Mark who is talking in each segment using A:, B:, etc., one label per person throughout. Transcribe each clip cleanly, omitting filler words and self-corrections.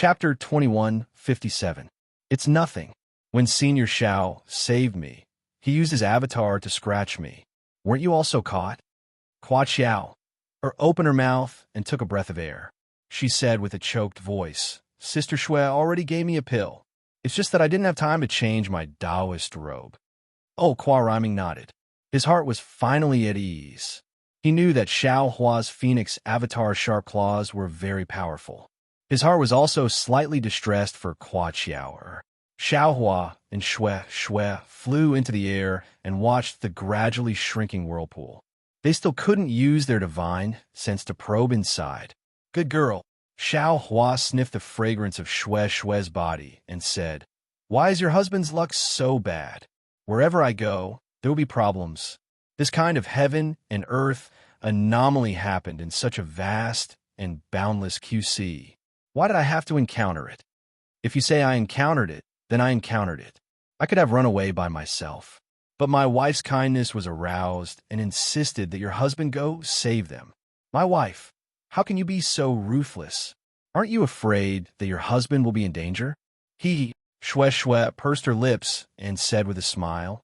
A: Chapter 2157. It's nothing. When Senior Xiao saved me, he used his avatar to scratch me. Weren't you also caught? Hua Xiao opened her mouth and took a breath of air. She said with a choked voice, Sister Shui already gave me a pill. It's just that I didn't have time to change my Taoist robe. Oh, Hua Rhyming nodded. His heart was finally at ease. He knew that Xiao Hua's phoenix avatar sharp claws were very powerful. His heart was also slightly distressed for Hua Xiao. Xiao Hua and Shui flew into the air and watched the gradually shrinking whirlpool. They still couldn't use their divine sense to probe inside. Good girl. Xiao Hua sniffed the fragrance of Shui's body and said, Why is your husband's luck so bad? Wherever I go, there will be problems. This kind of heaven and earth anomaly happened in such a vast and boundless QC. Why did I have to encounter it? If you say I encountered it, then I encountered it. I could have run away by myself. But my wife's kindness was aroused and insisted that your husband go save them. My wife, how can you be so ruthless? Aren't you afraid that your husband will be in danger? Shui pursed her lips and said with a smile,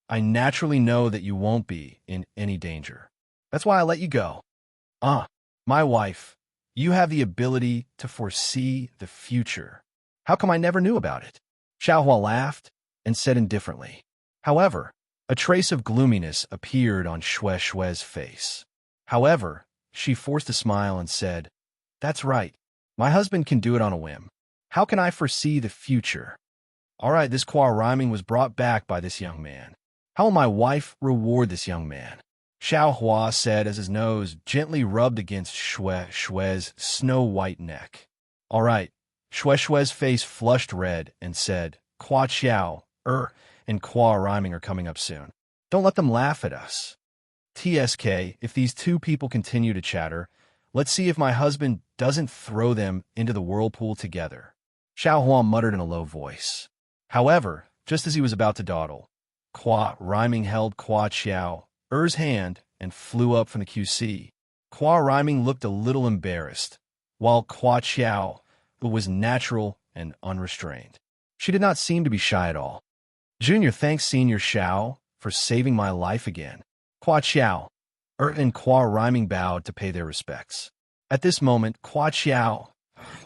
A: I naturally know that you won't be in any danger. That's why I let you go. My wife, you have the ability to foresee the future. How come I never knew about it? Xiao Hua laughed and said indifferently. However, a trace of gloominess appeared on Shui's face. However, she forced a smile and said, That's right. My husband can do it on a whim. How can I foresee the future? All right, this Hua Rhyming was brought back by this young man. How will my wife reward this young man? Xiao Hua said as his nose gently rubbed against Shui's snow-white neck. All right. Shui's face flushed red and said, Hua Xiao, and Hua Rhyming are coming up soon. Don't let them laugh at us. TSK, if these two people continue to chatter, let's see if my husband doesn't throw them into the whirlpool together. Xiao Hua muttered in a low voice. However, just as he was about to dawdle, Hua Rhyming held Hua Xiao's hand and flew up from the QC. Hua Rhyming looked a little embarrassed, while Hua Xiao was natural and unrestrained. She did not seem to be shy at all. Junior thanks Senior Xiao for saving my life again. Hua Xiao and Hua Rhyming bowed to pay their respects. At this moment, Hua Xiao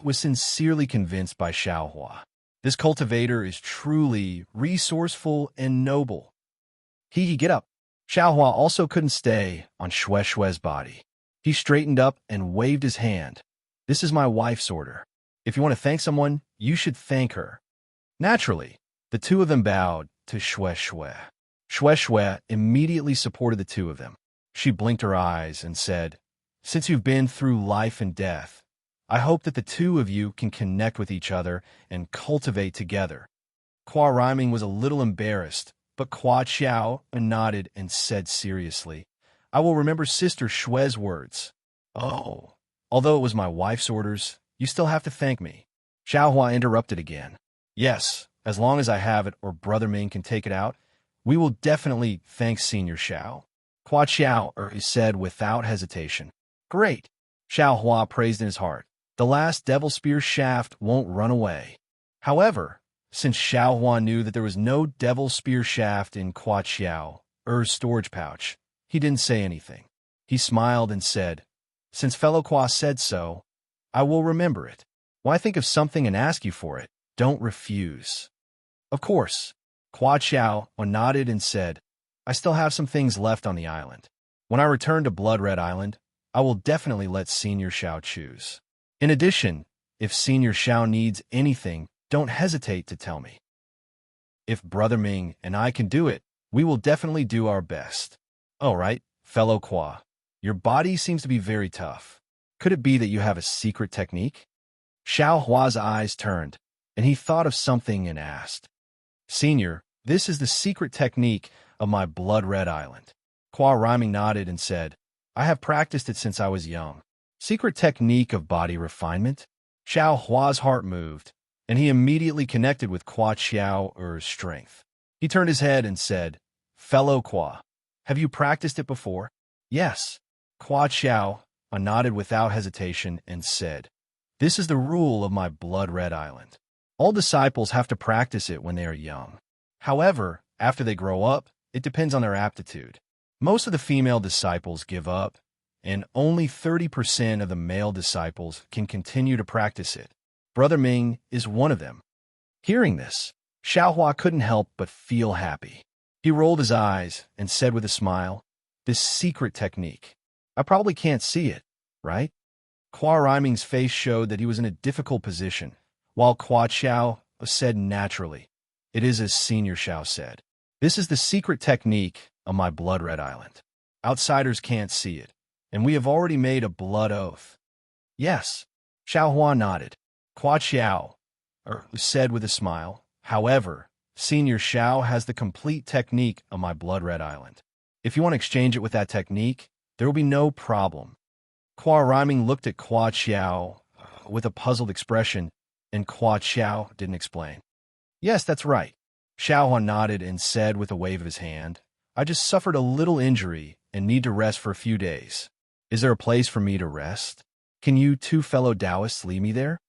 A: was sincerely convinced by Xiao Hua. This cultivator is truly resourceful and noble. Get up. Xiao Hua also couldn't stay on Shui's body. He straightened up and waved his hand. This is my wife's order. If you want to thank someone, you should thank her. Naturally, the two of them bowed to Shui. Shui immediately supported the two of them. She blinked her eyes and said, Since you've been through life and death, I hope that the two of you can connect with each other and cultivate together. Hua Rhyming was a little embarrassed, but Hua Xiao nodded and said seriously, I will remember Sister Shui's words. Oh, although it was my wife's orders, you still have to thank me. Xiao Hua interrupted again. Yes, as long as I have it or Brother Ming can take it out, we will definitely thank Senior Xiao. Hua Xiao said without hesitation. Great. Xiao Hua praised in his heart. The last devil spear shaft won't run away. However, since Xiao Hua knew that there was no devil spear shaft in Hua Xiao's storage pouch, he didn't say anything. He smiled and said, Since fellow Hua said so, I will remember it. When I think of something and ask you for it, don't refuse. Of course. Hua Xiao nodded and said, I still have some things left on the island. When I return to Blood Red Island, I will definitely let Senior Xiao choose. In addition, if Senior Xiao needs anything, don't hesitate to tell me. If Brother Ming and I can do it, we will definitely do our best. All right, fellow Hua, your body seems to be very tough. Could it be that you have a secret technique? Xiao Hua's eyes turned, and he thought of something and asked, Senior, this is the secret technique of my Blood Red Island. Hua Rhyming nodded and said, I have practiced it since I was young. Secret technique of body refinement? Xiao Hua's heart moved, and he immediately connected with Hua Xiao's strength. He turned his head and said, Fellow Hua, have you practiced it before? Yes. Hua Xiao nodded without hesitation and said, This is the rule of my blood-red island. All disciples have to practice it when they are young. However, after they grow up, it depends on their aptitude. Most of the female disciples give up, and only 30% of the male disciples can continue to practice it. Brother Ming is one of them. Hearing this, Xiaohua couldn't help but feel happy. He rolled his eyes and said with a smile, "This secret technique. I probably can't see it, right?" Kwa Riming's face showed that he was in a difficult position, while Kwa Xiao said naturally, "It is as Senior Xiao said. This is the secret technique of my blood-red island. Outsiders can't see it, and we have already made a blood oath." "Yes." Xiaohua nodded. Kwa Xiao said with a smile, "However, Senior Xiao has the complete technique of my blood-red island. If you want to exchange it with that technique, there will be no problem." Kwa Riming looked at Kwa Xiao with a puzzled expression, and Kwa Xiao didn't explain. "Yes, that's right." Xiaohua nodded and said with a wave of his hand, "I just suffered a little injury and need to rest for a few days. Is there a place for me to rest? Can you two fellow Taoists lead me there?"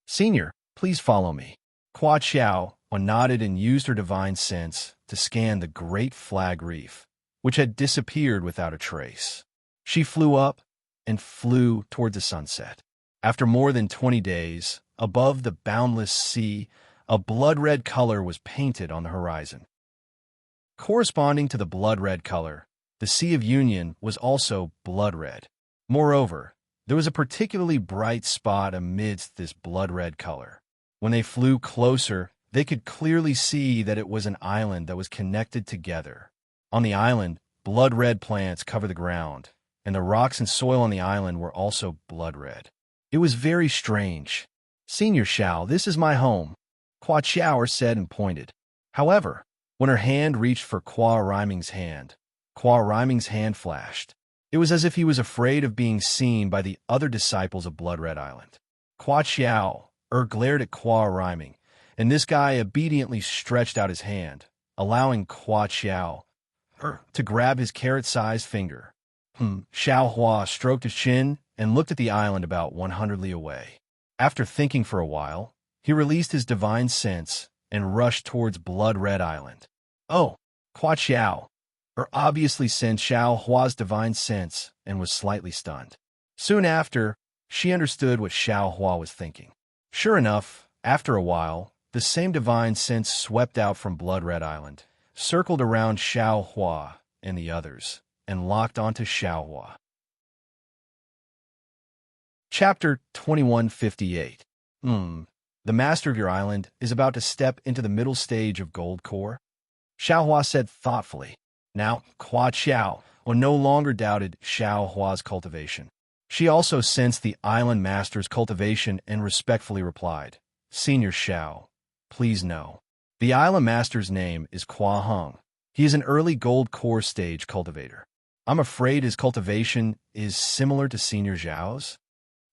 A: "Senior, please follow me." Kwa Xiao nodded and used her divine sense to scan the Great Flag Reef, which had disappeared without a trace. She flew up and flew toward the sunset. After more than 20 days, above the boundless sea, a blood-red color was painted on the horizon. Corresponding to the blood-red color, the Sea of Union was also blood-red. Moreover, there was a particularly bright spot amidst this blood-red color. When they flew closer, they could clearly see that it was an island that was connected together. On the island, blood-red plants covered the ground, and the rocks and soil on the island were also blood-red. It was very strange. "Senior Xiao, this is my home," Kwa Xiao said and pointed. However, when her hand reached for Kwa Riming's hand flashed. It was as if he was afraid of being seen by the other disciples of Blood-Red Island. Kwa Xiao glared at Kwa Riming, and this guy obediently stretched out his hand, allowing Kwa Xiao to grab his carrot-sized finger. Xiaohua stroked his chin and looked at the island about 100 li away. After thinking for a while, he released his divine sense and rushed towards Blood-Red Island. "Oh!" Kwa Xiao obviously sensed Xiaohua's divine sense and was slightly stunned. Soon after, she understood what Xiaohua was thinking. Sure enough, after a while, the same divine sense swept out from Blood-Red Island, circled around Xiaohua and the others, and locked onto Xiaohua. Chapter 2158. The master of your island is about to step into the middle stage of Gold Core. Xiaohua said thoughtfully. Now, Kwa Xiao no longer doubted Xiaohua's cultivation. She also sensed the island master's cultivation and respectfully replied, "Senior Xiao, please know. The island master's name is Kwa Heng. He is an early Gold Core stage cultivator. I'm afraid his cultivation is similar to Senior Xiao's."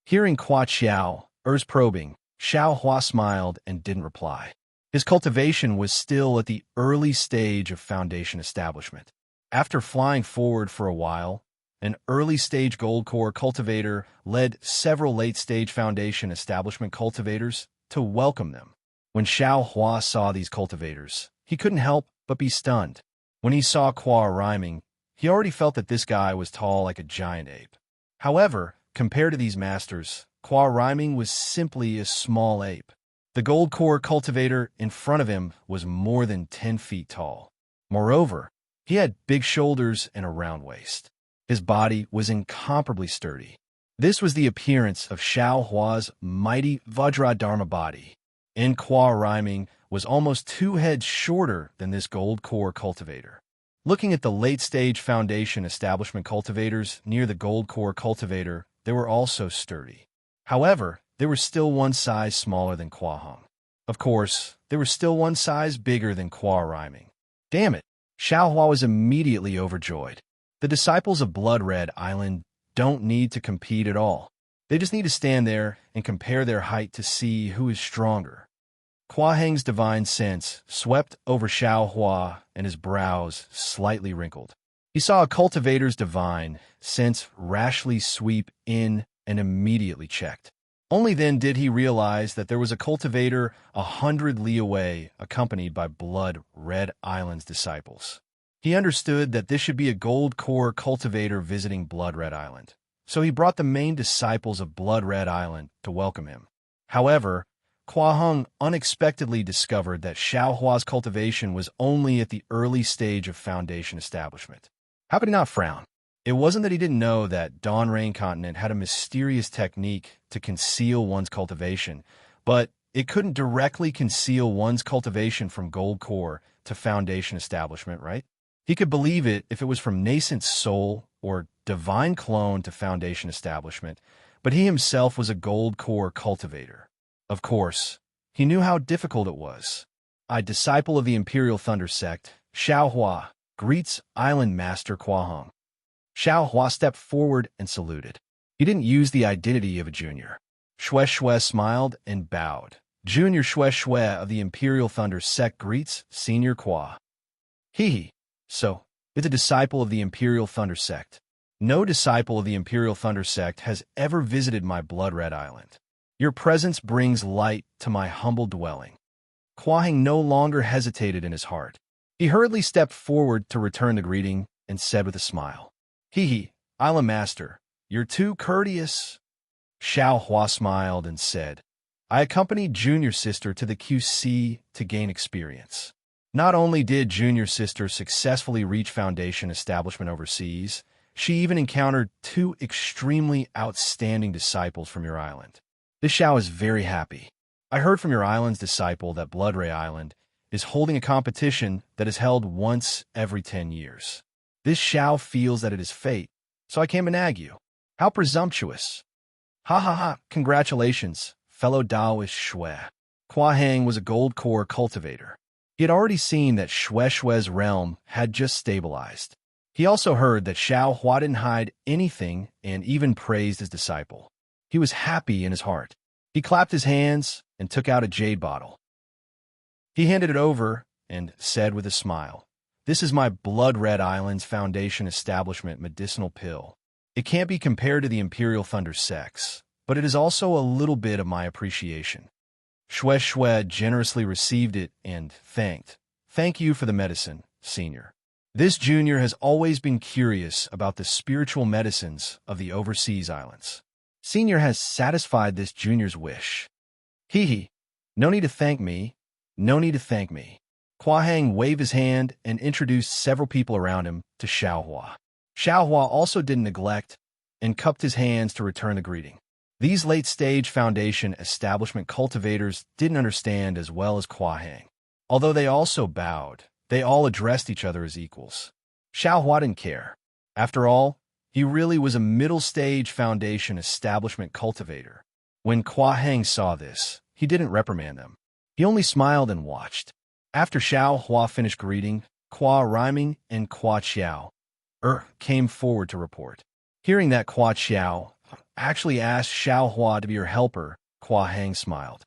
A: Hearing Kwa Xiao's probing, Xiaohua smiled and didn't reply. His cultivation was still at the early stage of foundation establishment. After flying forward for a while, an early-stage Gold Core cultivator led several late-stage foundation establishment cultivators to welcome them. When Xiaohua saw these cultivators, he couldn't help but be stunned. When he saw Kwa Riming, he already felt that this guy was tall like a giant ape. However, compared to these masters, Kwa Riming was simply a small ape. The Gold Core cultivator in front of him was more than 10 feet tall. Moreover, he had big shoulders and a round waist. His body was incomparably sturdy. This was the appearance of Xiaohua's mighty Vajradharma body. And Kwa Riming was almost 2 heads shorter than this Gold Core cultivator. Looking at the late-stage foundation establishment cultivators near the Gold Core cultivator, they were also sturdy. However, they were still one size smaller than Kwa Heng. Of course, they were still one size bigger than Kwa Riming. Damn it! Xiaohua was immediately overjoyed. The disciples of Blood-Red Island don't need to compete at all. They just need to stand there and compare their height to see who is stronger. Kwa Heng's divine sense swept over Xiaohua and his brows slightly wrinkled. He saw a cultivator's divine sense rashly sweep in and immediately checked. Only then did he realize that there was a cultivator 100 li away, accompanied by Blood Red Island's disciples. He understood that this should be a gold core cultivator visiting Blood Red Island, so he brought the main disciples of Blood Red Island to welcome him. However, Kua Heng unexpectedly discovered that Xiao Hua's cultivation was only at the early stage of foundation establishment. How could he not frown? It wasn't that he didn't know that Dawn Rain Continent had a mysterious technique to conceal one's cultivation, but it couldn't directly conceal one's cultivation from gold core to foundation establishment, right? He could believe it if it was from nascent soul or divine clone to foundation establishment, but he himself was a gold core cultivator. Of course, he knew how difficult it was. A disciple of the Imperial Thunder Sect, Xiao Hua, greets Island Master Kua Heng. Xiao Hua stepped forward and saluted. He didn't use the identity of a junior. Xue Xue smiled and bowed. Junior Xue Xue of the Imperial Thunder Sect greets Senior Kua. Hee. So, it's a disciple of the Imperial Thunder Sect. No disciple of the Imperial Thunder Sect has ever visited my Blood Red Island. Your presence brings light to my humble dwelling. Kua Heng no longer hesitated in his heart. He hurriedly stepped forward to return the greeting and said with a smile, Hee, Island Master, you're too courteous. Xiao Hua smiled and said, I accompanied Junior Sister to the QC to gain experience. Not only did Junior Sister successfully reach foundation establishment overseas, she even encountered 2 extremely outstanding disciples from your island. This Xiao is very happy. I heard from your island's disciple that Blood Ray Island is holding a competition that is held once every 10 years. This Xiao feels that it is fate, so I came to nag you. How presumptuous. Ha ha ha, congratulations, fellow Taoist Xue. Kua Heng was a gold core cultivator. He had already seen that Xue Xue's realm had just stabilized. He also heard that Xiao Hua didn't hide anything and even praised his disciple. He was happy in his heart. He clapped his hands and took out a jade bottle. He handed it over and said with a smile, This is my Blood Red Island's foundation establishment medicinal pill. It can't be compared to the Imperial Thunder Sects, but it is also a little bit of my appreciation. Xue Xue generously received it and thanked. Thank you for the medicine, Senior. This junior has always been curious about the spiritual medicines of the overseas islands. Senior has satisfied this junior's wish. Hee. No need to thank me. No need to thank me. Kua Heng waved his hand and introduced several people around him to Xiao Hua. Xiao Hua also didn't neglect and cupped his hands to return the greeting. These late-stage foundation establishment cultivators didn't understand as well as Kua Heng. Although they also bowed, they all addressed each other as equals. Xiao Hua didn't care. After all, he really was a middle-stage foundation establishment cultivator. When Kua Heng saw this, he didn't reprimand them. He only smiled and watched. After Xiao Hua finished greeting, Kua Rhyming and Kua Qiao came forward to report. Hearing that Kua Qiao actually asked Xiao Hua to be her helper, Kua Heng smiled.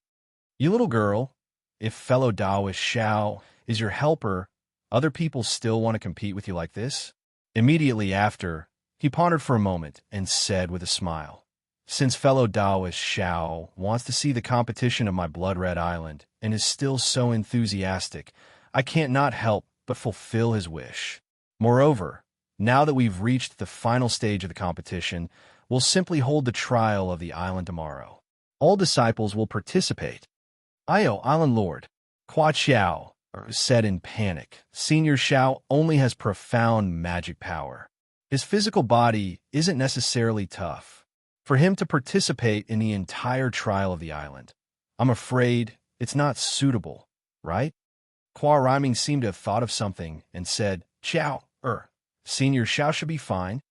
A: You little girl, if fellow Taoist Xiao is your helper, other people still want to compete with you like this? Immediately after, he pondered for a moment and said with a smile, Since fellow Taoist Xiao wants to see the competition of my Blood Red Island and is still so enthusiastic, I can't not help but fulfill his wish. Moreover, now that we've reached the final stage of the competition, we'll simply hold the trial of the island tomorrow. All disciples will participate. Ayo, Island Lord, Kua Qiao said in panic. Senior Xiao only has profound magic power. His physical body isn't necessarily tough. For him to participate in the entire trial of the island, I'm afraid it's not suitable, right? Kua Rhyming seemed to have thought of something and said, Qiao, Senior Xiao should be fine.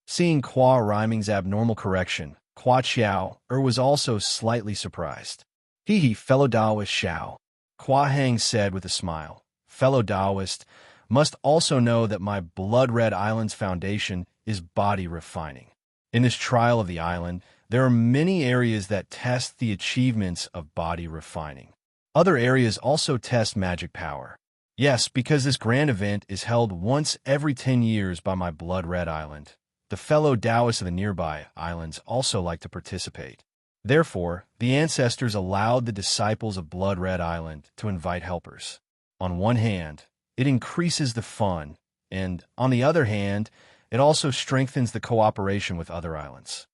A: Seeing Kua Rhyming's abnormal correction, Kua Qiao was also slightly surprised. Hee, fellow Taoist Xiao, Kua Heng said with a smile. Fellow Taoist must also know that my Blood Red Island's foundation is body refining. In this trial of the island, there are many areas that test the achievements of body refining. Other areas also test magic power. Yes, because this grand event is held once every 10 years by my Blood Red Island. The fellow Taoists of the nearby islands also like to participate. Therefore, the ancestors allowed the disciples of Blood Red Island to invite helpers. On one hand, it increases the fun, and on the other hand, it also strengthens the cooperation with other islands.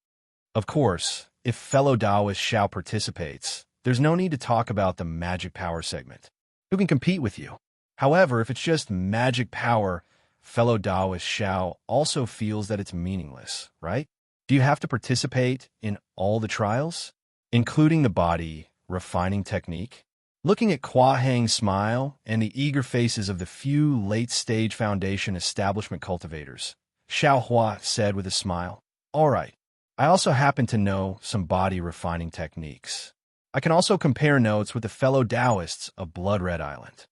A: Of course, if fellow Taoist Xiao participates, there's no need to talk about the magic power segment. Who can compete with you? However, if it's just magic power, fellow Taoist Xiao also feels that it's meaningless, right? Do you have to participate in all the trials, including the body refining technique? Looking at Kwa Hang's smile and the eager faces of the few late-stage foundation establishment cultivators, Xiao Hua said with a smile, "All right, I also happen to know some body refining techniques. I can also compare notes with the fellow Taoists of Blood Red Island.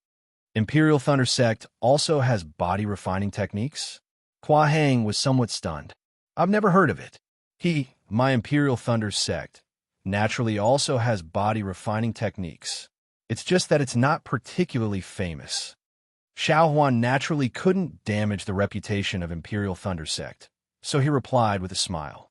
A: Imperial Thunder Sect also has body refining techniques?" Kwa Hang was somewhat stunned. "I've never heard of it. My Imperial Thunder Sect, naturally also has body refining techniques. It's just that it's not particularly famous." Xiao Huan naturally couldn't damage the reputation of Imperial Thunder Sect, so he replied with a smile.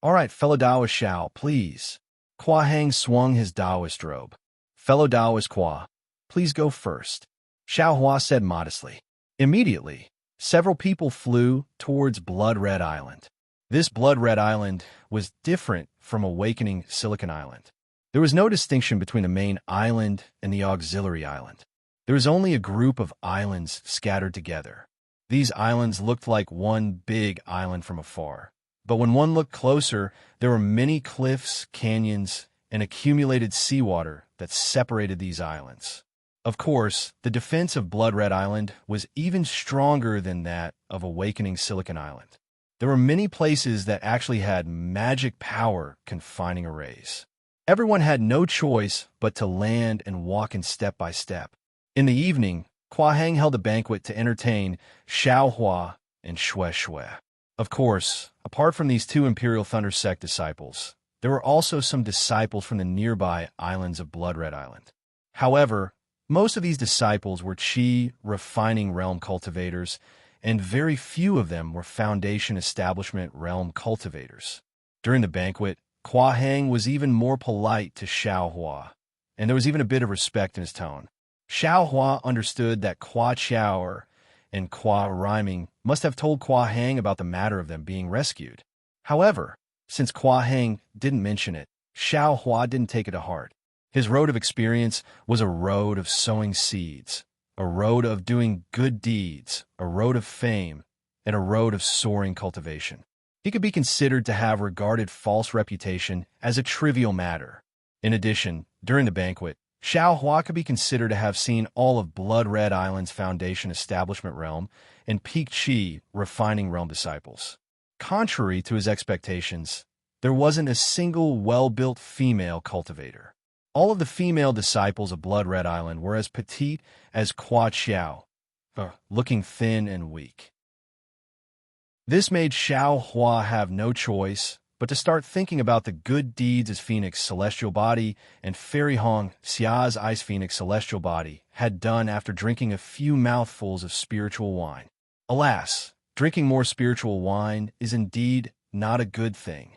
A: "All right, fellow Taoist Xiao, please." Kwa Hang swung his Taoist robe. "Fellow Taoist Kwa, please go first," Xiao Hua said modestly. Immediately, several people flew towards Blood Red Island. This Blood Red Island was different from Awakening Silicon Island. There was no distinction between the main island and the auxiliary island. There was only a group of islands scattered together. These islands looked like one big island from afar. But when one looked closer, there were many cliffs, canyons, and accumulated seawater that separated these islands. Of course, the defense of Blood Red Island was even stronger than that of Awakening Silicon Island. There were many places that actually had magic power confining arrays. Everyone had no choice but to land and walk in step by step. In the evening, Kwa Hang held a banquet to entertain Xiao Hua and Xue Xue. Of course, apart from these two Imperial Thunder Sect disciples, there were also some disciples from the nearby islands of Blood Red Island. However, most of these disciples were Qi refining realm cultivators, and very few of them were Foundation Establishment realm cultivators. During the banquet, Kwa Hang was even more polite to Xiao Hua, and there was even a bit of respect in his tone. Xiao Hua understood that Kwa Qiao and Kwa rhyming must have told Kwa Hang about the matter of them being rescued. However, since Kwa Hang didn't mention it, Xiao Hua didn't take it to heart. His road of experience was a road of sowing seeds, a road of doing good deeds, a road of fame, and a road of soaring cultivation. He could be considered to have regarded false reputation as a trivial matter. In addition, during the banquet, Xiao Hua could be considered to have seen all of Blood Red Island's Foundation Establishment realm and Peak Qi refining realm disciples. Contrary to his expectations, there wasn't a single well-built female cultivator. All of the female disciples of Blood Red Island were as petite as Kwa Qiao, looking thin and weak. This made Xiao Hua have no choice but to start thinking about the good deeds his Phoenix celestial body and Fairy Hong Xia's Ice Phoenix celestial body had done after drinking a few mouthfuls of spiritual wine. Alas, drinking more spiritual wine is indeed not a good thing.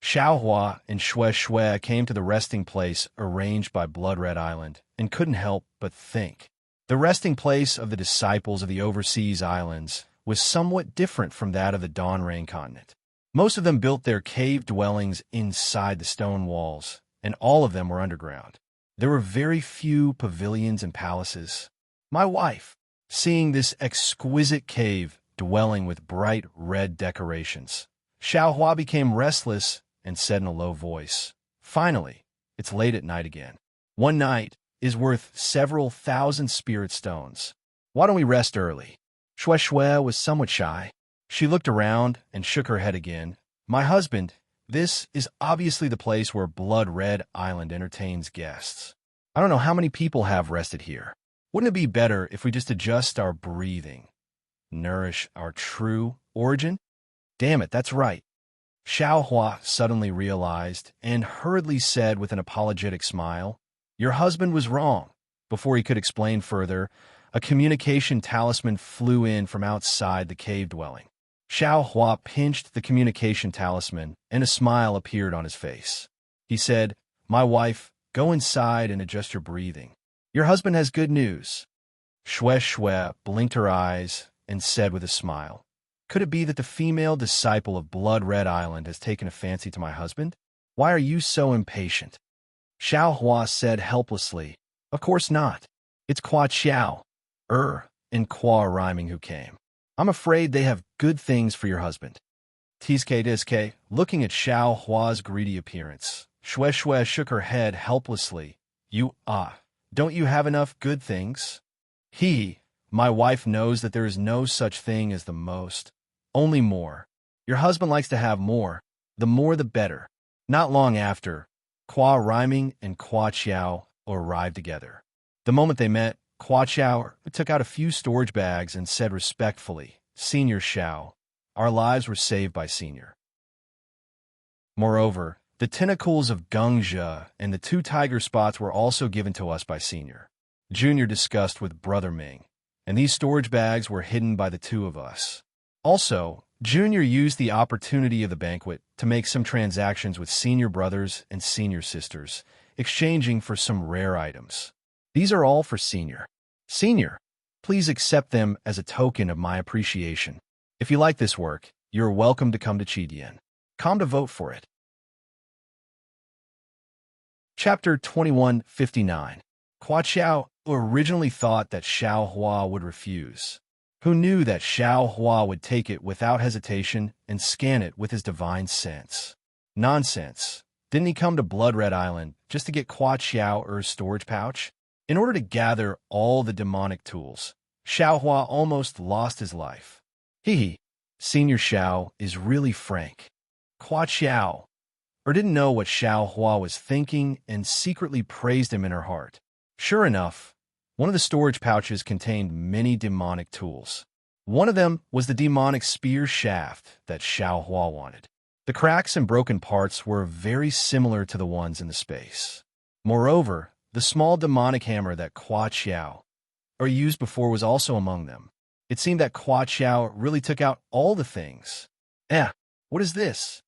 A: Xiao Hua and Xue Xue came to the resting place arranged by Blood Red Island and couldn't help but think. The resting place of the disciples of the overseas islands was somewhat different from that of the Dawn Rain continent. Most of them built their cave dwellings inside the stone walls, and all of them were underground. There were very few pavilions and palaces. My wife, seeing this exquisite cave dwelling with bright red decorations, Xiao Hua became restless and said in a low voice, "Finally, it's late at night again. One night is worth several thousand spirit stones. Why don't we rest early?" Xue Xue was somewhat shy. She looked around and shook her head again. "My husband, this is obviously the place where Blood Red Island entertains guests. I don't know how many people have rested here. Wouldn't it be better if we just adjust our breathing, nourish our true origin?" "Damn it, that's right." Xiao Hua suddenly realized and hurriedly said with an apologetic smile, "Your husband was wrong." Before he could explain further, a communication talisman flew in from outside the cave dwelling. Xiao Hua pinched the communication talisman, and a smile appeared on his face. He said, "My wife, go inside and adjust your breathing. Your husband has good news." Shwe blinked her eyes and said with a smile, "Could it be that the female disciple of Blood Red Island has taken a fancy to my husband? Why are you so impatient?" Xiao Hua said helplessly, "Of course not. It's Kwa Xiao, and Kwa rhyming who came. I'm afraid they have good things for your husband." Tsk, looking at Xiao Hua's greedy appearance, Shue shook her head helplessly. Don't you have enough good things?" My wife knows that there is no such thing as the most. Only more. Your husband likes to have more. The more the better." Not long after, Kwa rhyming and Kwa Xiao arrived together. The moment they met, Kwa Xiao took out a few storage bags and said respectfully, "Senior Xiao, our lives were saved by Senior. Moreover, the tentacles of Gengzhe and the 2 tiger spots were also given to us by Senior." Junior discussed with Brother Ming, "And these storage bags were hidden by the 2 of us." Also, Junior used the opportunity of the banquet to make some transactions with Senior brothers and Senior sisters, exchanging for some rare items. "These are all for Senior. Senior, please accept them as a token of my appreciation. If you like this work, you are welcome to come to Chidian. Come to vote for it." Chapter 2159. Kwa Xiao originally thought that Xiao Hua would refuse. Who knew that Xiao Hua would take it without hesitation and scan it with his divine sense? Nonsense. Didn't he come to Blood Red Island just to get Kwa Xiao's storage pouch? In order to gather all the demonic tools, Xiao Hua almost lost his life. Senior Xiao is really frank. Kwa Xiao didn't know what Xiao Hua was thinking and secretly praised him in her heart. Sure enough, one of the storage pouches contained many demonic tools. One of them was the demonic spear shaft that Xiao Hua wanted. The cracks and broken parts were very similar to the ones in the space. Moreover, the small demonic hammer that Kwa Xiao used before was also among them. It seemed that Kwa Xiao really took out all the things. What is this?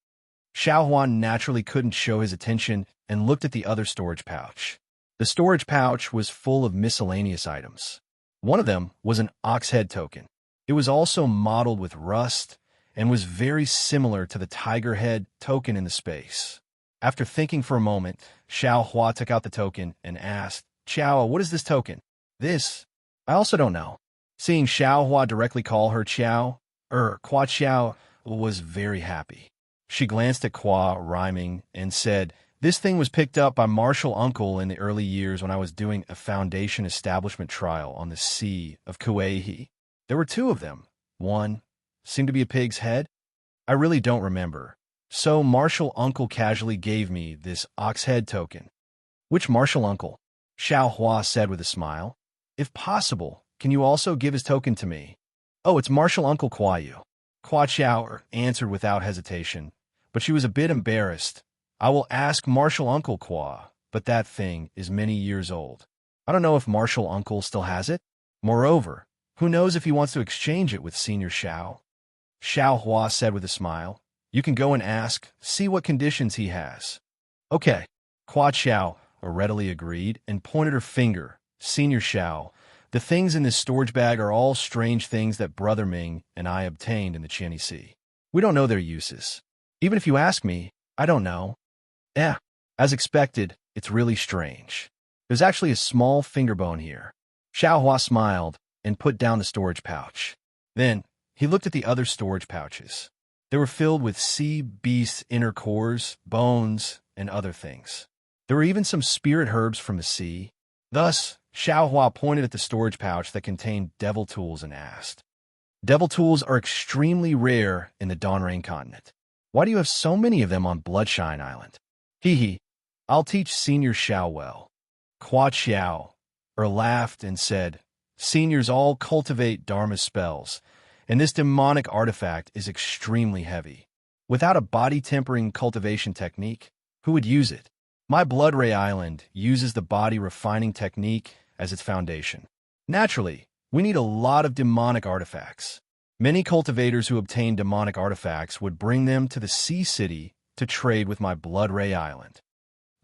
A: Xiao Hua naturally couldn't show his attention and looked at the other storage pouch. The storage pouch was full of miscellaneous items. One of them was an ox head token. It was also mottled with rust and was very similar to the tiger head token in the space. After thinking for a moment, Xiao Hua took out the token and asked, "Xiao, what is this token?" "This? I also don't know." Seeing Xiao Hua directly call her Xiao, Kwa Xiao was very happy. She glanced at Kwa rhyming and said, "This thing was picked up by Marshal Uncle in the early years when I was doing a foundation establishment trial on the Sea of Kuei. There were 2 of them. One seemed to be a pig's head. I really don't remember. So Marshal Uncle casually gave me this ox head token." "Which Marshal Uncle?" Xiao Hua said with a smile. "If possible, can you also give his token to me?" "Oh, it's Marshal Uncle Kwa Yu." Kwa Xiao answered without hesitation, but she was a bit embarrassed. "I will ask Marshal Uncle Kwa, but that thing is many years old. I don't know if Marshal Uncle still has it. Moreover, who knows if he wants to exchange it with Senior Xiao?" Xiao Hua said with a smile, "You can go and ask, see what conditions he has." "Okay." Kwa Xiao readily agreed and pointed her finger. "Senior Xiao, the things in this storage bag are all strange things that Brother Ming and I obtained in the Qiani Sea. We don't know their uses. Even if you ask me, I don't know." As expected, it's really strange. There's actually a small finger bone here." Xiao Hua smiled and put down the storage pouch. Then, he looked at the other storage pouches. They were filled with sea beasts' inner cores, bones, and other things. There were even some spirit herbs from the sea. Thus, Xiao Hua pointed at the storage pouch that contained devil tools and asked, "Devil tools are extremely rare in the Dawnrain continent. Why do you have so many of them on Bloodshine Island?" "I'll teach Senior Xiao well." Kwa Xiao laughed and said, "Seniors all cultivate Dharma spells, and this demonic artifact is extremely heavy. Without a body-tempering cultivation technique, who would use it? My Blood Ray Island uses the body-refining technique as its foundation. Naturally, we need a lot of demonic artifacts. Many cultivators who obtain demonic artifacts would bring them to the Sea City to trade with my Blood Ray Island.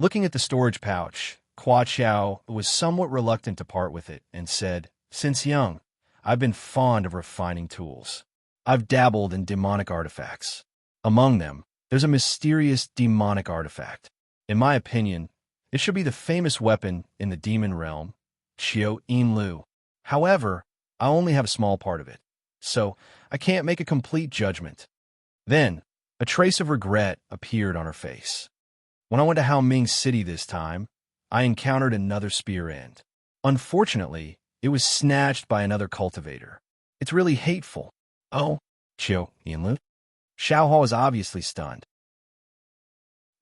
A: Looking at the storage pouch, Kwa Qiao was somewhat reluctant to part with it and said, "Since young, I've been fond of refining tools. I've dabbled in demonic artifacts. Among them, there's a mysterious demonic artifact. In my opinion, it should be the famous weapon in the demon realm, Qiao Lu. However, I only have a small part of it, so I can't make a complete judgment." Then, a trace of regret appeared on her face. "When I went to Haoming City this time, I encountered another spear end. Unfortunately, it was snatched by another cultivator. It's really hateful." "Oh, Qiao Lu?" Xiaohua was obviously stunned.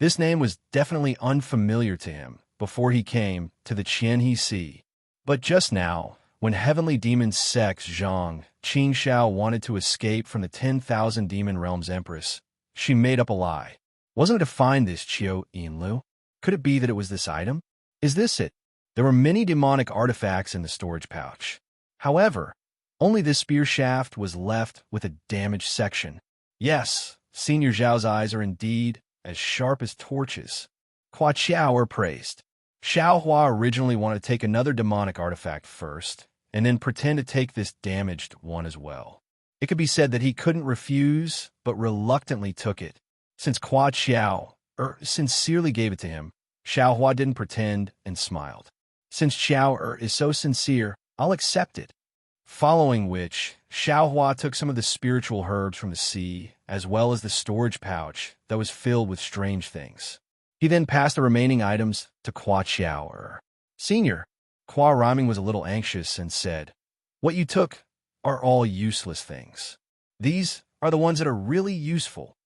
A: This name was definitely unfamiliar to him before he came to the Qianhe Sea. But just now, when Heavenly Demon Sex Zhang Qingxiao wanted to escape from the 10,000 Demon Realms Empress, she made up a lie. Wasn't it to find this Qiao Lu? Could it be that it was this item? Is this it? There were many demonic artifacts in the storage pouch. However, only this spear shaft was left with a damaged section. Yes, Senior Zhao's eyes are indeed as sharp as torches. Kwa Qiao praised. Xiaohua originally wanted to take another demonic artifact first, and then pretend to take this damaged one as well. It could be said that he couldn't refuse, but reluctantly took it. Since Kwa Qiao sincerely gave it to him, Xiaohua didn't pretend and smiled. "Since Qiao is so sincere, I'll accept it." Following which, Xiaohua took some of the spiritual herbs from the sea, as well as the storage pouch that was filled with strange things. He then passed the remaining items to Kwa Qiao. "Senior," Kwa Rhyming was a little anxious and said, "What you took are all useless things. These are the ones that are really useful."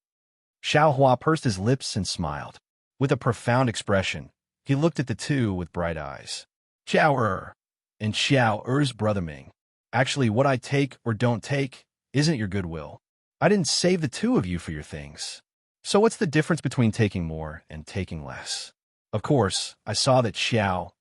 A: Xiaohua pursed his lips and smiled. With a profound expression, he looked at the two with bright eyes. "Qiao and Xiao brother Ming. Actually, what I take or don't take isn't your goodwill. I didn't save the two of you for your things. So what's the difference between taking more and taking less? Of course, I saw that Xiao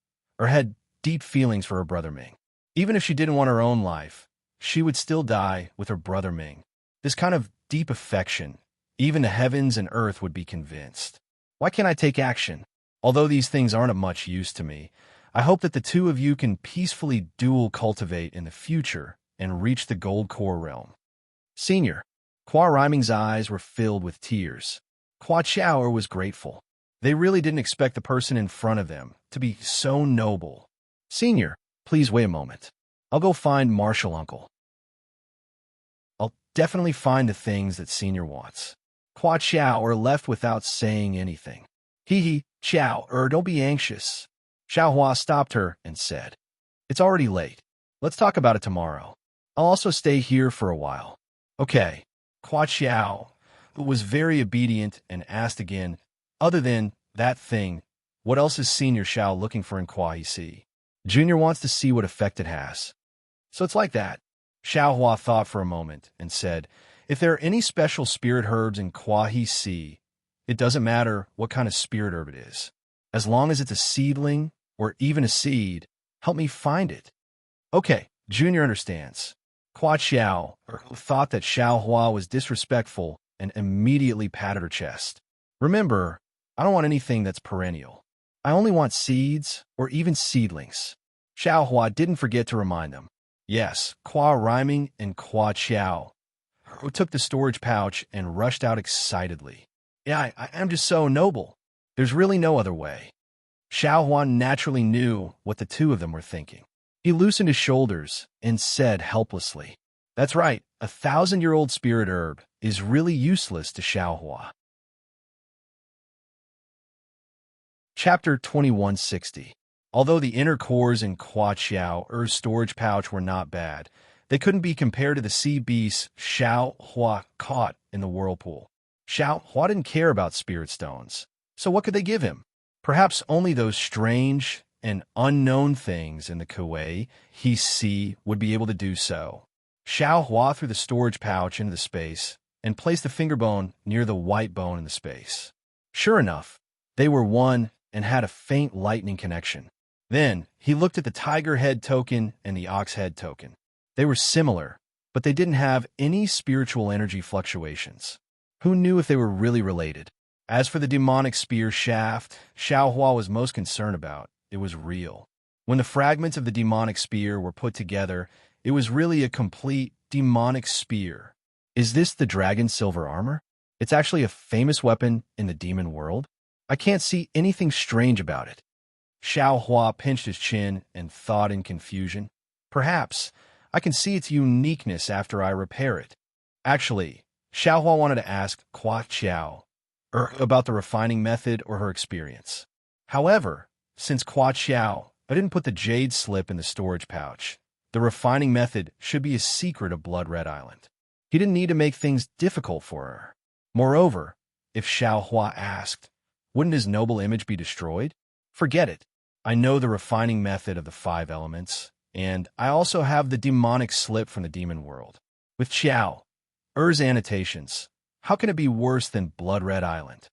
A: had deep feelings for her brother Ming. Even if she didn't want her own life, she would still die with her brother Ming. This kind of deep affection, even the heavens and earth would be convinced. Why can't I take action? Although these things aren't of much use to me, I hope that the two of you can peacefully dual cultivate in the future and reach the Gold Core realm." "Senior." Kwa Rhyming's eyes were filled with tears. Kwa Qiao was grateful. They really didn't expect the person in front of them to be so noble. "Senior, please wait a moment. I'll go find Marshal Uncle. I'll definitely find the things that Senior wants." Kwa Qiao left without saying anything. "Hee, Qiao, don't be anxious." Xiaohua stopped her and said, "It's already late. Let's talk about it tomorrow. I'll also stay here for a while." "Okay." Kwa Qiao was very obedient and asked again, "Other than that thing, what else is Senior Xiao looking for in Kuai Si? Junior wants to see what effect it has." "So it's like that." Xiaohua thought for a moment and said, "If there are any special spirit herbs in Kuai Si, it doesn't matter what kind of spirit herb it is. As long as it's a seedling or even a seed, help me find it." "Okay, Junior understands." Kwa Qiao thought that Xiaohua was disrespectful and immediately patted her chest. "Remember, I don't want anything that's perennial. I only want seeds or even seedlings." Xiaohua didn't forget to remind them. Yes, Kwa Rhyming and Kwa Qiao took the storage pouch and rushed out excitedly. "Yeah, I'm just so noble. There's really no other way." Xiaohua naturally knew what the two of them were thinking. He loosened his shoulders and said helplessly, "That's right, 1,000-year-old spirit herb is really useless to Xiaohua." Chapter 2160. Although the inner cores in Kwa Qiao's storage pouch were not bad, they couldn't be compared to the sea beasts Xiaohua caught in the whirlpool. Xiaohua didn't care about spirit stones, so what could they give him? Perhaps only those strange and unknown things in the Kuei Si would be able to do so. Xiaohua threw the storage pouch into the space and placed the finger bone near the white bone in the space. Sure enough, they were one and had a faint lightning connection. Then he looked at the tiger head token and the ox head token. They were similar, but they didn't have any spiritual energy fluctuations. Who knew if they were really related? As for the demonic spear shaft Xiao Hua was most concerned about, it was real. When the fragments of the demonic spear were put together, it was really a complete demonic spear. Is this the dragon's silver armor? It's actually a famous weapon in the demon world. I can't see anything strange about it. Xiao Hua pinched his chin and thought in confusion. Perhaps I can see its uniqueness after I repair it. Actually, Xiao Hua wanted to ask Hua Qiao about the refining method or her experience. However, since Hua Qiao didn't put the jade slip in the storage pouch, the refining method should be a secret of Blood Red Island. He didn't need to make things difficult for her. Moreover, if Xiao Hua asked, wouldn't his noble image be destroyed? Forget it. I know the refining method of the 5 elements, and I also have the demonic slip from the demon world. With Xiao Er's annotations, how can it be worse than Blood Red Island?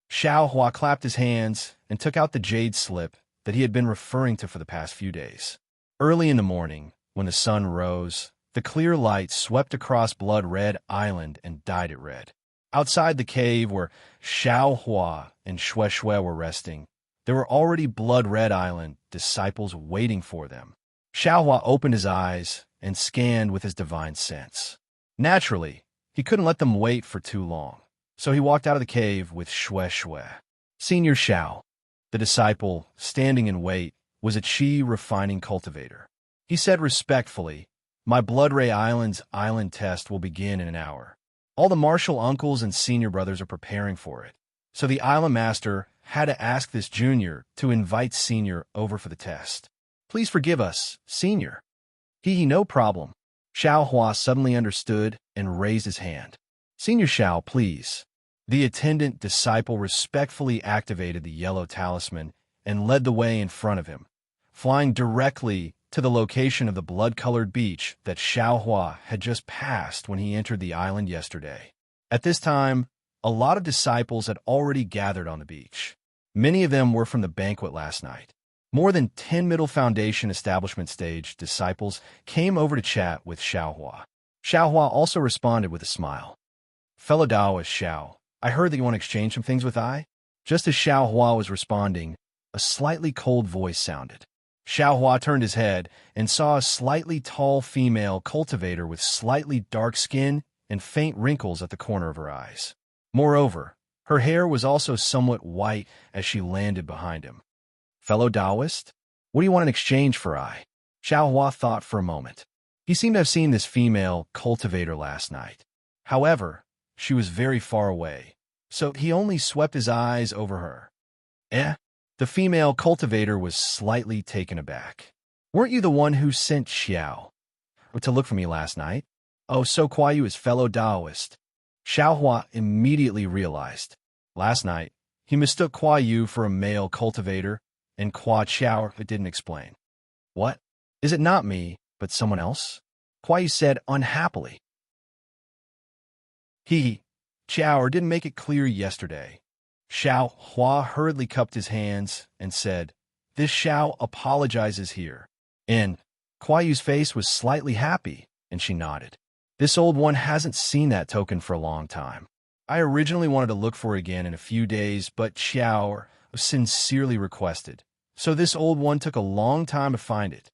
A: Xiao Hua clapped his hands and took out the jade slip that he had been referring to for the past few days. Early in the morning, when the sun rose, the clear light swept across Blood Red Island and dyed it red. Outside the cave where Xiao Hua and Xue Xue were resting, there were already Blood Red Island disciples waiting for them. Xiao Hua opened his eyes and scanned with his divine sense. Naturally, he couldn't let them wait for too long, so he walked out of the cave with Xue Xue. Senior Xiao, the disciple, standing in wait, was a qi refining cultivator. He said respectfully, "My Blood Ray Island's island test will begin in an hour. All the martial uncles and senior brothers are preparing for it, so the island master had to ask this junior to invite senior over for the test. Please forgive us, senior." No problem." Xiao Hua suddenly understood and raised his hand. "Senior Xiao, please." The attendant disciple respectfully activated the yellow talisman and led the way in front of him, flying directly to the location of the blood-colored beach that Xiao Hua had just passed when he entered the island yesterday. At this time, a lot of disciples had already gathered on the beach. Many of them were from the banquet last night. More than 10 Middle Foundation establishment stage disciples came over to chat with Xiao Hua. Xiao Hua also responded with a smile. "Fellow Taoist Xiao, I heard that you want to exchange some things with I?" Just as Xiao Hua was responding, a slightly cold voice sounded. Xiao Hua turned his head and saw a slightly tall female cultivator with slightly dark skin and faint wrinkles at the corner of her eyes. Moreover, her hair was also somewhat white as she landed behind him. "Fellow Taoist, what do you want in exchange for I?" Xiao Hua thought for a moment. He seemed to have seen this female cultivator last night. However, she was very far away, so he only swept his eyes over her. The female cultivator was slightly taken aback. "Weren't you the one who sent Xiao to look for me last night?" "Oh, so Kuai Yu is fellow Taoist." Xiao Hua immediately realized. Last night, he mistook Kuai Yu for a male cultivator, and Hua Qiao didn't explain. "What? Is it not me, but someone else?" Kuai Yu said unhappily. Qiao didn't make it clear yesterday. Xiao Hua hurriedly cupped his hands and said, "This Xiao apologizes here." And Kuai Yu's face was slightly happy, and she nodded. "This old one hasn't seen that token for a long time. I originally wanted to look for it again in a few days, but Xiao sincerely requested, so this old one took a long time to find it.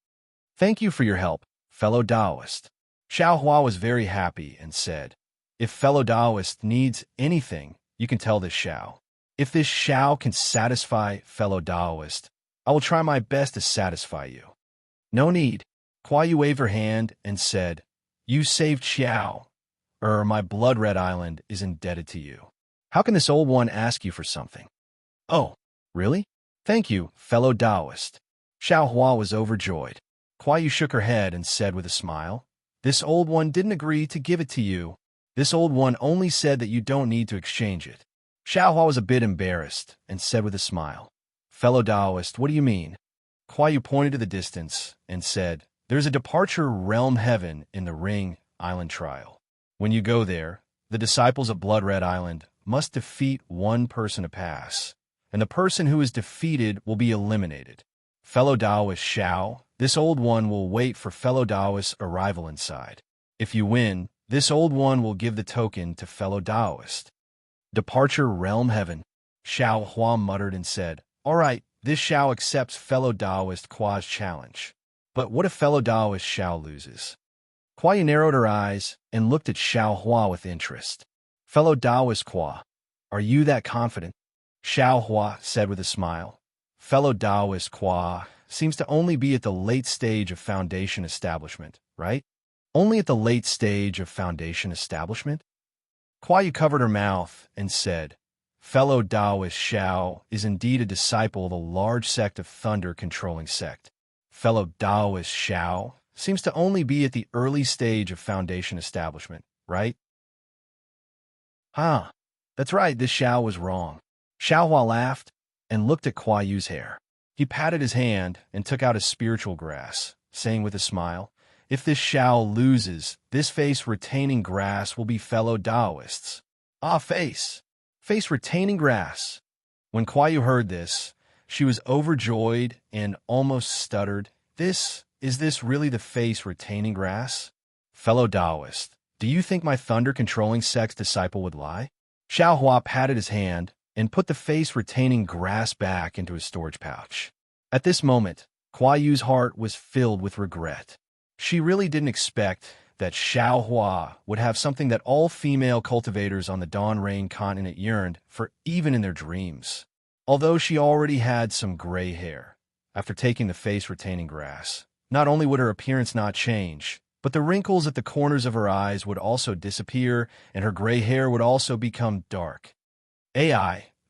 A: Thank you for your help, fellow Taoist." Xiao Hua was very happy and said, "If fellow Taoist needs anything, you can tell this Xiao. If this Xiao can satisfy fellow Taoist, I will try my best to satisfy you." "No need." Kuai Yu waved her hand and said, "You saved Xiao. My Blood Red Island is indebted to you. How can this old one ask you for something?" "Oh, really? Thank you, fellow Taoist." Xiao Hua was overjoyed. Kuai Yu shook her head and said with a smile, "This old one didn't agree to give it to you. This old one only said that you don't need to exchange it." Xiao Hua was a bit embarrassed and said with a smile, "Fellow Taoist, what do you mean?" Kuai Yu pointed to the distance and said, "There's a departure realm heaven in the Ring Island trial. When you go there, the disciples of Blood Red Island must defeat one person to pass, and the person who is defeated will be eliminated. Fellow Taoist Xiao, this old one will wait for fellow Taoist's arrival inside. If you win, this old one will give the token to fellow Taoist." Departure Realm Heaven. Xiao Hua muttered and said, "All right, this Xiao accepts fellow Taoist Kua's challenge. But what if fellow Taoist Xiao loses?" Kuai narrowed her eyes and looked at Xiao Hua with interest. "Fellow Taoist Kua, are you that confident?" Xiao Hua said with a smile. "Fellow Taoist Kua seems to only be at the late stage of foundation establishment, right?" "Only at the late stage of foundation establishment?" Kuai covered her mouth and said, "Fellow Taoist Xiao is indeed a disciple of a large sect of thunder-controlling sect. Fellow Taoist Xiao seems to only be at the early stage of foundation establishment, right?" "Huh, that's right, this Xiao was wrong." Xiao Hua laughed and looked at Kuai Yu's hair. He patted his hand and took out his spiritual grass, saying with a smile, "If this Xiao loses, this face retaining grass will be fellow Taoists." "Ah, face retaining grass." When Kuai Yu heard this, she was overjoyed and almost stuttered. Is this really the face retaining grass?" "Fellow Taoist, do you think my thunder-controlling sect's disciple would lie?" Xiao Hua patted his hand and put the face retaining grass back into his storage pouch. At this moment, Kuai Yu's heart was filled with regret. She really didn't expect that Xiao Hua would have something that all female cultivators on the Dawn Rain continent yearned for even in their dreams. Although she already had some gray hair, after taking the face-retaining grass, not only would her appearance not change, but the wrinkles at the corners of her eyes would also disappear and her gray hair would also become dark.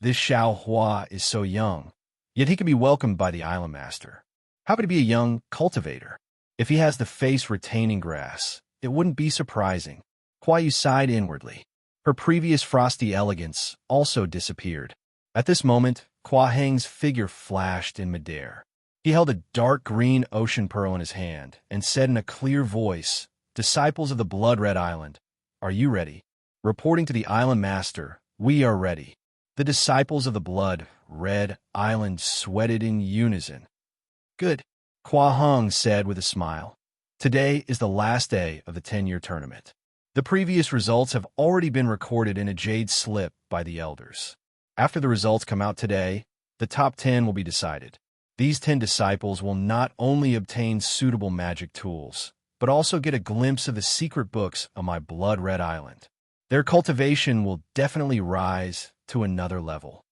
A: This Xiao Hua is so young, yet he can be welcomed by the island master. How could he be a young cultivator? If he has the face-retaining grass, it wouldn't be surprising. Kuai Yu sighed inwardly. Her previous frosty elegance also disappeared. At this moment, Kua Heng's figure flashed in midair. He held a dark green ocean pearl in his hand and said in a clear voice, "Disciples of the Blood-Red Island, are you ready?" Reporting to the island master, "We are ready." The disciples of the Blood-Red Island sweated in unison. "Good," Kua Heng said with a smile. "Today is the last day of the 10-year tournament. The previous results have already been recorded in a jade slip by the elders. After the results come out today, the top 10 will be decided. These 10 disciples will not only obtain suitable magic tools, but also get a glimpse of the secret books on my Blood-Red Island. Their cultivation will definitely rise to another level."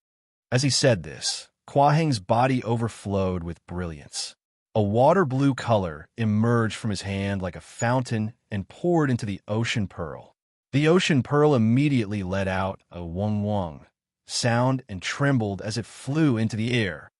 A: As he said this, Kua Heng's body overflowed with brilliance. A water blue color emerged from his hand like a fountain and poured into the ocean pearl. The ocean pearl immediately let out a wong-wong sound and trembled as it flew into the air.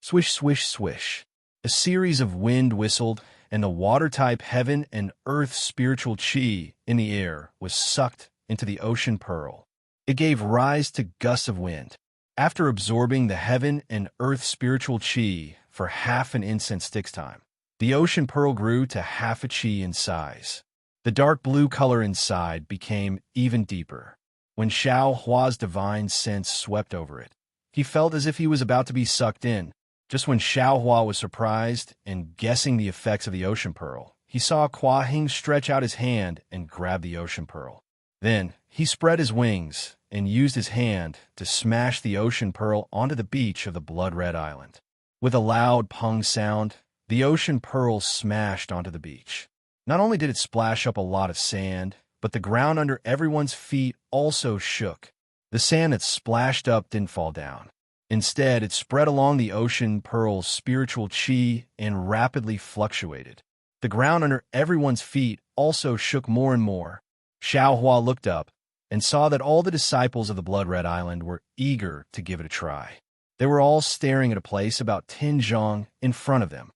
A: Swish, swish, swish. A series of wind whistled, and the water-type heaven and earth spiritual chi in the air was sucked into the ocean pearl. It gave rise to gusts of wind. After absorbing the heaven and earth spiritual chi for half an incense stick's time, the ocean pearl grew to half a chi in size. The dark blue color inside became even deeper. When Xiao Hua's divine sense swept over it, he felt as if he was about to be sucked in. Just when Xiao Hua was surprised and guessing the effects of the ocean pearl, he saw Kua Heng stretch out his hand and grab the ocean pearl. Then, he spread his wings and used his hand to smash the ocean pearl onto the beach of the Blood-Red Island. With a loud pung sound, the ocean pearl smashed onto the beach. Not only did it splash up a lot of sand, but the ground under everyone's feet also shook. The sand that splashed up didn't fall down. Instead, it spread along the ocean pearl's spiritual chi and rapidly fluctuated. The ground under everyone's feet also shook more and more. Xiao Hua looked up and saw that all the disciples of the Blood-Red Island were eager to give it a try. They were all staring at a place about 10 zhang in front of them.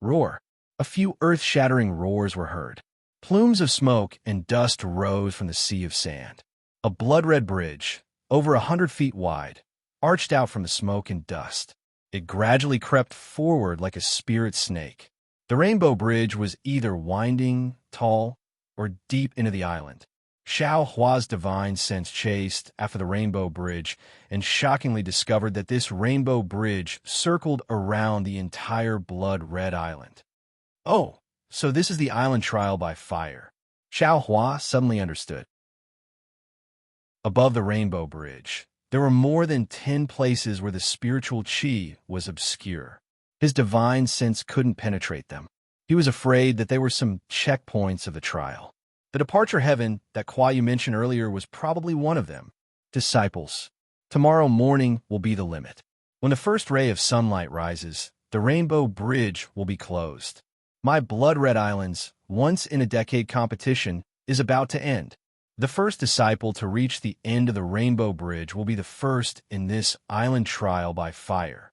A: Roar! A few earth-shattering roars were heard. Plumes of smoke and dust rose from the sea of sand. A blood-red bridge, over 100 feet wide, arched out from the smoke and dust. It gradually crept forward like a spirit snake. The rainbow bridge was either winding, tall, or deep into the island. Xiao Hua's divine sense chased after the rainbow bridge and shockingly discovered that this rainbow bridge circled around the entire blood-red island. Oh, so this is the island trial by fire. Xiao Hua suddenly understood. Above the rainbow bridge, There were more than 10 places where the spiritual qi was obscure. His divine sense couldn't penetrate them. He was afraid that they were some checkpoints of the trial. The departure heaven that Kwa Yu mentioned earlier was probably one of them. Disciples, tomorrow morning will be the limit. When the first ray of sunlight rises, the Rainbow Bridge will be closed. My blood-red island's once-in-a-decade competition is about to end. The first disciple to reach the end of the Rainbow Bridge will be the first in this island trial by fire.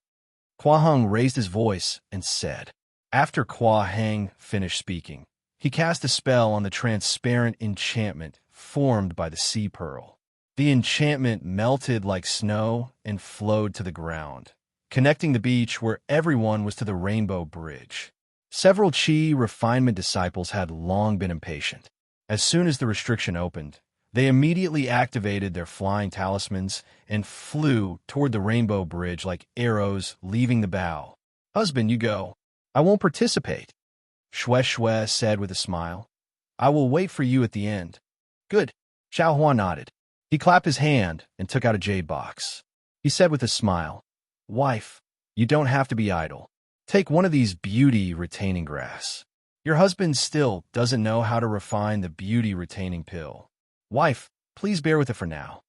A: Kwa Hung raised his voice and said. After Kwa Hang finished speaking, he cast a spell on the transparent enchantment formed by the sea pearl. The enchantment melted like snow and flowed to the ground, connecting the beach where everyone was to the Rainbow Bridge. Several Qi refinement disciples had long been impatient. As soon as the restriction opened, they immediately activated their flying talismans and flew toward the Rainbow Bridge like arrows leaving the bow. Husband, you go. I won't participate, Shue Shue said with a smile. I will wait for you at the end. Good. Xiao Hua nodded. He clapped his hand and took out a jade box. He said with a smile, Wife, you don't have to be idle. Take one of these beauty retaining grass. Your husband still doesn't know how to refine the beauty retaining pill. Wife, please bear with it for now.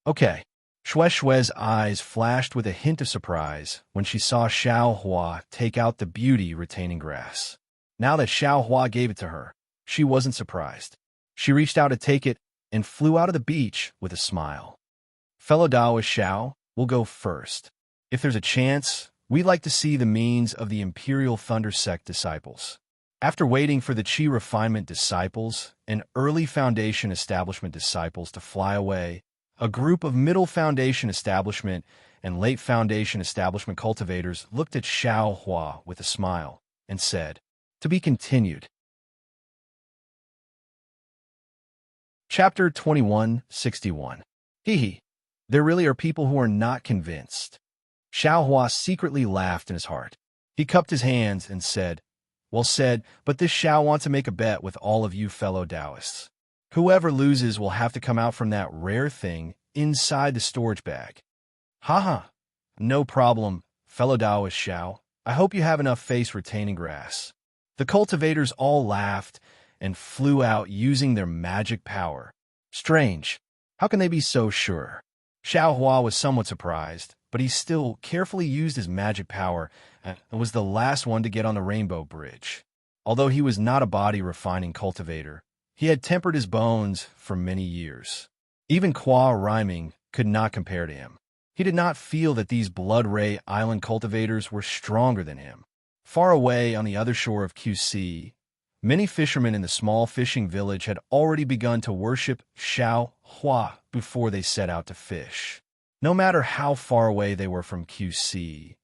A: Okay. Shue Shue's eyes flashed with a hint of surprise when she saw Xiao Hua take out the beauty retaining grass. Now that Xiao Hua gave it to her, she wasn't surprised. She reached out to take it and flew out of the beach with a smile. Fellow Taoist Xiao will go first. If there's a chance, we'd like to see the means of the Imperial Thunder Sect disciples. After waiting for the Qi refinement disciples and early Foundation establishment disciples to fly away, a group of middle Foundation establishment and late Foundation establishment cultivators looked at Xiao Hua with a smile and said, To be continued. Chapter 2161. Hee. There really are people who are not convinced. Xiao Hua secretly laughed in his heart. He cupped his hands and said, Well said, but this Xiao wants to make a bet with all of you fellow Taoists. Whoever loses will have to come out from that rare thing inside the storage bag. Haha. No problem, fellow Taoist Xiao. I hope you have enough face retaining grass. The cultivators all laughed and flew out using their magic power. Strange. How can they be so sure? Xiao Hua was somewhat surprised, but he still carefully used his magic power and was the last one to get on the Rainbow Bridge. Although he was not a body-refining cultivator, he had tempered his bones for many years. Even Kwa Rhyming could not compare to him. He did not feel that these Blood Ray Island cultivators were stronger than him. Far away on the other shore of QC, many fishermen in the small fishing village had already begun to worship Xiao Hua before they set out to fish. No matter how far away they were from QC,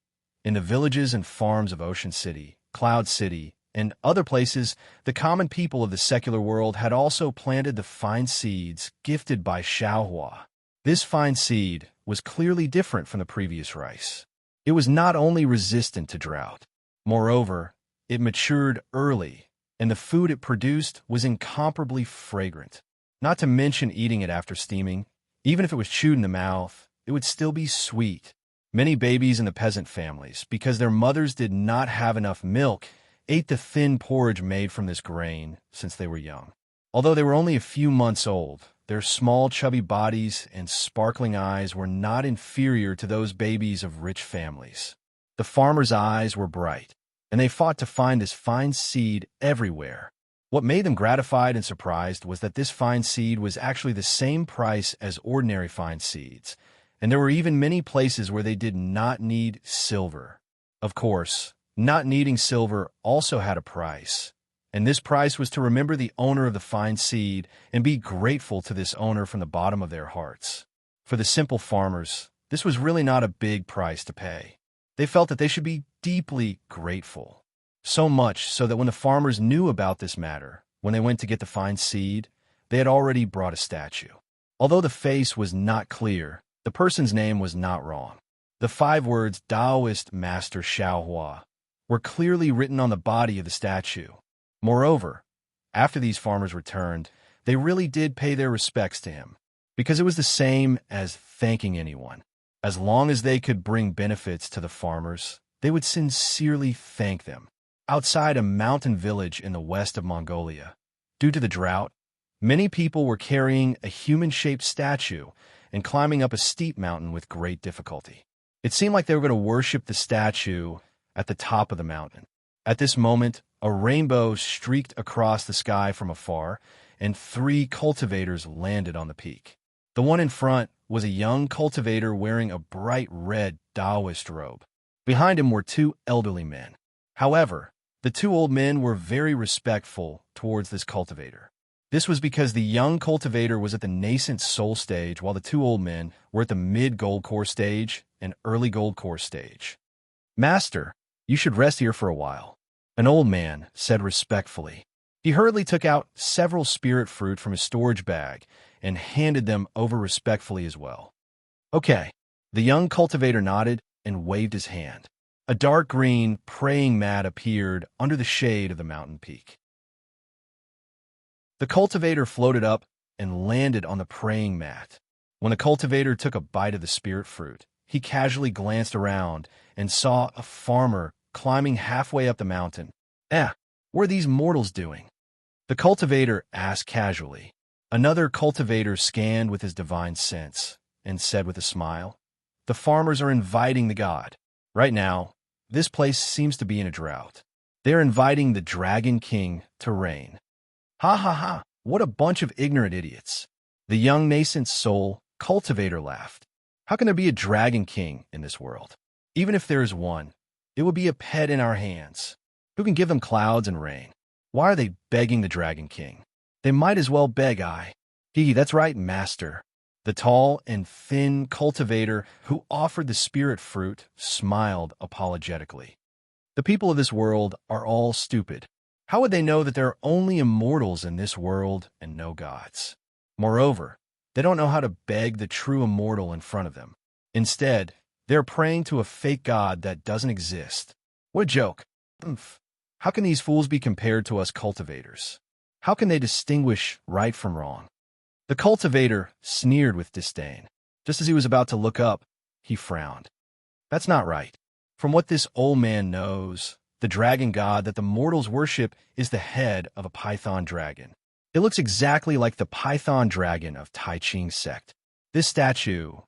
A: in the villages and farms of Ocean City, Cloud City, and other places, the common people of the secular world had also planted the fine seeds gifted by Xiao Hua. This fine seed was clearly different from the previous rice. It was not only resistant to drought. Moreover, it matured early, and the food it produced was incomparably fragrant. Not to mention eating it after steaming. Even if it was chewed in the mouth, it would still be sweet. Many babies in the peasant families, because their mothers did not have enough milk, ate the thin porridge made from this grain since they were young. Although they were only a few months old, their small chubby bodies and sparkling eyes were not inferior to those babies of rich families. The farmers' eyes were bright, and they fought to find this fine seed everywhere. What made them gratified and surprised was that this fine seed was actually the same price as ordinary fine seeds, and there were even many places where they did not need silver. Of course, not needing silver also had a price, and this price was to remember the owner of the fine seed and be grateful to this owner from the bottom of their hearts. For the simple farmers, this was really not a big price to pay. They felt that they should be deeply grateful. So much so that when the farmers knew about this matter, when they went to get the fine seed, they had already brought a statue. Although the face was not clear, the person's name was not wrong. The 5 words Taoist Master Xiao Hua were clearly written on the body of the statue. Moreover, after these farmers returned, they really did pay their respects to him. because it was the same as thanking anyone. As long as they could bring benefits to the farmers, they would sincerely thank them. Outside a mountain village in the west of Mongolia, due to the drought, many people were carrying a human-shaped statue and climbing up a steep mountain with great difficulty. It seemed like they were going to worship the statue at the top of the mountain. At this moment, a rainbow streaked across the sky from afar, and 3 cultivators landed on the peak. The one in front was a young cultivator wearing a bright red Taoist robe. Behind him were 2 elderly men. However, the 2 old men were very respectful towards this cultivator. This was because the young cultivator was at the nascent soul stage, while the 2 old men were at the mid-gold core stage and early gold core stage. "Master, you should rest here for a while," an old man said respectfully. He hurriedly took out several spirit fruit from his storage bag and handed them over respectfully as well. "Okay." The young cultivator nodded and waved his hand. A dark green praying mat appeared under the shade of the mountain peak. The cultivator floated up and landed on the praying mat. When the cultivator took a bite of the spirit fruit, he casually glanced around and saw a farmer climbing halfway up the mountain. What are these mortals doing?" the cultivator asked casually. Another cultivator scanned with his divine sense and said with a smile, "The farmers are inviting the god. Right now, this place seems to be in a drought. They're inviting the Dragon King to reign." "Ha ha ha, what a bunch of ignorant idiots." The young nascent soul cultivator laughed. "How can there be a Dragon King in this world? Even if there is one, it would be a pet in our hands. Who can give them clouds and rain? Why are they begging the Dragon King? They might as well beg I." That's right, master." The tall and thin cultivator who offered the spirit fruit smiled apologetically. "The people of this world are all stupid. How would they know that there are only immortals in this world and no gods? Moreover, they don't know how to beg the true immortal in front of them. Instead, they're praying to a fake god that doesn't exist. What a joke. How can these fools be compared to us cultivators? How can they distinguish right from wrong?" The cultivator sneered with disdain. Just as he was about to look up, he frowned. "That's not right. From what this old man knows, the dragon god that the mortals worship is the head of a python dragon. It looks exactly like the python dragon of Tai Ching sect. This statue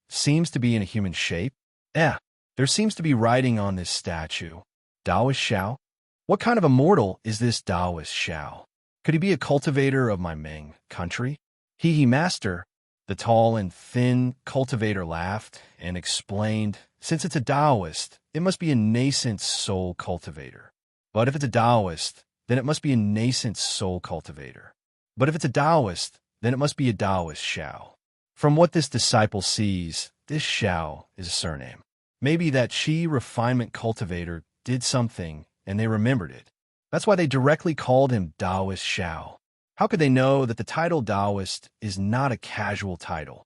A: seems to be in a human shape. There seems to be writing on this statue. Taoist Xiao? What kind of immortal is this Taoist Xiao? Could he be a cultivator of my Ming country?" Master." The tall and thin cultivator laughed and explained, "Since it's a Taoist, it must be a nascent soul cultivator. But if it's a Taoist, then it must be a nascent soul cultivator. But if it's a Taoist, then it must be a Taoist Xiao. From what this disciple sees, this Xiao is a surname. Maybe that Qi refinement cultivator did something and they remembered it. That's why they directly called him Taoist Xiao. How could they know that the title Taoist is not a casual title?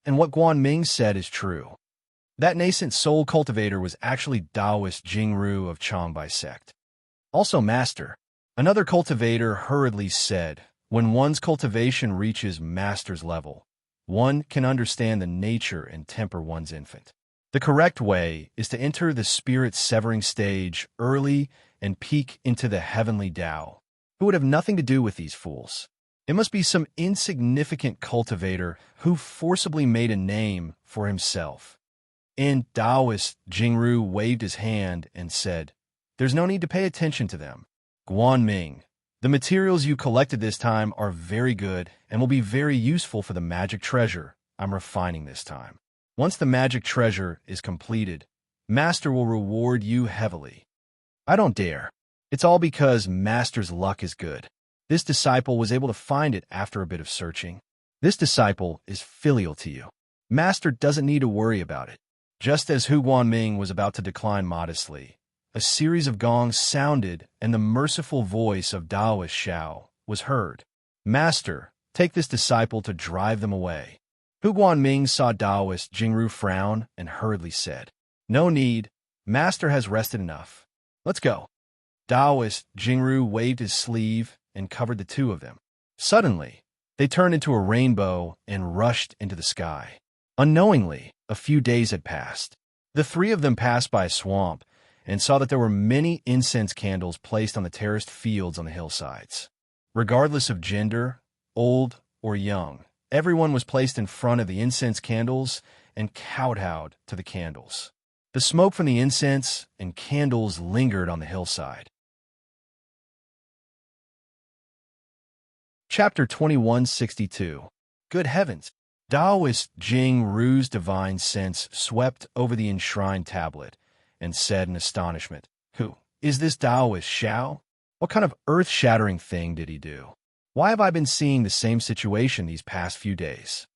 A: And what Guanming said is true. That nascent soul cultivator was actually Taoist Jingru of Changbai sect. Also, master." Another cultivator hurriedly said, "When one's cultivation reaches master's level, one can understand the nature and temper one's infant. The correct way is to enter the spirit-severing stage early and peek into the heavenly Tao. Who would have nothing to do with these fools? It must be some insignificant cultivator who forcibly made a name for himself." And Taoist Jingru waved his hand and said, "There's no need to pay attention to them. Guanming, the materials you collected this time are very good and will be very useful for the magic treasure I'm refining this time. Once the magic treasure is completed, Master will reward you heavily." "I don't dare. It's all because Master's luck is good. This disciple was able to find it after a bit of searching. This disciple is filial to you. Master doesn't need to worry about it." Just as Hu Guanming was about to decline modestly, a series of gongs sounded and the merciful voice of Taoist Xiao was heard. "Master, take this disciple to drive them away." Hu Guanming saw Taoist Jingru frown and hurriedly said, "No need. Master has rested enough. Let's go." Taoist Jingru waved his sleeve and covered the 2 of them. Suddenly, They turned into a rainbow and rushed into the sky. Unknowingly, a few days had passed. The three of them passed by a swamp and saw that there were many incense candles placed on the terraced fields on the hillsides. Regardless of gender, old or young, everyone was placed in front of the incense candles and kowtowed to the candles. The smoke from the incense and candles lingered on the hillside. Chapter 2162. Good heavens! Taoist Jing Ru's divine sense swept over the enshrined tablet and said in astonishment, "Who is this Taoist Xiao? What kind of earth-shattering thing did he do? Why have I been seeing the same situation these past few days?"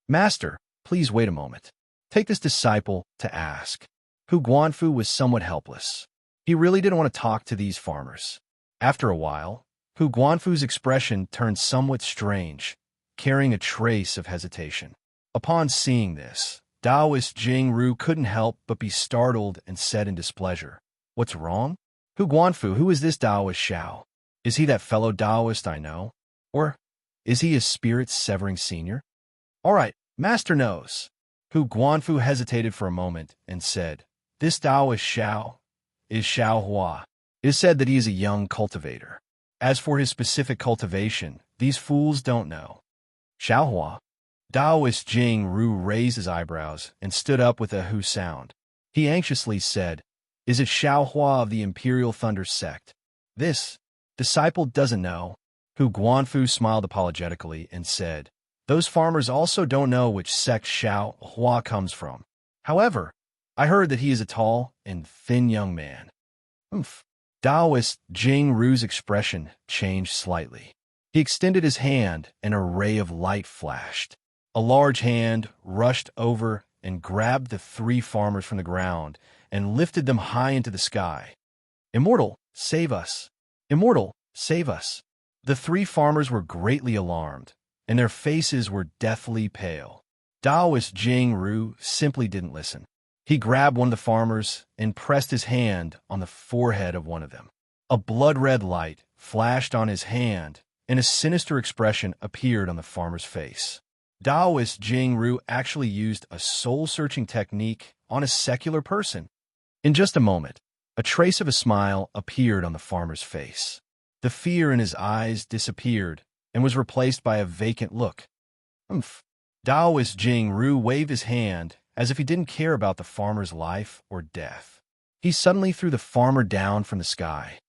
A: "Master, please wait a moment. Take this disciple to ask." Hu Guanfu was somewhat helpless. He really didn't want to talk to these farmers. After a while, Hu Guanfu's expression turned somewhat strange, carrying a trace of hesitation. Upon seeing this, Taoist Jing Ru couldn't help but be startled and said in displeasure, "What's wrong? Hu Guanfu, who is this Taoist Xiao? Is he that fellow Taoist I know? Or is he a spirit-severing senior?" "All right, Master knows." Hu Guanfu hesitated for a moment and said, "This Taoist Xiao is Xiao Hua. It is said that he is a young cultivator. As for his specific cultivation, these fools don't know." "Xiao Hua?" Taoist Jing Ru raised his eyebrows and stood up with a hu sound. He anxiously said, "Is it Xiao Hua of the Imperial Thunder sect?" "This disciple doesn't know." Hu Guanfu smiled apologetically and said, "Those farmers also don't know which sect Xiao Hua comes from. However, I heard that he is a tall and thin young man." "Umph." Taoist Jing Ru's expression changed slightly. He extended his hand and a ray of light flashed. A large hand rushed over and grabbed the three farmers from the ground and lifted them high into the sky. "Immortal, save us! Immortal, save us!" The three farmers were greatly alarmed, and their faces were deathly pale. Taoist Jing Ru simply didn't listen. He grabbed one of the farmers and pressed his hand on the forehead of one of them. A blood-red light flashed on his hand, and a sinister expression appeared on the farmer's face. Taoist Jing Ru actually used a soul-searching technique on a secular person. In just a moment, a trace of a smile appeared on the farmer's face. The fear in his eyes disappeared and was replaced by a vacant look. "Umph." Taoist Jing Ru waved his hand as if he didn't care about the farmer's life or death. He suddenly threw the farmer down from the sky.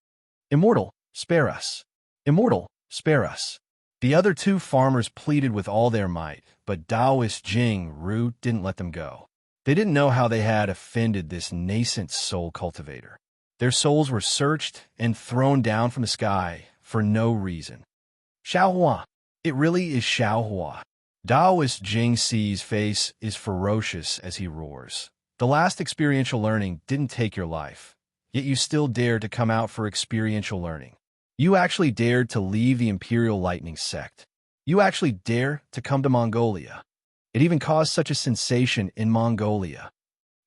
A: "Immortal, spare us! Immortal, spare us!" The other two farmers pleaded with all their might, but Taoist Jing Ru didn't let them go. They didn't know how they had offended this nascent soul cultivator. Their souls were searched and thrown down from the sky for no reason. "Xiao Hua! It really is Xiao Hua!" Taoist Jing Si's face is ferocious as he roars. The last experiential learning didn't take your life, yet you still dared to come out for experiential learning. You actually dared to leave the Imperial Lightning sect. You actually dare to come to Mongolia. It even caused such a sensation in Mongolia.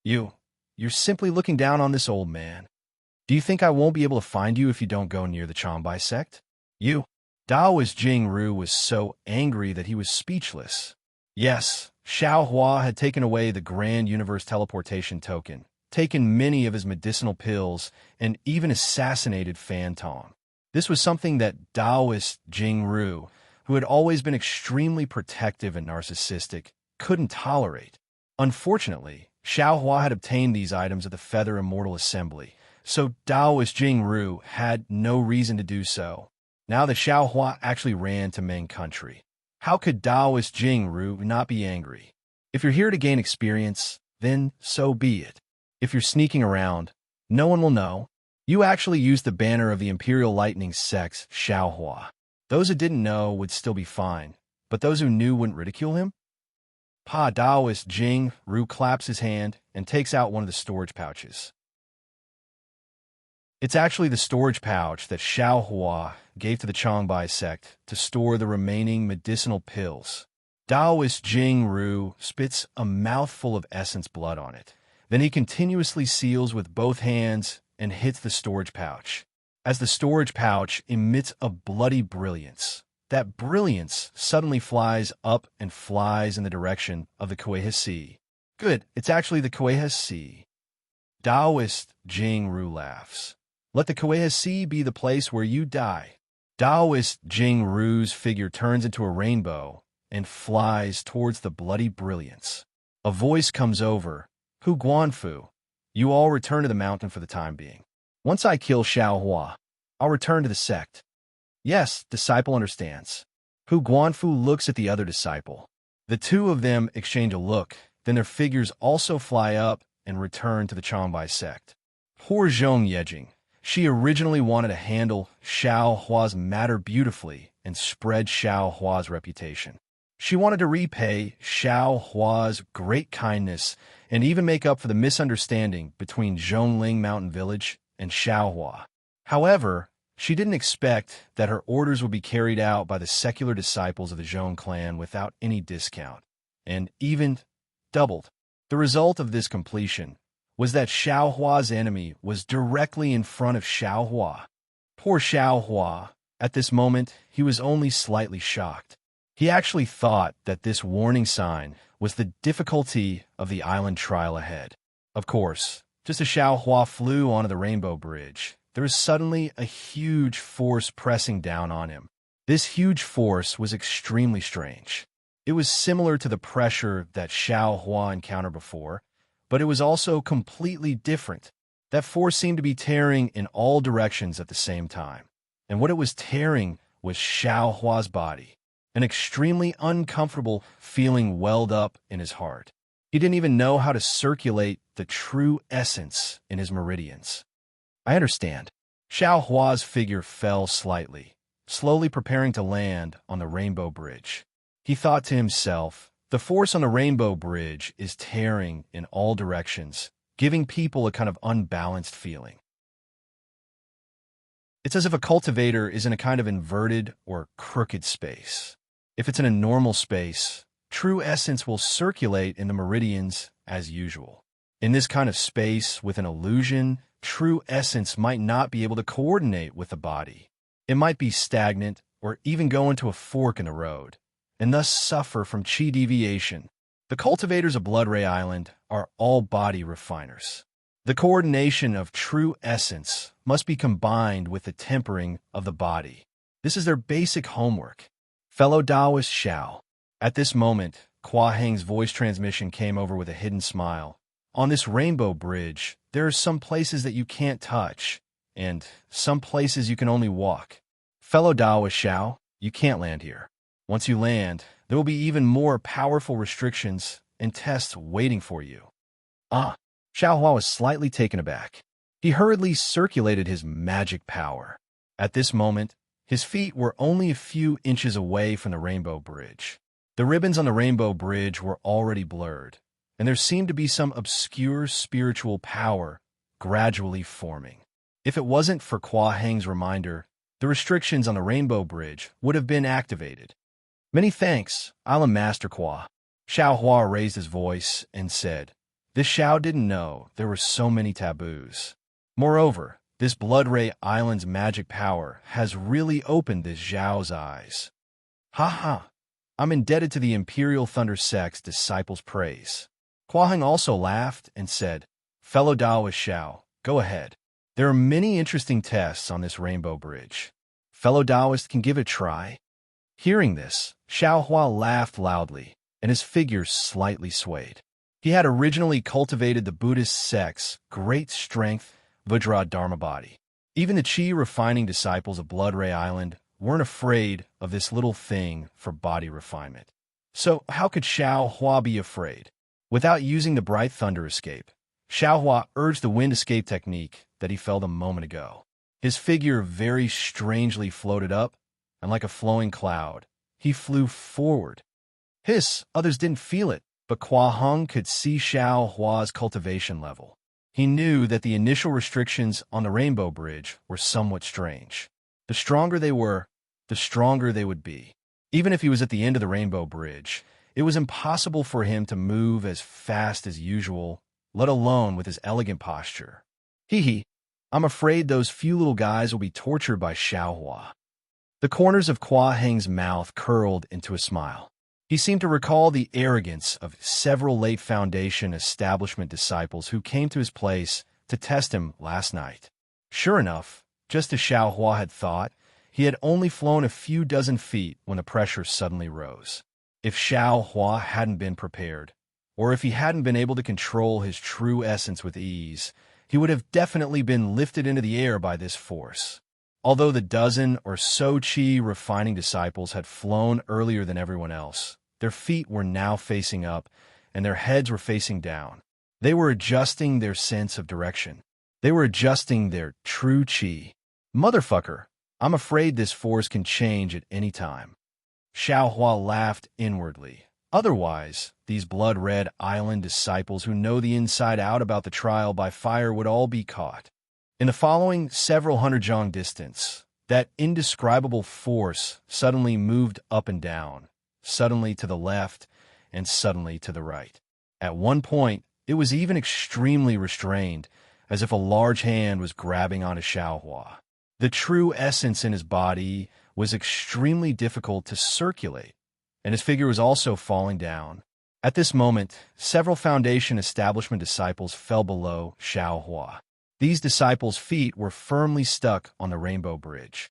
A: You're simply looking down on this old man. Do you think I won't be able to find you if you don't go near the Changbai sect? Taoist Jing Ru was so angry that he was speechless. Yes, Xiao Hua had taken away the Grand Universe Teleportation Token, taken many of his medicinal pills, and even assassinated Fan Tong. This was something that Taoist Jing Ru, who had always been extremely protective and narcissistic, couldn't tolerate. Unfortunately, Xiao Hua had obtained these items at the Feather Immortal Assembly, so Taoist Jing Ru had no reason to do so. Now that Xiao Hua actually ran to Meng country, how could Taoist Jing Ru not be angry? If you're here to gain experience, then so be it. If you're sneaking around, no one will know. You actually used the banner of the Imperial Lightning sect, Xiao Hua. Those who didn't know would still be fine, but those who knew wouldn't ridicule him? Taoist Jing Ru claps his hand and takes out one of the storage pouches. It's actually the storage pouch that Xiao Hua gave to the Changbai sect to store the remaining medicinal pills. Taoist Jing Ru spits a mouthful of essence blood on it. Then he continuously seals with both hands and hits the storage pouch. As the storage pouch emits a bloody brilliance, that brilliance suddenly flies up and flies in the direction of the Kueha Sea. Good, it's actually the Kueha Sea. Taoist Jing Ru laughs. Let the Kueha Sea be the place where you die. Taoist Jing Ru's figure turns into a rainbow and flies towards the bloody brilliance. A voice comes over. Hu Guanfu, you all return to the mountain for the time being. Once I kill Xiao Hua, I'll return to the sect. Yes, disciple understands. Hu Guanfu looks at the other disciple. The two of them exchange a look, then their figures also fly up and return to the Changbai sect. Poor Zhong Yejing. She originally wanted to handle Xiao Hua's matter beautifully and spread Xiao Hua's reputation. She wanted to repay Xiao Hua's great kindness and even make up for the misunderstanding between Zhongling Mountain Village and Xiao Hua. However, she didn't expect that her orders would be carried out by the secular disciples of the Zhong clan without any discount, and even doubled. The result of this completion was that Xiao Hua's enemy was directly in front of Xiao Hua. Poor Xiao Hua. At this moment, he was only slightly shocked. He actually thought that this warning sign was the difficulty of the island trial ahead. Of course, just as Xiao Hua flew onto the Rainbow Bridge, there was suddenly a huge force pressing down on him. This huge force was extremely strange. It was similar to the pressure that Xiao Hua encountered before, but it was also completely different. That force seemed to be tearing in all directions at the same time. And what it was tearing was Xiao Hua's body. An extremely uncomfortable feeling welled up in his heart. He didn't even know how to circulate the true essence in his meridians. I understand. Xiao Hua's figure fell slightly, slowly preparing to land on the Rainbow Bridge. He thought to himself, the force on the Rainbow Bridge is tearing in all directions, giving people a kind of unbalanced feeling. It's as if a cultivator is in a kind of inverted or crooked space. If it's in a normal space, true essence will circulate in the meridians as usual. In this kind of space with an illusion, true essence might not be able to coordinate with the body. It might be stagnant or even go into a fork in the road, and thus suffer from chi deviation. The cultivators of Blood Ray Island are all body refiners. The coordination of true essence must be combined with the tempering of the body. This is their basic homework. Fellow Taoist Xiao. At this moment, Kua Heng's voice transmission came over with a hidden smile. On this Rainbow Bridge, there are some places that you can't touch, and some places you can only walk. Fellow Taoist Xiao, you can't land here. Once you land, there will be even more powerful restrictions and tests waiting for you. Xiao Hua was slightly taken aback. He hurriedly circulated his magic power. At this moment, his feet were only a few inches away from the Rainbow Bridge. The ribbons on the Rainbow Bridge were already blurred, and there seemed to be some obscure spiritual power gradually forming. If it wasn't for Kua Heng's reminder, the restrictions on the Rainbow Bridge would have been activated. Many thanks, Island Master Kua. Xiao Hua raised his voice and said, this Xiao didn't know there were so many taboos. Moreover, this Blood Ray Island's magic power has really opened this Xiao's eyes. I'm indebted to the Imperial Thunder Sect's disciples' praise. Kua Heng also laughed and said, fellow Taoist Xiao, go ahead. There are many interesting tests on this Rainbow Bridge. Fellow Taoist can give it a try. Hearing this, Xiao Hua laughed loudly, and his figure slightly swayed. He had originally cultivated the Buddhist sect's great strength, Vajra Dharma body. Even the chi-refining disciples of Blood Ray Island weren't afraid of this little thing for body refinement. So how could Xiao Hua be afraid? Without using the Bright Thunder Escape, Xiao Hua urged the wind escape technique that he felt a moment ago. His figure very strangely floated up, and like a flowing cloud, he flew forward. Others didn't feel it, but Kua Heng could see Xiao Hua's cultivation level. He knew that the initial restrictions on the Rainbow Bridge were somewhat strange. The stronger they were, the stronger they would be. Even if he was at the end of the Rainbow Bridge, it was impossible for him to move as fast as usual, let alone with his elegant posture. I'm afraid those few little guys will be tortured by Xiao Hua. The corners of Kwa Heng's mouth curled into a smile. He seemed to recall the arrogance of several late Foundation establishment disciples who came to his place to test him last night. Sure enough, just as Xiao Hua had thought, he had only flown a few dozen feet when the pressure suddenly rose. If Xiao Hua hadn't been prepared, or if he hadn't been able to control his true essence with ease, he would have definitely been lifted into the air by this force. Although the dozen or so Qi refining disciples had flown earlier than everyone else, their feet were now facing up, and their heads were facing down. They were adjusting their sense of direction. They were adjusting their true Qi. Motherfucker, I'm afraid this force can change at any time. Xiao Hua laughed inwardly. Otherwise, these blood-red island disciples who know the inside out about the trial by fire would all be caught. In the following several hundred zhang distance, that indescribable force suddenly moved up and down, suddenly to the left, and suddenly to the right. At one point, it was even extremely restrained, as if a large hand was grabbing onto Xiao Hua. The true essence in his body was extremely difficult to circulate, and his figure was also falling down. At this moment, several Foundation establishment disciples fell below Xiao Hua. These disciples' feet were firmly stuck on the rainbow bridge.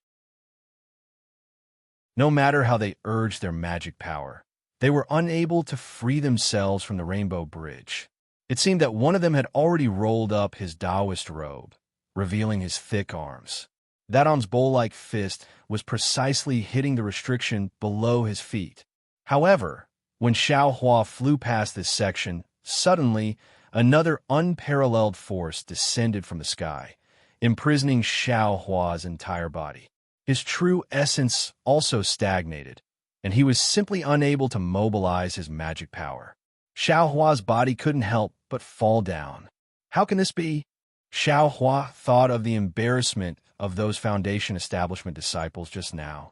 A: No matter how they urged their magic power, they were unable to free themselves from the rainbow bridge. It seemed that one of them had already rolled up his Taoist robe, revealing his thick arms. That arm's bowl-like fist was precisely hitting the restriction below his feet. However, when Xiao Hua flew past this section, suddenly, another unparalleled force descended from the sky, imprisoning Xiao Hua's entire body. His true essence also stagnated, and he was simply unable to mobilize his magic power. Xiao Hua's body couldn't help but fall down. How can this be? Xiao Hua thought of the embarrassment of those Foundation establishment disciples just now,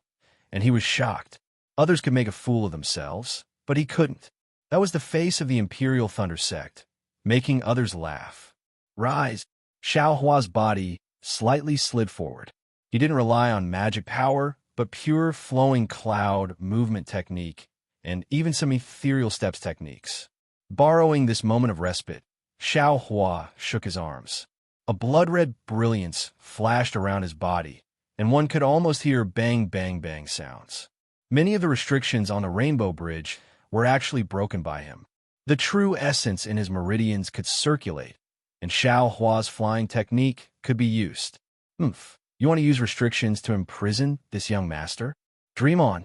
A: and he was shocked. Others could make a fool of themselves, but he couldn't. That was the face of the Imperial Thunder Sect, making others laugh. Rise! Xiao Hua's body slightly slid forward. He didn't rely on magic power, but pure flowing cloud movement technique, and even some ethereal steps techniques. Borrowing this moment of respite, Xiao Hua shook his arms. A blood-red brilliance flashed around his body, and one could almost hear bang-bang-bang sounds. Many of the restrictions on the Rainbow Bridge were actually broken by him. The true essence in his meridians could circulate, and Xiao Hua's flying technique could be used. You want to use restrictions to imprison this young master? Dream on.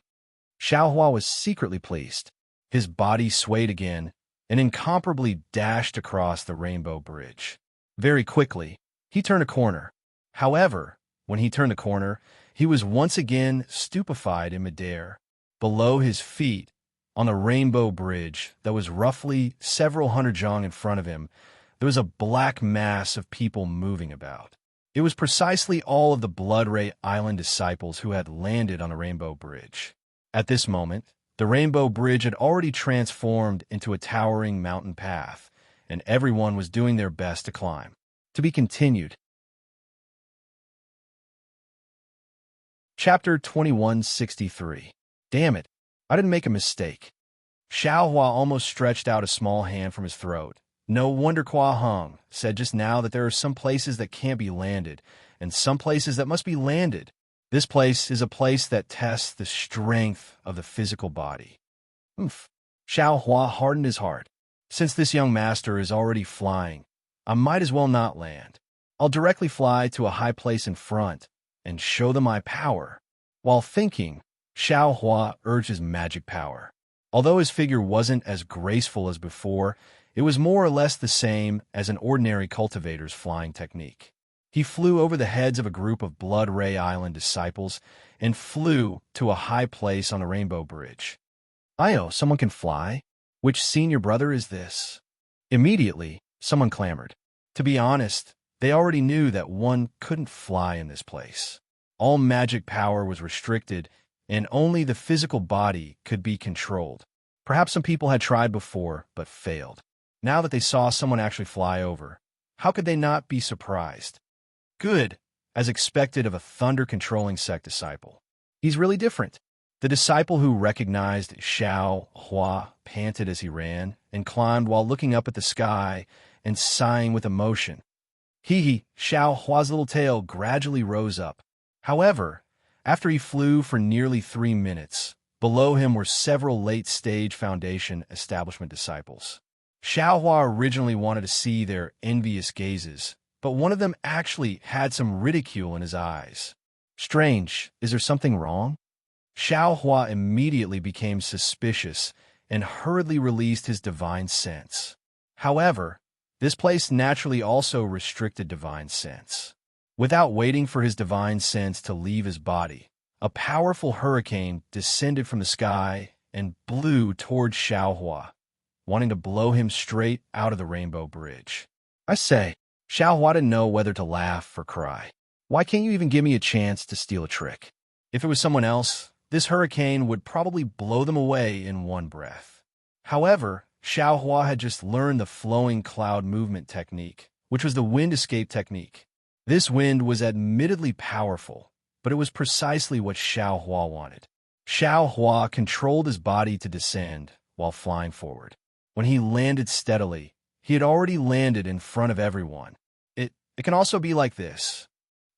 A: Xiao Hua was secretly pleased. His body swayed again and incomparably dashed across the Rainbow Bridge. Very quickly, he turned a corner. However, when he turned the corner, he was once again stupefied in midair. Below his feet, on the Rainbow Bridge that was roughly several hundred zhang in front of him, there was a black mass of people moving about. It was precisely all of the Blood Ray Island disciples who had landed on the Rainbow Bridge. At this moment, the Rainbow Bridge had already transformed into a towering mountain path, and everyone was doing their best to climb. To be continued. Chapter 2163. Damn it, I didn't make a mistake. Xiao Hua almost stretched out a small hand from his throat. No wonder Kwa Heng said just now that there are some places that can't be landed, and some places that must be landed. This place is a place that tests the strength of the physical body. Xiao Hua hardened his heart. Since this young master is already flying, I might as well not land. I'll directly fly to a high place in front and show them my power. While thinking, Xiao Hua urged his magic power. Although his figure wasn't as graceful as before, it was more or less the same as an ordinary cultivator's flying technique. He flew over the heads of a group of Blood Ray Island disciples and flew to a high place on the Rainbow Bridge. Io, someone can fly? Which senior brother is this? Immediately, someone clamored. To be honest, they already knew that one couldn't fly in this place. All magic power was restricted, and only the physical body could be controlled. Perhaps some people had tried before, but failed. Now that they saw someone actually fly over, how could they not be surprised? Good, as expected of a thunder-controlling sect disciple. He's really different. The disciple who recognized Xiao Hua panted as he ran and climbed while looking up at the sky and sighing with emotion. Xiao Hua's little tail gradually rose up. However, after he flew for nearly 3 minutes, below him were several late-stage Foundation establishment disciples. Xiao Hua originally wanted to see their envious gazes, but one of them actually had some ridicule in his eyes. Strange, is there something wrong? Xiao Hua immediately became suspicious and hurriedly released his divine sense. However, this place naturally also restricted divine sense. Without waiting for his divine sense to leave his body, a powerful hurricane descended from the sky and blew towards Xiao Hua, wanting to blow him straight out of the Rainbow Bridge. I say, Xiao Hua didn't know whether to laugh or cry. Why can't you even give me a chance to steal a trick? If it was someone else, this hurricane would probably blow them away in one breath. However, Xiao Hua had just learned the flowing cloud movement technique, which was the wind escape technique. This wind was admittedly powerful, but it was precisely what Xiao Hua wanted. Xiao Hua controlled his body to descend while flying forward. When he landed steadily, he had already landed in front of everyone. It can also be like this.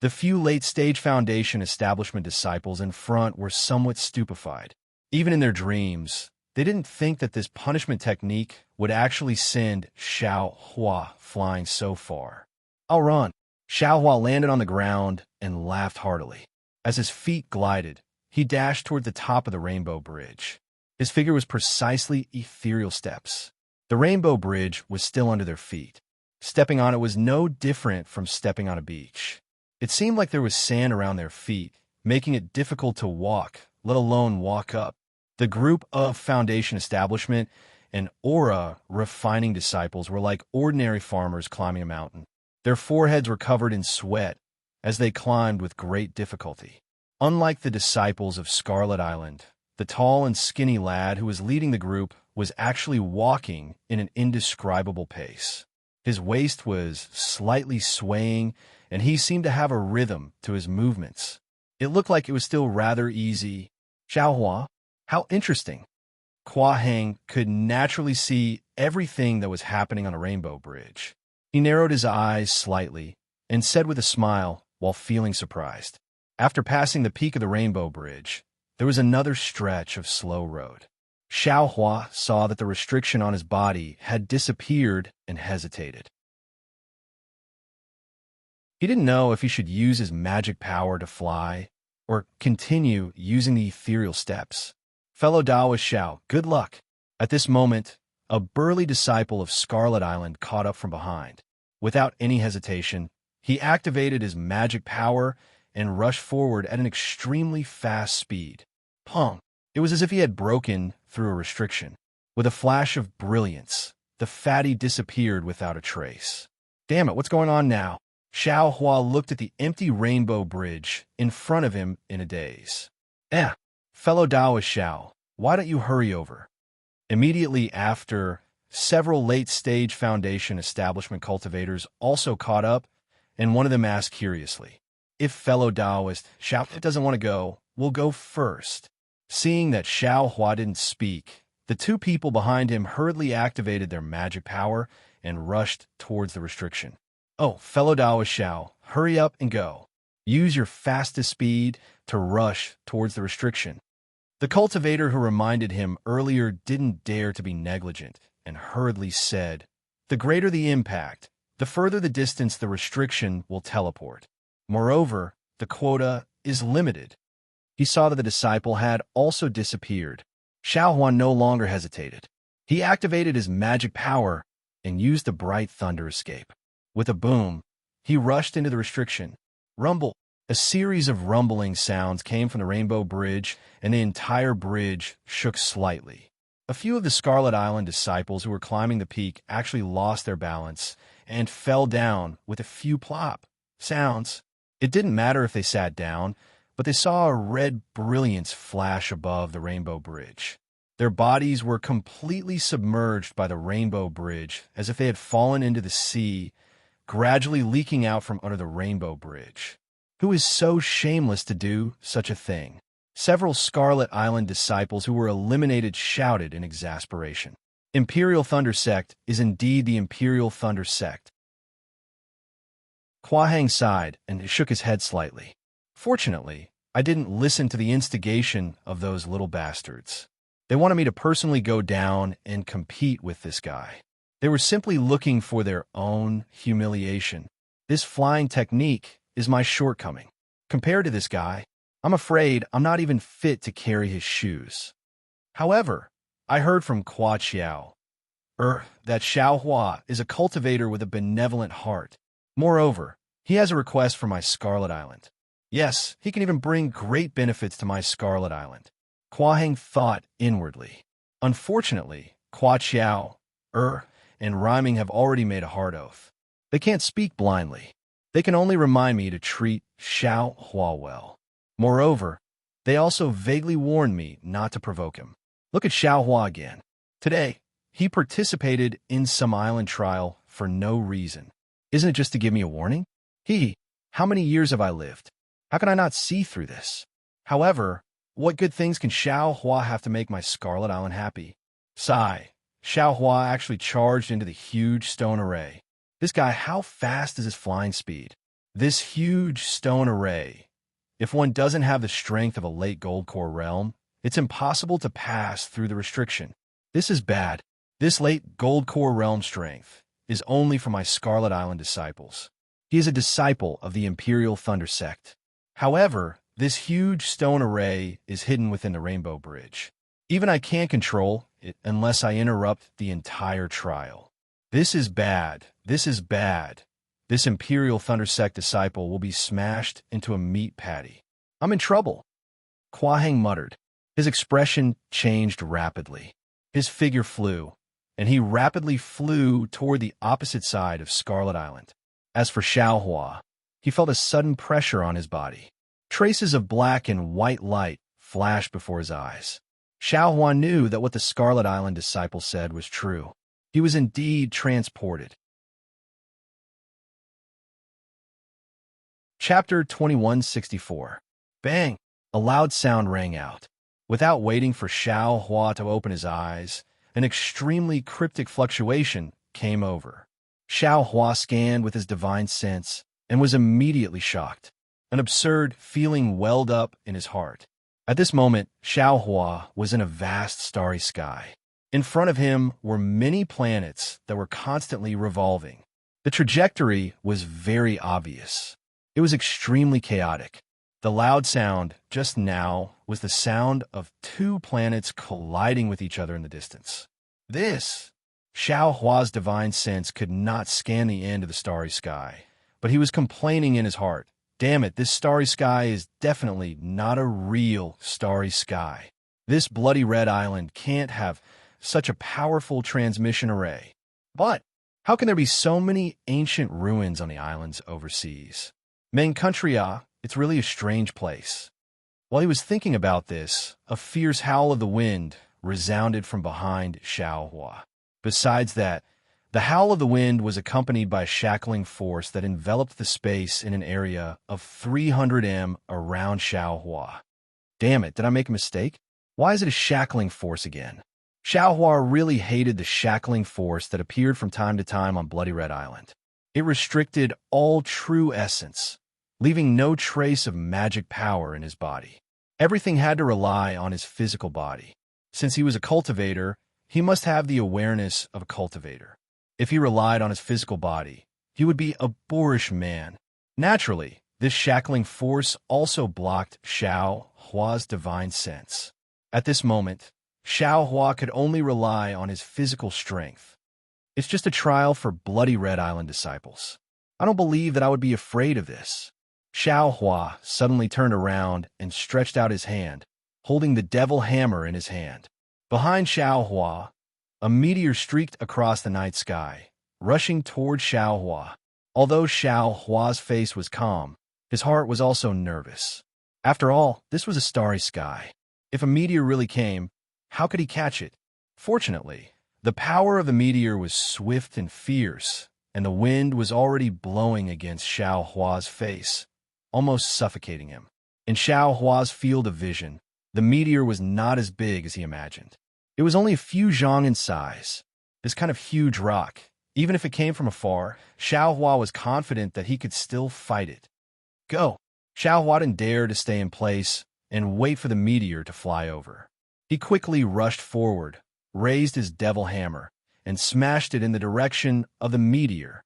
A: The few late-stage Foundation establishment disciples in front were somewhat stupefied. Even in their dreams, they didn't think that this punishment technique would actually send Xiao Hua flying so far. I'll run. Xiao Hua landed on the ground and laughed heartily. As his feet glided, he dashed toward the top of the Rainbow Bridge. His figure was precisely ethereal steps. The Rainbow Bridge was still under their feet. Stepping on it was no different from stepping on a beach. It seemed like there was sand around their feet, making it difficult to walk, let alone walk up. The group of Foundation establishment and aura refining disciples were like ordinary farmers climbing a mountain. Their foreheads were covered in sweat as they climbed with great difficulty. Unlike the disciples of Scarlet Island, the tall and skinny lad who was leading the group was actually walking in an indescribable pace. His waist was slightly swaying, and he seemed to have a rhythm to his movements. It looked like it was still rather easy. Xiao Hua, how interesting. Hua Heng could naturally see everything that was happening on the Rainbow Bridge. He narrowed his eyes slightly and said with a smile while feeling surprised. After passing the peak of the Rainbow Bridge, there was another stretch of slow road. Xiao Hua saw that the restriction on his body had disappeared and hesitated. He didn't know if he should use his magic power to fly or continue using the ethereal steps. Fellow Taoist Xiao, good luck. At this moment, a burly disciple of Scarlet Island caught up from behind. Without any hesitation, he activated his magic power and rushed forward at an extremely fast speed. Pong! It was as if he had broken through a restriction. With a flash of brilliance, the fatty disappeared without a trace. Damn it, what's going on now? Xiao Hua looked at the empty Rainbow Bridge in front of him in a daze. Fellow Taoist Xiao, why don't you hurry over? Immediately after, several late-stage Foundation establishment cultivators also caught up, and one of them asked curiously, if fellow Taoist Xiao doesn't want to go, we'll go first. Seeing that Xiao Hua didn't speak, the two people behind him hurriedly activated their magic power and rushed towards the restriction. Oh, fellow Taoist Xiao, hurry up and go. Use your fastest speed to rush towards the restriction. The cultivator who reminded him earlier didn't dare to be negligent and hurriedly said, the greater the impact, the further the distance the restriction will teleport. Moreover, the quota is limited. He saw that the disciple had also disappeared. Xiao Hua no longer hesitated. He activated his magic power and used the bright thunder escape. With a boom, he rushed into the restriction. Rumble! A series of rumbling sounds came from the Rainbow Bridge, and the entire bridge shook slightly. A few of the Scarlet Island disciples who were climbing the peak actually lost their balance and fell down with a few plop sounds. It didn't matter if they sat down, but they saw a red brilliance flash above the Rainbow Bridge. Their bodies were completely submerged by the Rainbow Bridge, as if they had fallen into the sea, gradually leaking out from under the Rainbow Bridge. Who is so shameless to do such a thing? Several Scarlet Island disciples who were eliminated shouted in exasperation. Imperial Thunder Sect is indeed the Imperial Thunder Sect. Kwahang sighed and shook his head slightly. Fortunately, I didn't listen to the instigation of those little bastards. They wanted me to personally go down and compete with this guy. They were simply looking for their own humiliation. This flying technique is my shortcoming. Compared to this guy, I'm afraid I'm not even fit to carry his shoes. However, I heard from Kwa Chiao that Xiao Hua is a cultivator with a benevolent heart. Moreover, he has a request for my Scarlet Island. Yes, he can even bring great benefits to my Scarlet Island. Kwahang thought inwardly. Unfortunately, Kwa Chiao, and Rhyming have already made a hard oath. They can't speak blindly. They can only remind me to treat Xiao Hua well. Moreover, they also vaguely warned me not to provoke him. Look at Xiao Hua again. Today, he participated in some island trial for no reason. Isn't it just to give me a warning? How many years have I lived? How can I not see through this? However, what good things can Xiao Hua have to make my Scarlet Island happy? Sigh. Xiao Hua actually charged into the huge stone array. This guy, how fast is his flying speed? This huge stone array. If one doesn't have the strength of a late Gold Core realm, it's impossible to pass through the restriction. This is bad. This late Gold Core realm strength is only for my Scarlet Island disciples. He is a disciple of the Imperial Thunder Sect. However, this huge stone array is hidden within the Rainbow Bridge. Even I can't control it unless I interrupt the entire trial. This is bad. This is bad. This Imperial Thunder Sect disciple will be smashed into a meat patty. I'm in trouble. Kwahang muttered. His expression changed rapidly. His figure flew, and he rapidly flew toward the opposite side of Scarlet Island. As for Xiao Hua, he felt a sudden pressure on his body. Traces of black and white light flashed before his eyes. Xiao Hua knew that what the Scarlet Island disciple said was true. He was indeed transported. Chapter 2164. Bang! A loud sound rang out. Without waiting for Xiao Hua to open his eyes, an extremely cryptic fluctuation came over. Xiao Hua scanned with his divine sense and was immediately shocked. An absurd feeling welled up in his heart. At this moment, Xiao Hua was in a vast starry sky. In front of him were many planets that were constantly revolving. The trajectory was very obvious. It was extremely chaotic. The loud sound just now was the sound of two planets colliding with each other in the distance. Xiao Hua's divine sense could not scan the end of the starry sky, but he was complaining in his heart. Damn it, this starry sky is definitely not a real starry sky. This bloody red island can't have such a powerful transmission array. But how can there be so many ancient ruins on the islands overseas? Main country, it's really a strange place. While he was thinking about this, a fierce howl of the wind resounded from behind Xiao Hua. Besides that, the howl of the wind was accompanied by a shackling force that enveloped the space in an area of 300 m around Xiao Hua. Damn it, did I make a mistake? Why is it a shackling force again? Xiao Hua really hated the shackling force that appeared from time to time on Bloody Red Island. It restricted all true essence, leaving no trace of magic power in his body. Everything had to rely on his physical body. Since he was a cultivator, he must have the awareness of a cultivator. If he relied on his physical body, he would be a boorish man. Naturally, this shackling force also blocked Xiao Hua's divine sense. At this moment, Xiao Hua could only rely on his physical strength. It's just a trial for Bloody Red Island disciples. I don't believe that I would be afraid of this. Xiao Hua suddenly turned around and stretched out his hand, holding the devil hammer in his hand. Behind Xiao Hua, a meteor streaked across the night sky, rushing toward Xiao Hua. Although Xiao Hua's face was calm, his heart was also nervous. After all, this was a starry sky. If a meteor really came, how could he catch it? Fortunately, the power of the meteor was swift and fierce, and the wind was already blowing against Xiao Hua's face, almost suffocating him. In Xiao Hua's field of vision, The meteor was not as big as he imagined. It was only a few zhang in size. This kind of huge rock, even if it came from afar, Xiao Hua was confident that he could still fight it. Go! Xiao Hua didn't dare to stay in place and wait for the meteor to fly over. He quickly rushed forward, raised his devil hammer, and smashed it in the direction of the meteor.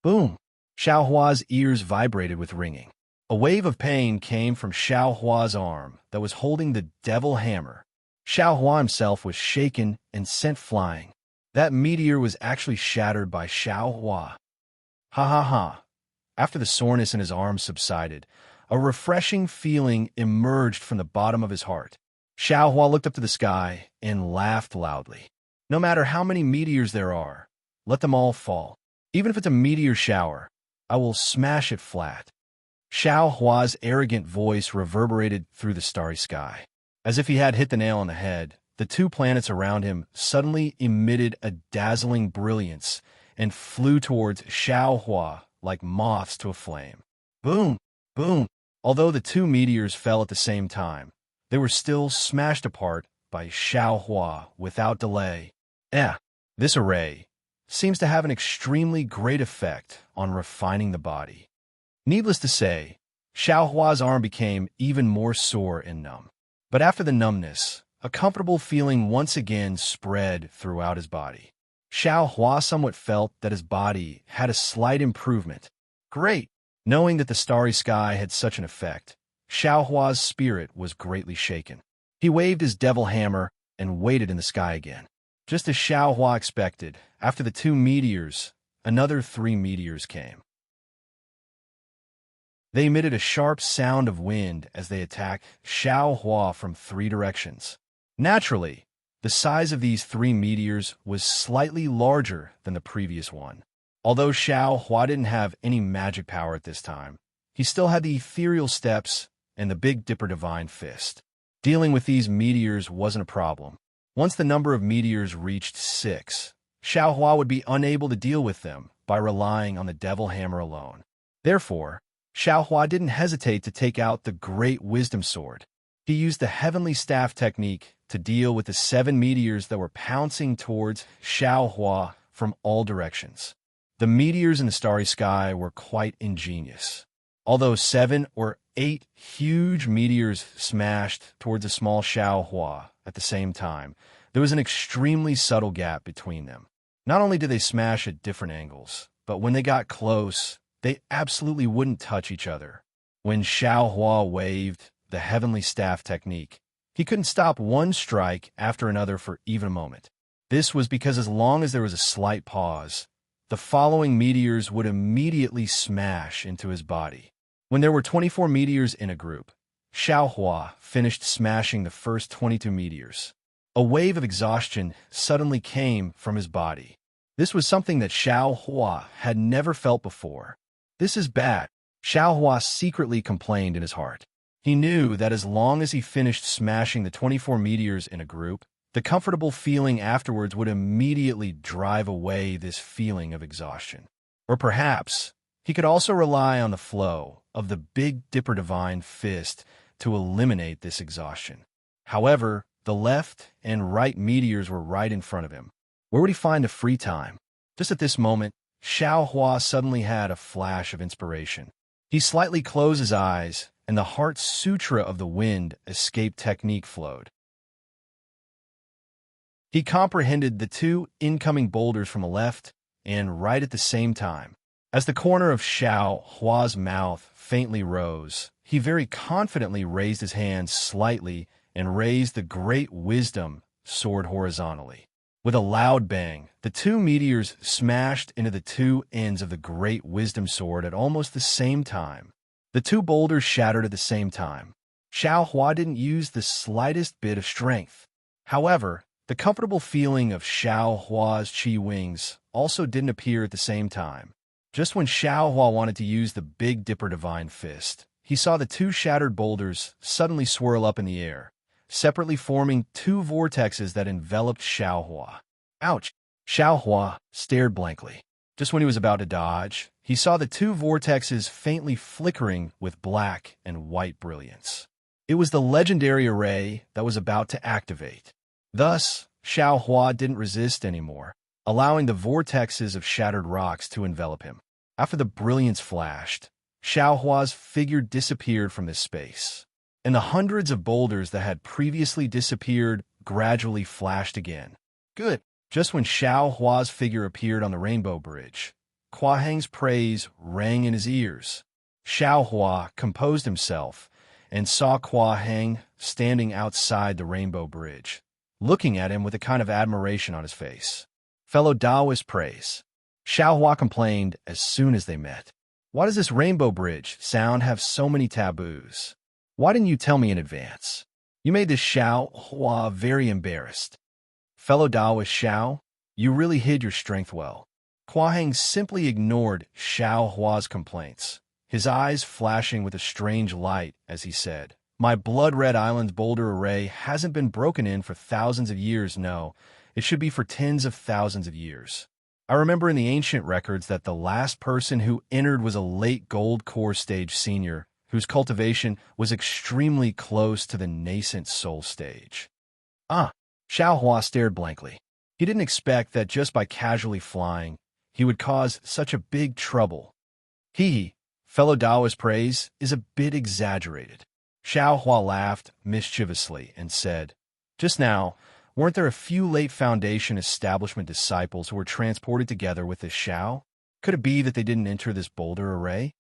A: Boom! Xiao Hua's ears vibrated with ringing. A wave of pain came from Xiao Hua's arm that was holding the devil hammer. Xiao Hua himself was shaken and sent flying. That meteor was actually shattered by Xiao Hua. Ha ha ha! After the soreness in his arm subsided, a refreshing feeling emerged from the bottom of his heart. Xiao Hua looked up to the sky and laughed loudly. No matter how many meteors there are, let them all fall. Even if it's a meteor shower, I will smash it flat. Xiao Hua's arrogant voice reverberated through the starry sky. As if he had hit the nail on the head, the two planets around him suddenly emitted a dazzling brilliance and flew towards Xiao Hua like moths to a flame. Boom! Boom! Although the two meteors fell at the same time, they were still smashed apart by Xiao Hua without delay. This array seems to have an extremely great effect on refining the body. Needless to say, Xiao Hua's arm became even more sore and numb. But after the numbness, a comfortable feeling once again spread throughout his body. Xiao Hua somewhat felt that his body had a slight improvement. Great! Knowing that the starry sky had such an effect, Xiao Hua's spirit was greatly shaken. He waved his devil hammer and waited in the sky again. Just as Xiao Hua expected, after the two meteors, another 3 meteors came. They emitted a sharp sound of wind as they attacked Xiao Hua from 3 directions. Naturally, the size of these 3 meteors was slightly larger than the previous one. Although Xiao Hua didn't have any magic power at this time, he still had the ethereal steps and the Big Dipper Divine Fist. Dealing with these meteors wasn't a problem. Once the number of meteors reached 6, Xiao Hua would be unable to deal with them by relying on the Devil Hammer alone. Therefore, Xiao Hua didn't hesitate to take out the Great Wisdom Sword. He used the Heavenly Staff technique to deal with the 7 meteors that were pouncing towards Xiao Hua from all directions. The meteors in the starry sky were quite ingenious. Although 7 or 8 huge meteors smashed towards a small Xiao Hua at the same time, there was an extremely subtle gap between them. Not only did they smash at different angles, but when they got close, they absolutely wouldn't touch each other. When Xiao Hua waved the Heavenly Staff technique, he couldn't stop one strike after another for even a moment. This was because as long as there was a slight pause, the following meteors would immediately smash into his body. When there were 24 meteors in a group, Xiao Hua finished smashing the first 22 meteors. A wave of exhaustion suddenly came from his body. This was something that Xiao Hua had never felt before. This is bad, Xiao Hua secretly complained in his heart. He knew that as long as he finished smashing the 24 meteors in a group, the comfortable feeling afterwards would immediately drive away this feeling of exhaustion. Or perhaps he could also rely on the flow of the Big Dipper Divine Fist to eliminate this exhaustion. However, the left and right meteors were right in front of him. Where would he find the free time? Just at this moment, Xiao Hua suddenly had a flash of inspiration. He slightly closed his eyes, and the Heart Sutra of the Wind escape technique flowed. He comprehended the 2 incoming boulders from the left and right at the same time. As the corner of Xiao Hua's mouth faintly rose, he very confidently raised his hand slightly and raised the Great Wisdom Sword horizontally. With a loud bang, the 2 meteors smashed into the 2 ends of the Great Wisdom Sword at almost the same time. The 2 boulders shattered at the same time. Xiao Hua didn't use the slightest bit of strength. However, the comfortable feeling of Xiao Hua's chi wings also didn't appear at the same time. Just when Xiao Hua wanted to use the Big Dipper Divine Fist, he saw the 2 shattered boulders suddenly swirl up in the air, separately forming 2 vortexes that enveloped Xiao Hua. Ouch! Xiao Hua stared blankly. Just when he was about to dodge, he saw the 2 vortexes faintly flickering with black and white brilliance. It was the legendary array that was about to activate. Thus, Xiao Hua didn't resist anymore, allowing the vortexes of shattered rocks to envelop him. After the brilliance flashed, Xiao Hua's figure disappeared from this space, and the hundreds of boulders that had previously disappeared gradually flashed again. Good. Just when Xiao Hua's figure appeared on the rainbow bridge, Kua Heng's praise rang in his ears. Xiao Hua composed himself and saw Kua Heng standing outside the rainbow bridge, looking at him with a kind of admiration on his face. Fellow Taoist praise. Xiao Hua complained as soon as they met. Why does this rainbow bridge sound have so many taboos? Why didn't you tell me in advance? You made this Xiao Hua very embarrassed. Fellow Taoist Xiao, you really hid your strength well. Kua Heng simply ignored Xiao Hua's complaints, his eyes flashing with a strange light as he said, My blood-red island's boulder array hasn't been broken in for thousands of years, no. It should be for tens of thousands of years. I remember in the ancient records that the last person who entered was a late gold core stage senior, whose cultivation was extremely close to the nascent soul stage. Xiao Hua stared blankly. He didn't expect that just by casually flying, he would cause such a big trouble. Fellow Taoist praise is a bit exaggerated. Xiao Hua laughed mischievously and said, Just now, weren't there a few late Foundation establishment disciples who were transported together with this Xiao? Could it be that they didn't enter this boulder array?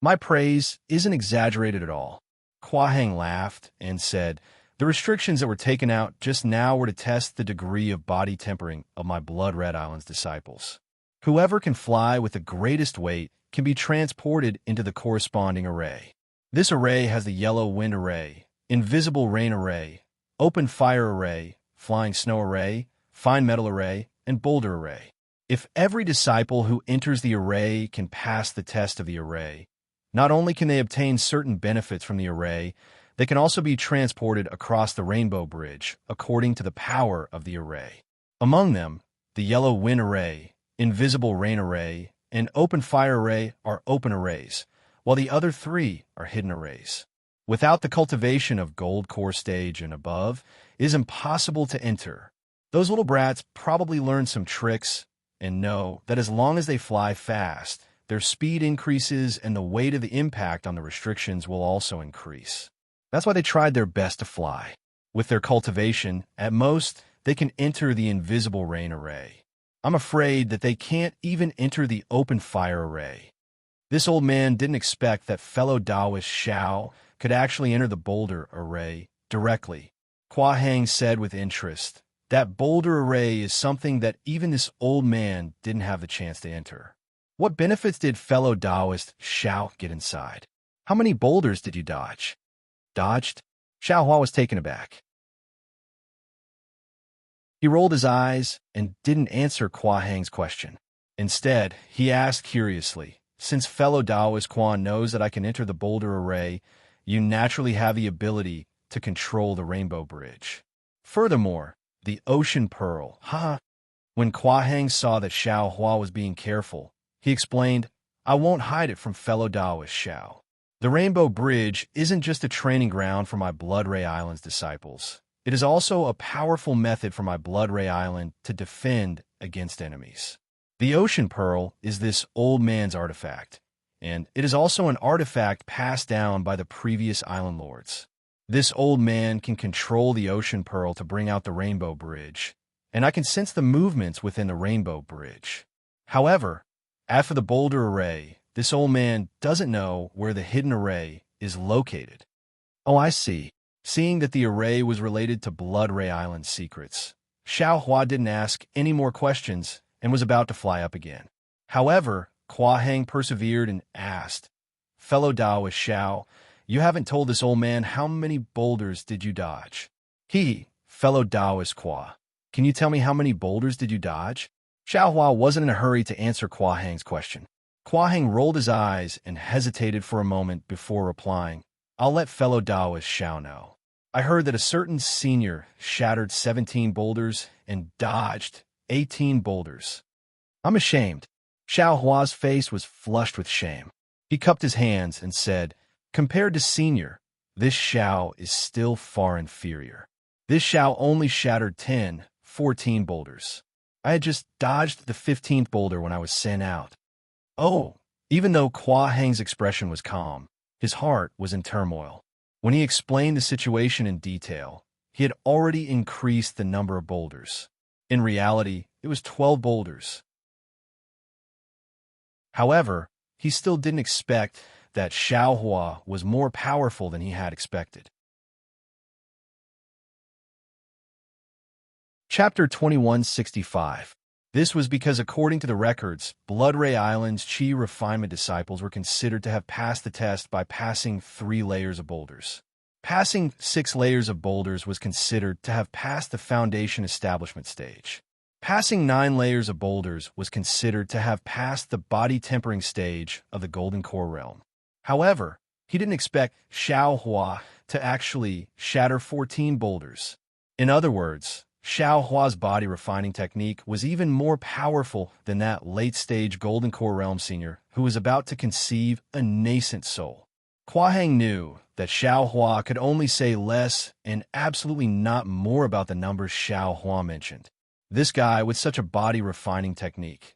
A: My praise isn't exaggerated at all. Kua Heng laughed and said, The restrictions that were taken out just now were to test the degree of body tempering of my Blood-Red Island's disciples. Whoever can fly with the greatest weight can be transported into the corresponding array. This array has the yellow wind array, invisible rain array, open fire array, flying snow array, fine metal array, and boulder array. If every disciple who enters the array can pass the test of the array, not only can they obtain certain benefits from the array, they can also be transported across the rainbow bridge according to the power of the array. Among them, the yellow wind array, invisible rain array, and open fire array are open arrays, while the other three are hidden arrays. Without the cultivation of gold core stage and above, it is impossible to enter. Those little brats probably learned some tricks and know that as long as they fly fast, their speed increases and the weight of the impact on the restrictions will also increase. That's why they tried their best to fly. With their cultivation, at most, they can enter the invisible rain array. I'm afraid that they can't even enter the open fire array. This old man didn't expect that fellow Taoist Xiao could actually enter the boulder array directly. Kua Heng said with interest, That boulder array is something that even this old man didn't have the chance to enter. What benefits did fellow Taoist Xiao get inside? How many boulders did you dodge? Dodged? Xiao Hua was taken aback. He rolled his eyes and didn't answer Kua Heng's question. Instead, he asked curiously, Since fellow Taoist Quan knows that I can enter the boulder array, you naturally have the ability to control the rainbow bridge. Furthermore, the ocean pearl, When Kua Heng saw that Xiao Hua was being careful, he explained, I won't hide it from fellow Taoist Xiao. The rainbow bridge isn't just a training ground for my Blood Ray Island's disciples. It is also a powerful method for my Blood Ray Island to defend against enemies. The ocean pearl is this old man's artifact, and it is also an artifact passed down by the previous island lords. This old man can control the ocean pearl to bring out the rainbow bridge, and I can sense the movements within the rainbow bridge. However, after the boulder array, this old man doesn't know where the hidden array is located. Oh, I see. Seeing that the array was related to Blood Ray Island secrets, Xiao Hua didn't ask any more questions and was about to fly up again. However, Kua Heng persevered and asked, Fellow Taoist Xiao, you haven't told this old man how many boulders did you dodge? Fellow Taoist Kua, can you tell me how many boulders did you dodge? Xiao Hua wasn't in a hurry to answer Kua Heng's question. Kua Heng rolled his eyes and hesitated for a moment before replying, I'll let fellow Taoist Xiao know. I heard that a certain senior shattered 17 boulders and dodged 18 boulders. I'm ashamed. Xiao Hua's face was flushed with shame. He cupped his hands and said, Compared to senior, This Xiao is still far inferior. This Xiao only shattered 10, 14 boulders. I had just dodged the 15th boulder when I was sent out. Oh! Even though Hua Heng's expression was calm, his heart was in turmoil. When he explained the situation in detail, he had already increased the number of boulders. In reality, it was 12 boulders. However, he still didn't expect that Xiao Hua was more powerful than he had expected. Chapter 2165. This was because, according to the records, Blood Ray Island's Qi refinement disciples were considered to have passed the test by passing 3 layers of boulders. Passing 6 layers of boulders was considered to have passed the foundation establishment stage. Passing 9 layers of boulders was considered to have passed the body tempering stage of the Golden Core realm. However, he didn't expect Xiao Hua to actually shatter 14 boulders. In other words, Xiao Hua's body refining technique was even more powerful than that late-stage Golden Core Realm senior who was about to conceive a nascent soul. Hua Heng knew that Xiao Hua could only say less and absolutely not more about the numbers Xiao Hua mentioned. This guy with such a body refining technique,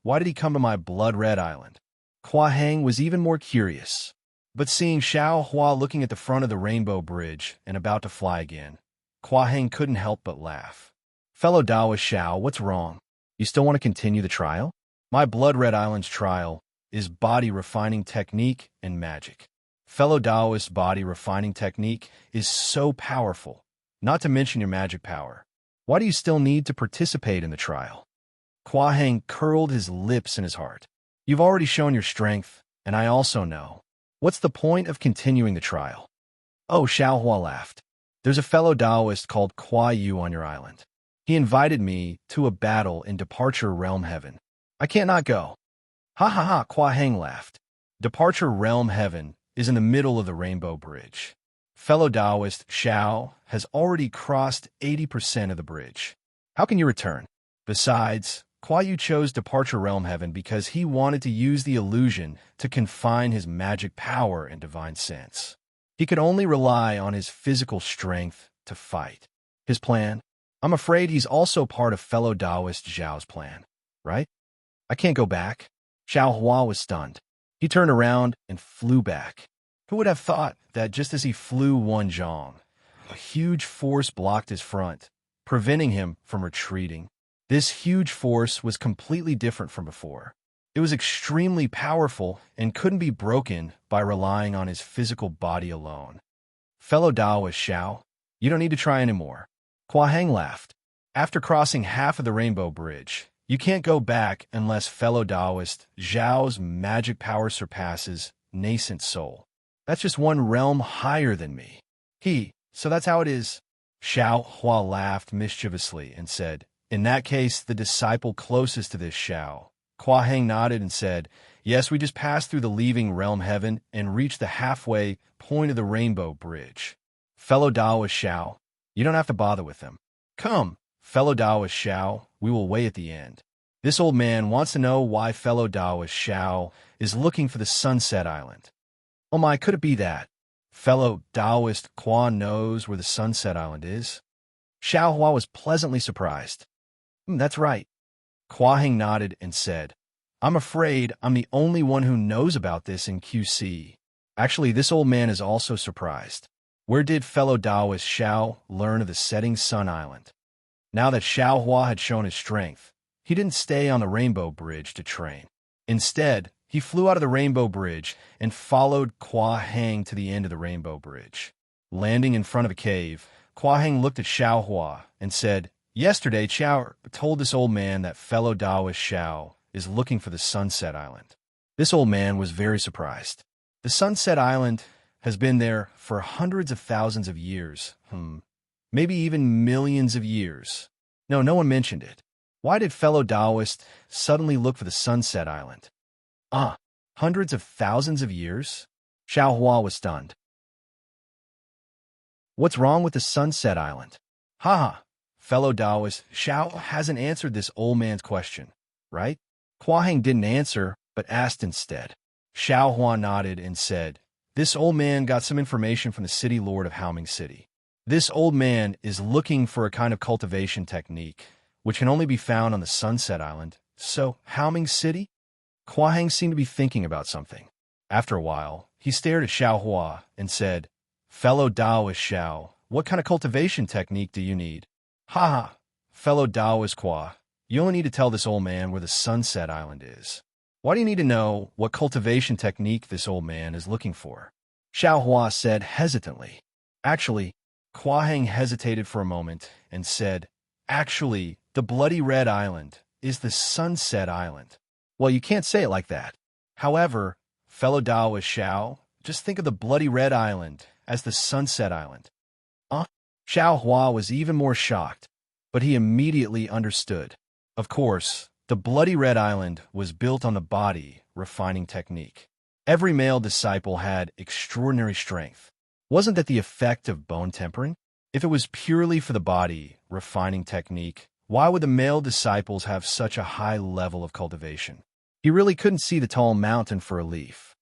A: why did he come to my blood red island? Hua Heng was even more curious. But seeing Xiao Hua looking at the front of the rainbow bridge and about to fly again, Hua Heng couldn't help but laugh. Fellow Taoist Xiao, what's wrong? You still want to continue the trial? My Blood Red Island's trial is body refining technique and magic. Fellow Taoist's body refining technique is so powerful, not to mention your magic power. Why do you still need to participate in the trial? Hua Heng curled his lips in his heart. You've already shown your strength, and I also know. What's the point of continuing the trial? Oh, Xiao Hua laughed. There's a fellow Taoist called Hua Yu on your island. He invited me to a battle in Departure Realm Heaven. I can't not go. Ha ha ha, Hua Heng laughed. Departure Realm Heaven is in the middle of the Rainbow Bridge. Fellow Taoist Xiao has already crossed 80% of the bridge. How can you return? Besides, Hua Yu chose Departure Realm Heaven because he wanted to use the illusion to confine his magic power and divine sense. He could only rely on his physical strength to fight. His plan? I'm afraid he's also part of fellow Taoist Zhao's plan, right? I can't go back. Xiao Hua was stunned. He turned around and flew back. Who would have thought that just as he flew one zhong, a huge force blocked his front, preventing him from retreating? This huge force was completely different from before. It was extremely powerful and couldn't be broken by relying on his physical body alone. Fellow Taoist Xiao, you don't need to try anymore. Hua Heng laughed. After crossing half of the Rainbow Bridge, you can't go back unless fellow Taoist Zhao's magic power surpasses nascent soul. That's just one realm higher than me. So that's how it is. Xiao Hua laughed mischievously and said, in that case, the disciple closest to this Xiao. Hua Heng nodded and said, yes, we just passed through the leaving realm heaven and reached the halfway point of the Rainbow Bridge. Fellow Taoist Xiao, you don't have to bother with them. Come, fellow Taoist Xiao, we will wait at the end. This old man wants to know why fellow Taoist Xiao is looking for the Sunset Island. Oh my, could it be that? Fellow Taoist Hua knows where the Sunset Island is? Xiao Hua was pleasantly surprised. That's right. Hua Heng nodded and said, I'm afraid I'm the only one who knows about this in QC. Actually, this old man is also surprised. Where did fellow Taoist Xiao learn of the setting Sun Island? Now that Xiao Hua had shown his strength, he didn't stay on the Rainbow Bridge to train. Instead, he flew out of the Rainbow Bridge and followed Hua Heng to the end of the Rainbow Bridge. Landing in front of a cave, Hua Heng looked at Xiao Hua and said, yesterday, Xiao told this old man that fellow Taoist Xiao is looking for the Sunset Island. This old man was very surprised. The Sunset Island has been there for hundreds of thousands of years. Maybe even millions of years. No one mentioned it. Why did fellow Taoist suddenly look for the Sunset Island? Hundreds of thousands of years? Xiao Hua was stunned. What's wrong with the Sunset Island? Fellow Taoist Xiao hasn't answered this old man's question, right? Hua Heng didn't answer, but asked instead. Xiao Hua nodded and said, This old man got some information from the city lord of Haoming City. This old man is looking for a kind of cultivation technique, which can only be found on the Sunset Island. So, Haoming City? Hua Heng seemed to be thinking about something. After a while, he stared at Xiao Hua and said, "Fellow Taoist Xiao, what kind of cultivation technique do you need?" "Ha ha, fellow Taoist Hua, you only need to tell this old man where the Sunset Island is." "Why do you need to know what cultivation technique this old man is looking for?" Xiao Hua said hesitantly. "Actually," Hua Heng hesitated for a moment and said, "Actually, the Bloody Red Island is the Sunset Island." "Well, you can't say it like that." "However, fellow Taoist Xiao, just think of the Bloody Red Island as the Sunset Island." Xiao Hua was even more shocked, but he immediately understood. Of course, the Bloody Red Island was built on the body refining technique. Every male disciple had extraordinary strength. Wasn't that the effect of bone tempering? If it was purely for the body refining technique, why would the male disciples have such a high level of cultivation? He really couldn't see the tall mountain for a leaf.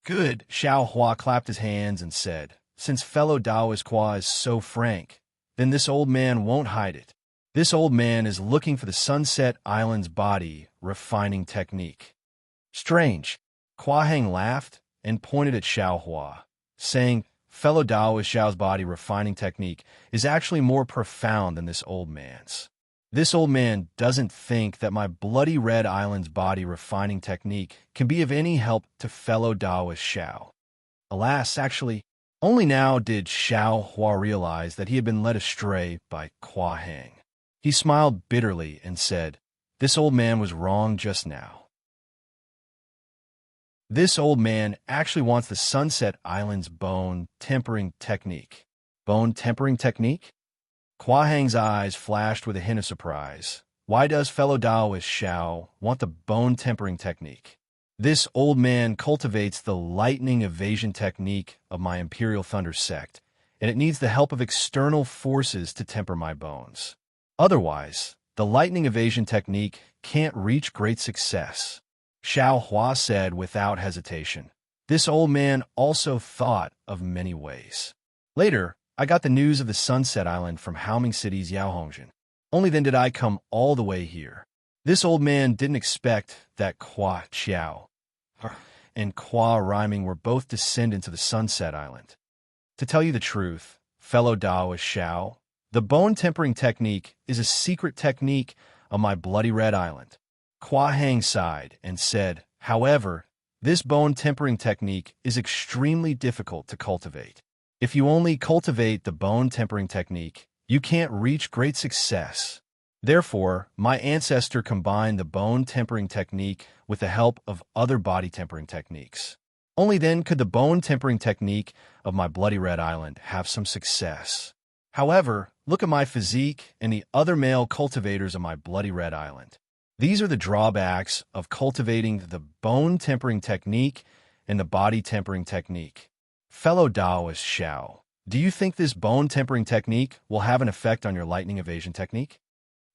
A: "Good," Xiao Hua clapped his hands and said, "since fellow Taoist Hua is so frank, then this old man won't hide it. This old man is looking for the Sunset Island's body refining technique." "Strange." Hua Heng laughed and pointed at Xiao Hua, saying, "Fellow Taoist Xiao's body refining technique is actually more profound than this old man's. This old man doesn't think that my Bloody Red Island's body refining technique can be of any help to fellow Taoist Xiao." Alas, actually, only now did Xiao Hua realize that he had been led astray by Hua Heng. He smiled bitterly and said, "This old man was wrong just now. This old man actually wants the Sunset Island's bone tempering technique." "Bone tempering technique?" Hua Heng's eyes flashed with a hint of surprise. "Why does fellow Taoist Xiao want the bone tempering technique?" "This old man cultivates the lightning evasion technique of my Imperial Thunder sect, and it needs the help of external forces to temper my bones. Otherwise, the lightning evasion technique can't reach great success," Xiao Hua said without hesitation. This old man also thought of many ways. "Later, I got the news of the Sunset Island from Haoming City's Yaohongjian. Only then did I come all the way here." This old man didn't expect that Hua Qiao and Hua rhyming were both descendants of the Sunset Island. "To tell you the truth, fellow Taoist Xiao, the bone tempering technique is a secret technique of my Bloody Red Island." Hua Heng sighed and said, "However, this bone tempering technique is extremely difficult to cultivate. If you only cultivate the bone tempering technique, you can't reach great success. Therefore, my ancestor combined the bone tempering technique with the help of other body tempering techniques. Only then could the bone tempering technique of my Bloody Red Island have some success. However, look at my physique and the other male cultivators of my Bloody Red Island. These are the drawbacks of cultivating the bone tempering technique and the body tempering technique. Fellow Taoist Xiao, do you think this bone tempering technique will have an effect on your lightning evasion technique?"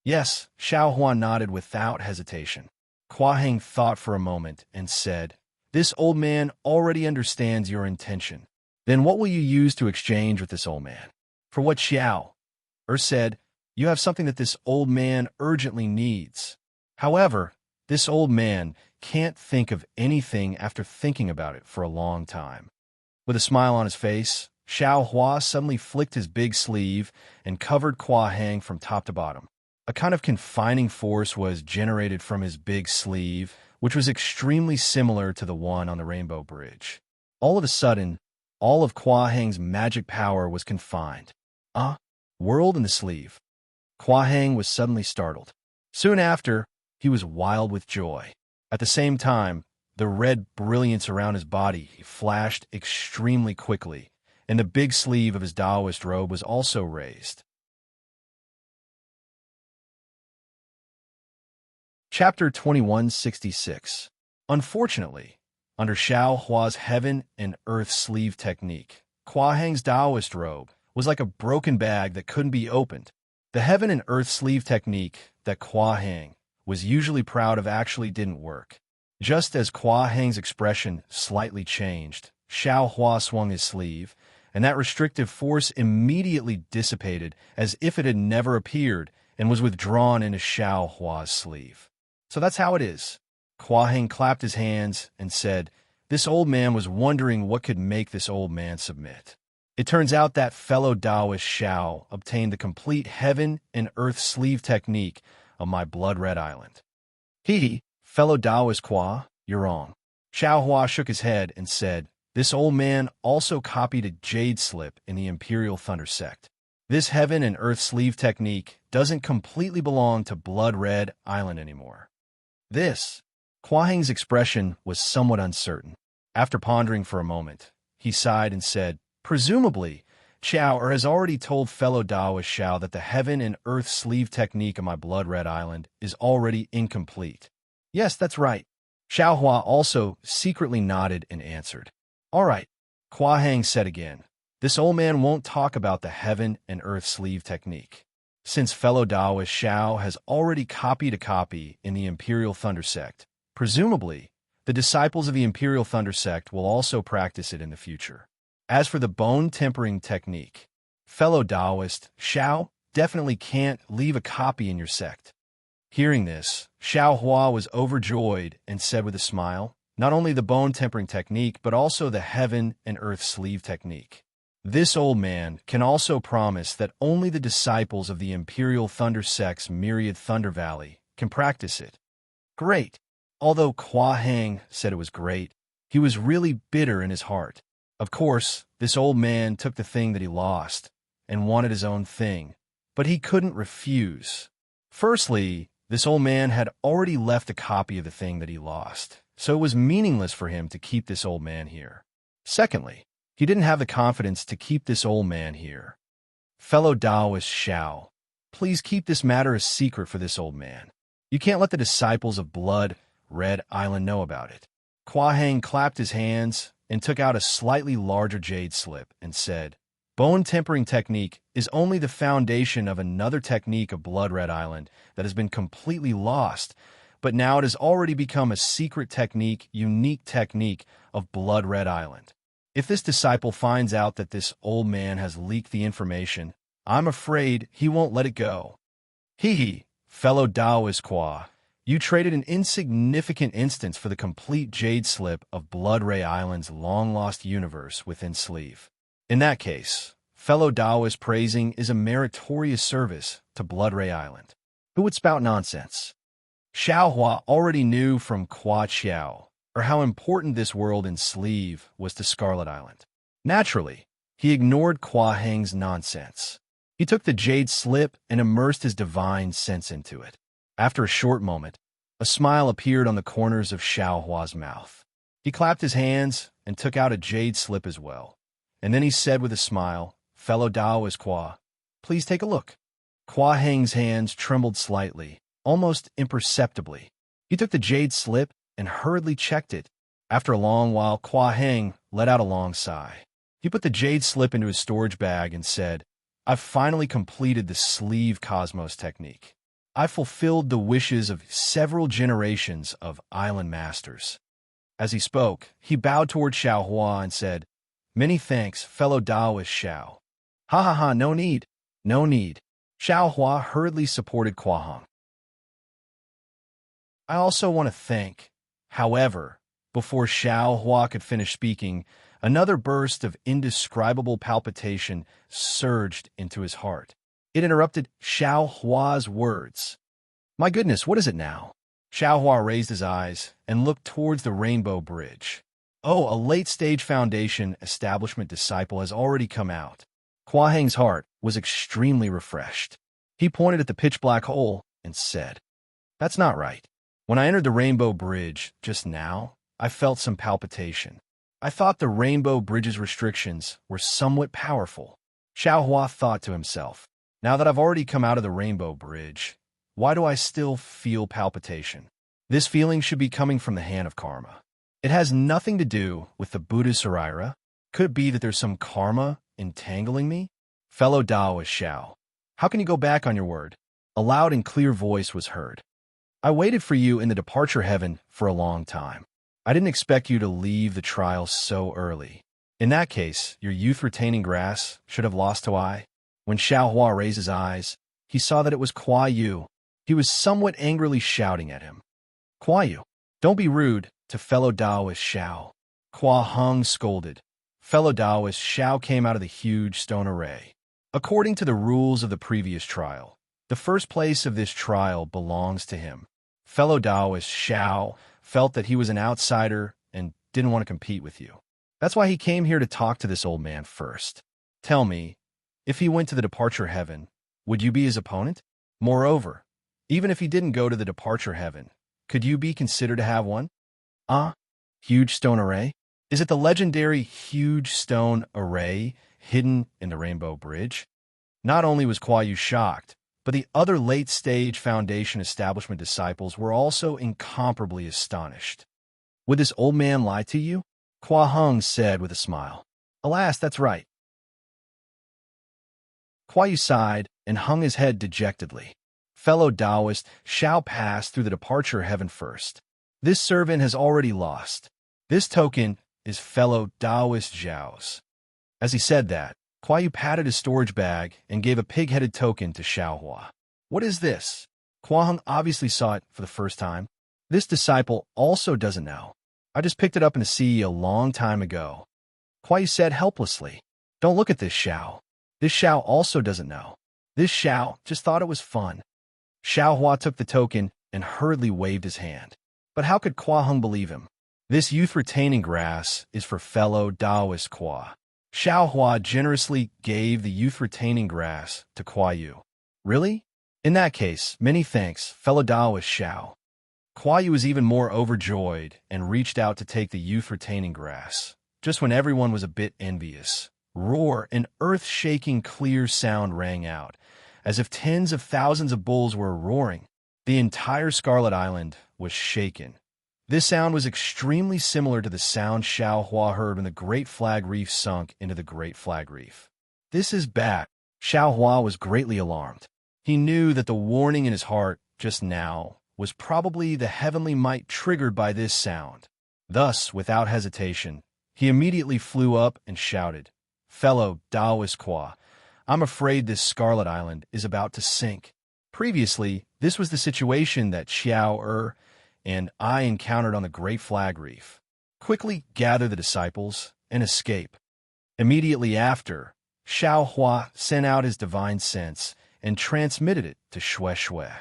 A: "Yes," Xiao Hua nodded without hesitation. Hua Heng thought for a moment and said, "This old man already understands your intention. Then what will you use to exchange with this old man?" "For what Xiao said, you have something that this old man urgently needs. However, this old man can't think of anything after thinking about it for a long time." With a smile on his face, Xiao Hua suddenly flicked his big sleeve and covered Hua Heng from top to bottom. A kind of confining force was generated from his big sleeve, which was extremely similar to the one on the Rainbow Bridge. All of a sudden, all of Hua Heng's magic power was confined. Whirled in the sleeve. Hua Heng was suddenly startled. Soon after, he was wild with joy. At the same time, the red brilliance around his body flashed extremely quickly, and the big sleeve of his Taoist robe was also raised. Chapter 2166. Unfortunately, under Xiao Hua's heaven and earth sleeve technique, Hua Heng's Taoist robe was like a broken bag that couldn't be opened. The heaven and earth sleeve technique that Hua Heng was usually proud of actually didn't work. Just as Hua Heng's expression slightly changed, Xiao Hua swung his sleeve, and that restrictive force immediately dissipated as if it had never appeared and was withdrawn into Xiao Hua's sleeve. So that's how it is. Hua Heng clapped his hands and said, "This old man was wondering what could make this old man submit. It turns out that fellow Taoist Xiao obtained the complete heaven and earth sleeve technique on my blood-red island." "Hee, fellow Taoist Hua, you're wrong." Xiao Hua shook his head and said, "This old man also copied a jade slip in the Imperial Thunder sect. This heaven and earth sleeve technique doesn't completely belong to Blood-Red Island anymore." This, Hua Heng's expression was somewhat uncertain. After pondering for a moment, he sighed and said, "Presumably, Xiao has already told fellow Taoist Xiao that the heaven and earth sleeve technique on my blood-red island is already incomplete." "Yes, that's right." Xiao Hua also secretly nodded and answered. "All right," Hua Heng said again. "This old man won't talk about the heaven and earth sleeve technique. Since fellow Taoist Xiao has already copied a copy in the Imperial Thunder sect, presumably, the disciples of the Imperial Thunder sect will also practice it in the future. As for the bone tempering technique, fellow Taoist Xiao definitely can't leave a copy in your sect." Hearing this, Xiao Hua was overjoyed and said with a smile, "Not only the bone tempering technique, but also the heaven and earth sleeve technique. This old man can also promise that only the disciples of the Imperial Thunder sect's myriad Thunder Valley can practice it." Great. Although Hua Heng said it was great, he was really bitter in his heart. Of course, this old man took the thing that he lost and wanted his own thing, but he couldn't refuse. Firstly, this old man had already left a copy of the thing that he lost, so it was meaningless for him to keep this old man here. Secondly, he didn't have the confidence to keep this old man here. "Fellow Taoist Xiao, please keep this matter a secret for this old man. You can't let the disciples of Blood-Red Island know about it." Hua Heng clapped his hands and took out a slightly larger jade slip and said, "Bone tempering technique is only the foundation of another technique of Blood-Red Island that has been completely lost, but now it has already become a secret technique, unique technique of Blood-Red Island. If this disciple finds out that this old man has leaked the information, I'm afraid he won't let it go." "Hee, fellow Taoist Hua, you traded an insignificant instance for the complete jade slip of Blood-Red Island's long-lost universe within sleeve. In that case, fellow Taoist praising is a meritorious service to Blood-Red Island. Who would spout nonsense?" Xiao Hua already knew from Hua Qiao, or how important this world in sleeve was to Scarlet Island. Naturally, he ignored Hua Heng's nonsense. He took the jade slip and immersed his divine sense into it. After a short moment, a smile appeared on the corners of Xiao Hua's mouth. He clapped his hands and took out a jade slip as well. And then he said with a smile, "Fellow Taoist Hua, please take a look." Hua Heng's hands trembled slightly, almost imperceptibly. He took the jade slip and hurriedly checked it. After a long while, Hua Heng let out a long sigh. He put the jade slip into his storage bag and said, "I've finally completed the sleeve cosmos technique. I fulfilled the wishes of several generations of island masters." As he spoke, he bowed toward Xiao Hua and said, "Many thanks, fellow Taoist Xiao." "Ha ha ha, no need, no need." Xiao Hua hurriedly supported Hua Heng. "I also want to thank." However, before Xiao Hua could finish speaking, another burst of indescribable palpitation surged into his heart. It interrupted Xiao Hua's words. "My goodness, what is it now?" Xiao Hua raised his eyes and looked towards the Rainbow Bridge. "Oh, a late-stage Foundation establishment disciple has already come out." Hua Heng's heart was extremely refreshed. He pointed at the pitch-black hole and said, "That's not right. When I entered the Rainbow Bridge just now, I felt some palpitation. I thought the Rainbow Bridge's restrictions were somewhat powerful." Xiao Hua thought to himself, "Now that I've already come out of the Rainbow Bridge, why do I still feel palpitation? This feeling should be coming from the hand of karma. It has nothing to do with the Buddha Saraira. Could it be that there's some karma entangling me?" "Fellow Taoist Xiao, how can you go back on your word?" A loud and clear voice was heard. "I waited for you in the departure heaven for a long time. I didn't expect you to leave the trial so early." In that case, your youth-retaining grass should have lost to eye. When Xiao Hua raised his eyes, he saw that it was Kuai Yu. He was somewhat angrily shouting at him. Kuai Yu, don't be rude to fellow Taoist Xiao. Kua Hung scolded. Fellow Taoist Xiao came out of the huge stone array. According to the rules of the previous trial, the first place of this trial belongs to him. Fellow Taoist Xiao felt that he was an outsider and didn't want to compete with you. That's why he came here to talk to this old man first. Tell me, if he went to the departure heaven, would you be his opponent? Moreover, even if he didn't go to the departure heaven, could you be considered to have one? Huge stone array? Is it the legendary huge stone array hidden in the Rainbow Bridge? Not only was Kuai Yu shocked, but the other late-stage Foundation establishment disciples were also incomparably astonished. Would this old man lie to you? Kua Hung said with a smile. Alas, that's right. Kuai Yu sighed and hung his head dejectedly. Fellow Taoist Xiao passed through the departure heaven first. This servant has already lost. This token is fellow Taoist Zhao's. As he said that, Kuai Yu patted his storage bag and gave a pig-headed token to Xiao Hua. What is this? Kua Hung obviously saw it for the first time. This disciple also doesn't know. I just picked it up in the sea a long time ago. Kuai Yu said helplessly. Don't look at this Xiao. This Xiao also doesn't know. This Xiao just thought it was fun. Xiao Hua took the token and hurriedly waved his hand. But how could Kua Hung believe him? This youth-retaining grass is for fellow Taoist Kua. Xiao Hua generously gave the youth-retaining grass to Kuai Yu. Really? In that case, many thanks, fellow Taoist Xiao. Kuai Yu was even more overjoyed and reached out to take the youth-retaining grass. Just when everyone was a bit envious, roar, an earth-shaking clear sound rang out, as if tens of thousands of bulls were roaring. The entire Scarlet Island was shaken. This sound was extremely similar to the sound Xiao Hua heard when the Great Flag Reef sunk into the Great Flag Reef. This is bad. Xiao Hua was greatly alarmed. He knew that the warning in his heart just now was probably the heavenly might triggered by this sound. Thus, without hesitation, he immediately flew up and shouted, Fellow Taoist Kua, I'm afraid this Scarlet Island is about to sink. Previously, this was the situation that Xiao and I encountered on the Great Flag Reef. Quickly gather the disciples and escape. Immediately after, Xiao Hua sent out his divine sense and transmitted it to Xue.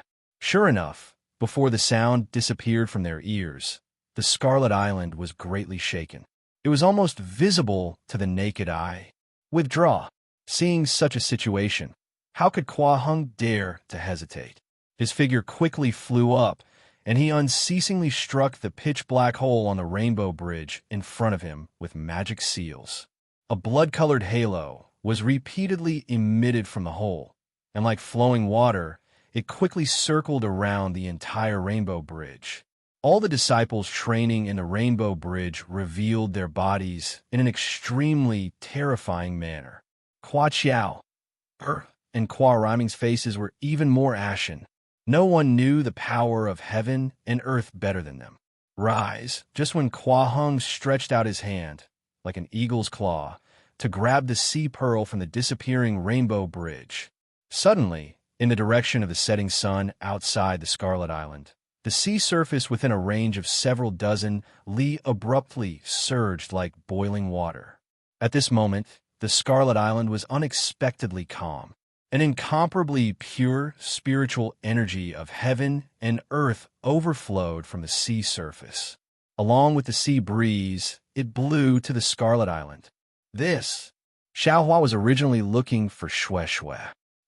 A: Sure enough, before the sound disappeared from their ears, the Scarlet Island was greatly shaken. It was almost visible to the naked eye. Withdraw. Seeing such a situation, how could Kua Hung dare to hesitate? His figure quickly flew up, and he unceasingly struck the pitch-black hole on the Rainbow Bridge in front of him with magic seals. A blood-colored halo was repeatedly emitted from the hole, and like flowing water, it quickly circled around the entire Rainbow Bridge. All the disciples training in the Rainbow Bridge revealed their bodies in an extremely terrifying manner. Kua Chiao and Kua Rhyming's faces were even more ashen. No one knew the power of heaven and earth better than them. Rise, just when Kua Hung stretched out his hand, like an eagle's claw, to grab the sea pearl from the disappearing Rainbow Bridge. Suddenly, in the direction of the setting sun outside the Scarlet Island, the sea surface within a range of several dozen li abruptly surged like boiling water. At this moment, the Scarlet Island was unexpectedly calm. An incomparably pure spiritual energy of heaven and earth overflowed from the sea surface. Along with the sea breeze, it blew to the Scarlet Island. Xiao Hua was originally looking for Xue.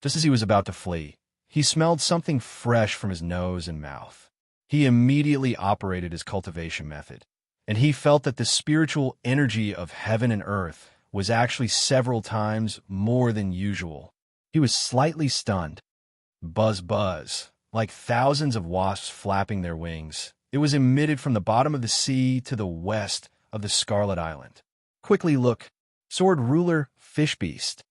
A: Just as he was about to flee, he smelled something fresh from his nose and mouth. He immediately operated his cultivation method, and he felt that the spiritual energy of heaven and earth was actually several times more than usual. He was slightly stunned. Buzz, buzz, like thousands of wasps flapping their wings. It was emitted from the bottom of the sea to the west of the Scarlet Island. Quickly look, Sword Ruler Fish Beast.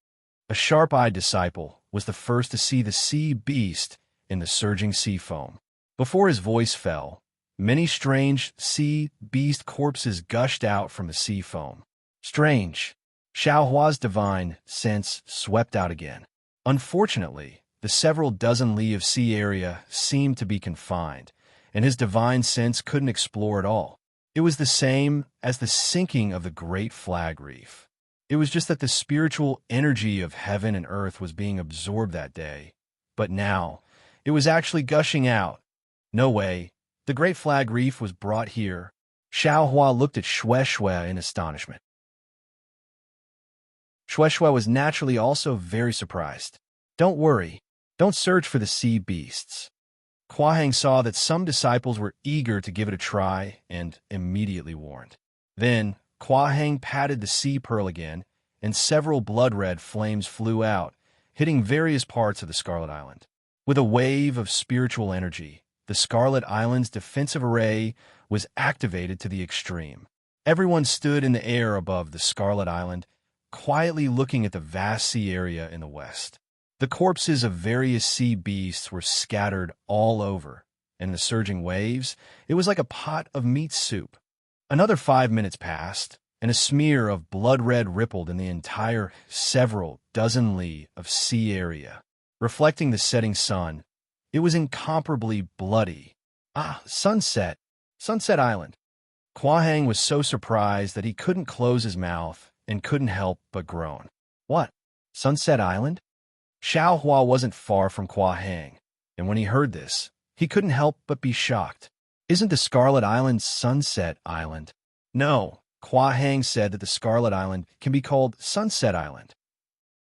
A: A sharp-eyed disciple was the first to see the sea beast in the surging sea foam. Before his voice fell, many strange sea beast corpses gushed out from the sea foam. Strange. Xiao Hua's divine sense swept out again. Unfortunately, the several dozen li of sea area seemed to be confined, and his divine sense couldn't explore it all. It was the same as the sinking of the Great Flag Reef. It was just that the spiritual energy of heaven and earth was being absorbed that day. But now, it was actually gushing out. No way. The Great Flag Reef was brought here. Xiao Hua looked at Shui in astonishment. Shui was naturally also very surprised. Don't worry. Don't search for the sea beasts. Hua saw that some disciples were eager to give it a try and immediately warned. Then, Hua patted the sea pearl again, and several blood-red flames flew out, hitting various parts of the Scarlet Island. With a wave of spiritual energy, the Scarlet Island's defensive array was activated to the extreme. Everyone stood in the air above the Scarlet Island, quietly looking at the vast sea area in the west. The corpses of various sea beasts were scattered all over, and in the surging waves, it was like a pot of meat soup. Another 5 minutes passed, and a smear of blood-red rippled in the entire several dozen li of sea area. Reflecting the setting sun, it was incomparably bloody. Ah, sunset! Sunset Island! Hua was so surprised that he couldn't close his mouth and couldn't help but groan. What? Sunset Island? Xiao Hua wasn't far from Hua, and when he heard this, he couldn't help but be shocked. Isn't the Scarlet Island Sunset Island? No, Hua said that the Scarlet Island can be called Sunset Island.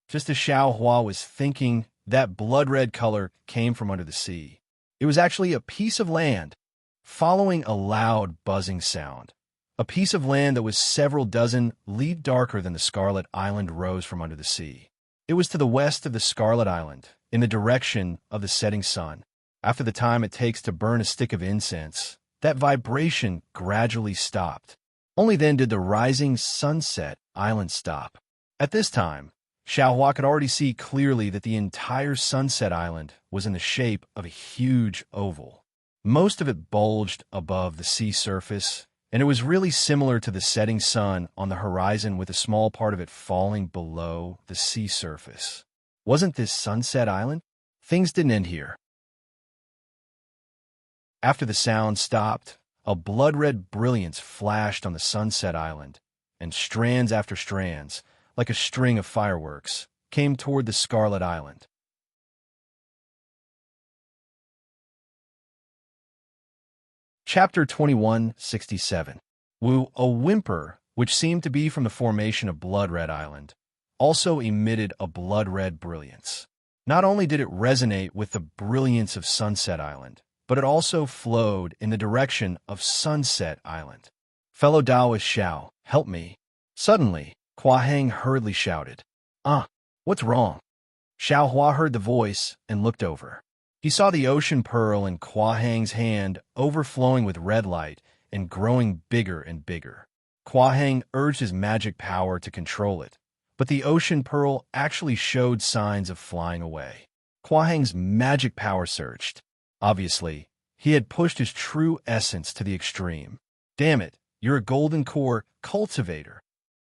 A: Just as Xiao Hua was thinking, that blood-red color came from under the sea. It was actually a piece of land, following a loud buzzing sound. A piece of land that was several dozen li darker than the Scarlet Island rose from under the sea. It was to the west of the Scarlet Island, in the direction of the setting sun. After the time it takes to burn a stick of incense, that vibration gradually stopped. Only then did the rising Sunset Island stop. At this time, Xiao Hua could already see clearly that the entire Sunset Island was in the shape of a huge oval. Most of it bulged above the sea surface, and it was really similar to the setting sun on the horizon with a small part of it falling below the sea surface. Wasn't this Sunset Island? Things didn't end here. After the sound stopped, a blood-red brilliance flashed on the Sunset Island, and strands after strands, like a string of fireworks, came toward the Scarlet Island. Chapter 2167. Wu, a whimper, which seemed to be from the formation of Blood-Red Island, also emitted a blood-red brilliance. Not only did it resonate with the brilliance of Sunset Island, but it also flowed in the direction of Sunset Island. Fellow Taoist Xiao, help me. Suddenly, Hua hurriedly shouted. What's wrong? Xiao Hua heard the voice and looked over. He saw the ocean pearl in Hua hand overflowing with red light and growing bigger and bigger. Hua urged his magic power to control it, but the ocean pearl actually showed signs of flying away. Hua magic power surged. Obviously, he had pushed his true essence to the extreme. Damn it, you're a golden core cultivator.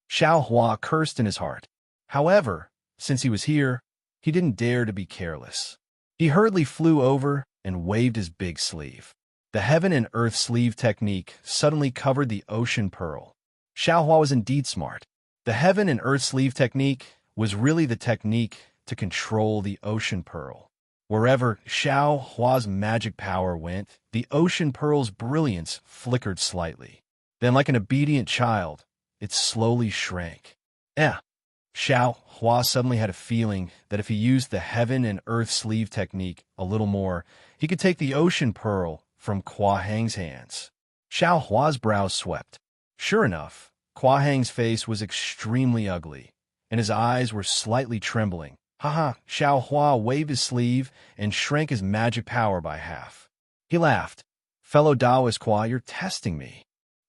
A: Xiao Hua cursed in his heart. However, since he was here, he didn't dare to be careless. He hurriedly flew over and waved his big sleeve. The heaven and earth sleeve technique suddenly covered the ocean pearl. Xiao Hua was indeed smart. The heaven and earth sleeve technique was really the technique to control the ocean pearl. Wherever Xiao Hua's magic power went, the ocean pearl's brilliance flickered slightly. Then, like an obedient child, it slowly shrank. Xiao Hua suddenly had a feeling that if he used the heaven and earth sleeve technique a little more, he could take the ocean pearl from Hua hands. Xiao Hua's brows swept. Sure enough, Hua face was extremely ugly, and his eyes were slightly trembling. Xiao Hua waved his sleeve and shrank his magic power by half. He laughed. Fellow Taoist Hua, you're testing me.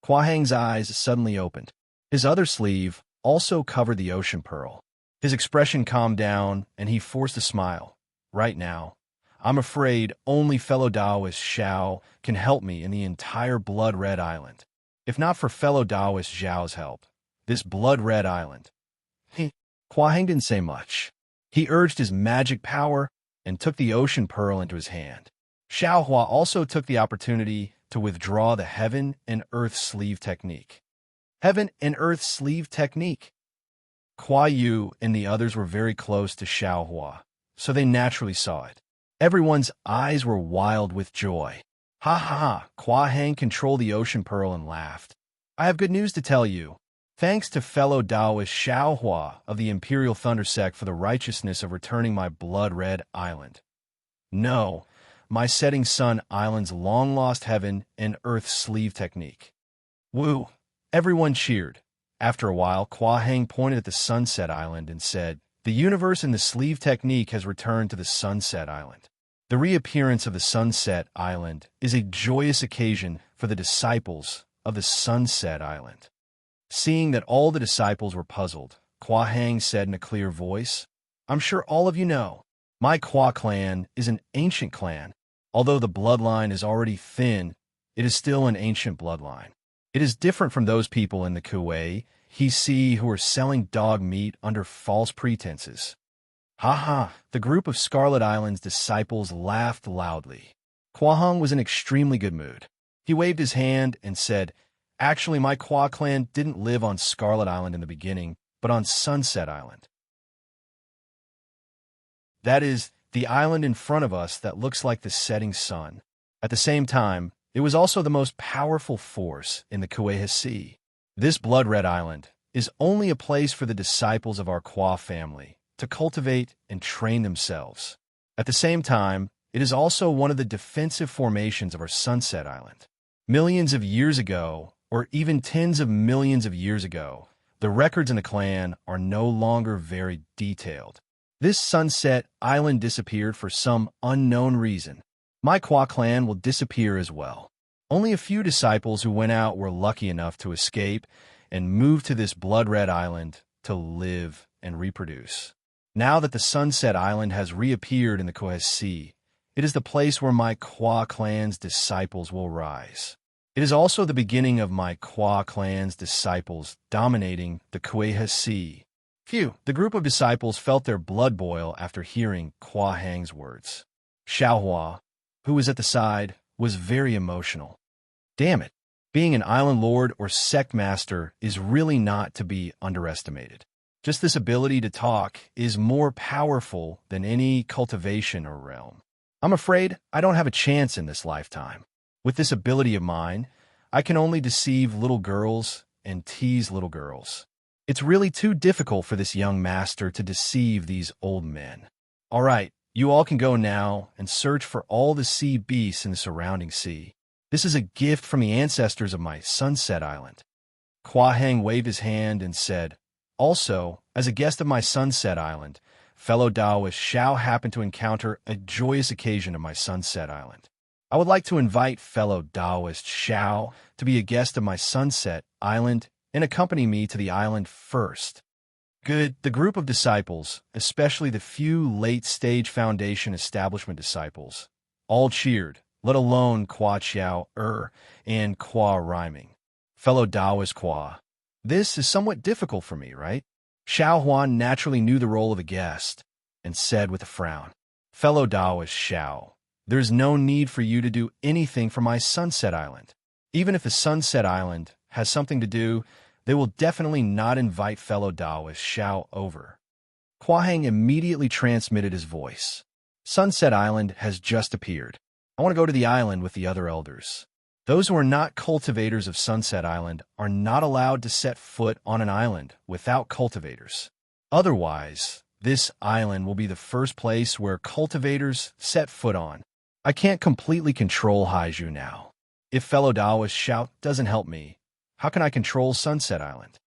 A: Hua eyes suddenly opened. His other sleeve also covered the ocean pearl. His expression calmed down, and he forced a smile. Right now, I'm afraid only fellow Taoist Xiao can help me in the entire blood-red island. If not for fellow Taoist Zhao's help, this blood-red island. Hua Heng didn't say much. He urged his magic power and took the ocean pearl into his hand. Xiao Hua also took the opportunity to withdraw the heaven and earth sleeve technique. Heaven and earth sleeve technique. Kuai Yu and the others were very close to Xiao Hua, so they naturally saw it. Everyone's eyes were wild with joy. Ha ha ha, Hua Heng controlled the ocean pearl and laughed. I have good news to tell you. Thanks to fellow Taoist Xiao Hua of the Imperial Thunder Sect for the righteousness of returning my blood-red island. No, my setting sun island's long-lost heaven and earth sleeve technique. Woo! Everyone cheered. After a while, Hua Heng pointed at the sunset island and said, the universe in the sleeve technique has returned to the sunset island. The reappearance of the sunset island is a joyous occasion for the disciples of the sunset island. Seeing that all the disciples were puzzled, Hua Heng said in a clear voice, I'm sure all of you know, my Hua clan is an ancient clan. Although the bloodline is already thin, it is still an ancient bloodline. It is different from those people in the Kuwait he see who are selling dog meat under false pretenses. Ha ha, the group of Scarlet Island's disciples laughed loudly. Hua Heng was in extremely good mood. He waved his hand and said, actually, my Hua clan didn't live on Scarlet Island in the beginning, but on Sunset Island. That is, the island in front of us that looks like the setting sun. At the same time, it was also the most powerful force in the Kuwait Sea. This blood-red island is only a place for the disciples of our Hua family to cultivate and train themselves. At the same time, it is also one of the defensive formations of our Sunset Island. Millions of years ago, or even tens of millions of years ago, the records in the clan are no longer very detailed. This Sunset Island disappeared for some unknown reason. My Hua clan will disappear as well. Only a few disciples who went out were lucky enough to escape and move to this blood-red island to live and reproduce. Now that the Sunset Island has reappeared in the Kuwait Sea, it is the place where my Hua clan's disciples will rise. It is also the beginning of my Hua clan's disciples dominating the Kuwait Sea. Phew, the group of disciples felt their blood boil after hearing Hua Heng's words. Xiao Hua, who was at the side, was very emotional. Damn it, being an island lord or sect master is really not to be underestimated. Just this ability to talk is more powerful than any cultivation or realm. I'm afraid I don't have a chance in this lifetime. With this ability of mine, I can only deceive little girls and tease little girls. It's really too difficult for this young master to deceive these old men. All right, you all can go now and search for all the sea beasts in the surrounding sea. This is a gift from the ancestors of my Sunset Island. Hua Heng waved his hand and said, also, as a guest of my Sunset Island, fellow Taoist Xiao happened to encounter a joyous occasion of my Sunset Island. I would like to invite fellow Taoist Xiao to be a guest of my Sunset Island and accompany me to the island first. Good. The group of disciples, especially the few late-stage Foundation establishment disciples, all cheered, let alone Kwa Chiao and Kwa rhyming. Fellow Taoist Kwa. This is somewhat difficult for me, right? Xiao Huan naturally knew the role of a guest and said with a frown, fellow Taoist Xiao, there's no need for you to do anything for my Sunset Island. Even if the Sunset Island has something to do, they will definitely not invite fellow Taoist Xiao over. Hua Heng immediately transmitted his voice. Sunset Island has just appeared. I want to go to the island with the other elders. Those who are not cultivators of Sunset Island are not allowed to set foot on an island without cultivators. Otherwise, this island will be the first place where cultivators set foot on. I can't completely control Haiju now. If fellow Taoist Xiao doesn't help me, how can I control Sunset Island?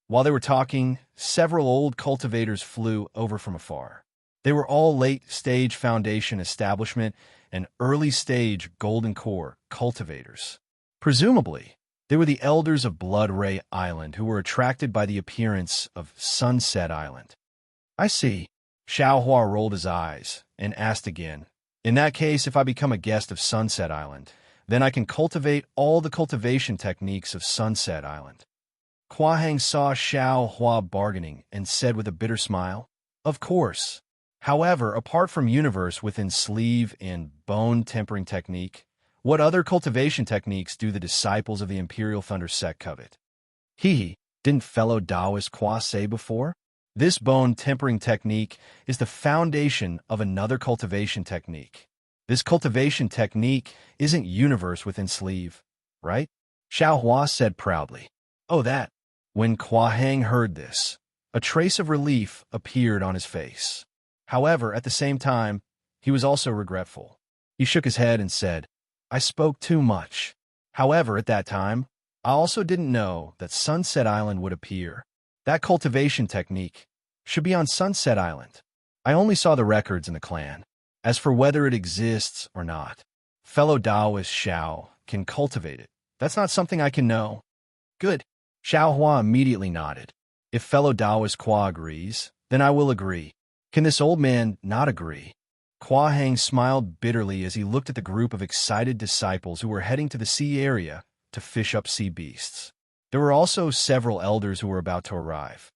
A: While they were talking, several old cultivators flew over from afar. They were all late-stage Foundation establishment and early-stage Golden Core cultivators. Presumably, they were the elders of Blood Ray Island who were attracted by the appearance of Sunset Island. I see. Xiao Hua rolled his eyes and asked again, in that case, if I become a guest of Sunset Island, Then I can cultivate all the cultivation techniques of Sunset Island. Kua Hang saw Xiao Hua bargaining and said with a bitter smile, "Of course. However, apart from universe within sleeve and bone tempering technique, what other cultivation techniques do the disciples of the Imperial Thunder sect covet?" Didn't fellow Taoist Kua say before? This bone tempering technique is the foundation of another cultivation technique. This cultivation technique isn't universe within sleeve, right? Xiao Hua said proudly. Oh, that. When Kua Hang heard this, a trace of relief appeared on his face. However, at the same time, he was also regretful. He shook his head and said, "I spoke too much. However, at that time, I also didn't know that Sunset Island would appear. That cultivation technique should be on Sunset Island. I only saw the records in the clan. As for whether it exists or not, fellow Taoist Xiao can cultivate it. That's not something I can know." Good. Xiao Hua immediately nodded. If fellow Taoist Kua agrees, then I will agree. Can this old man not agree? Kua Hang smiled bitterly as he looked at the group of excited disciples who were heading to the sea area to fish up sea beasts. There were also several elders who were about to arrive.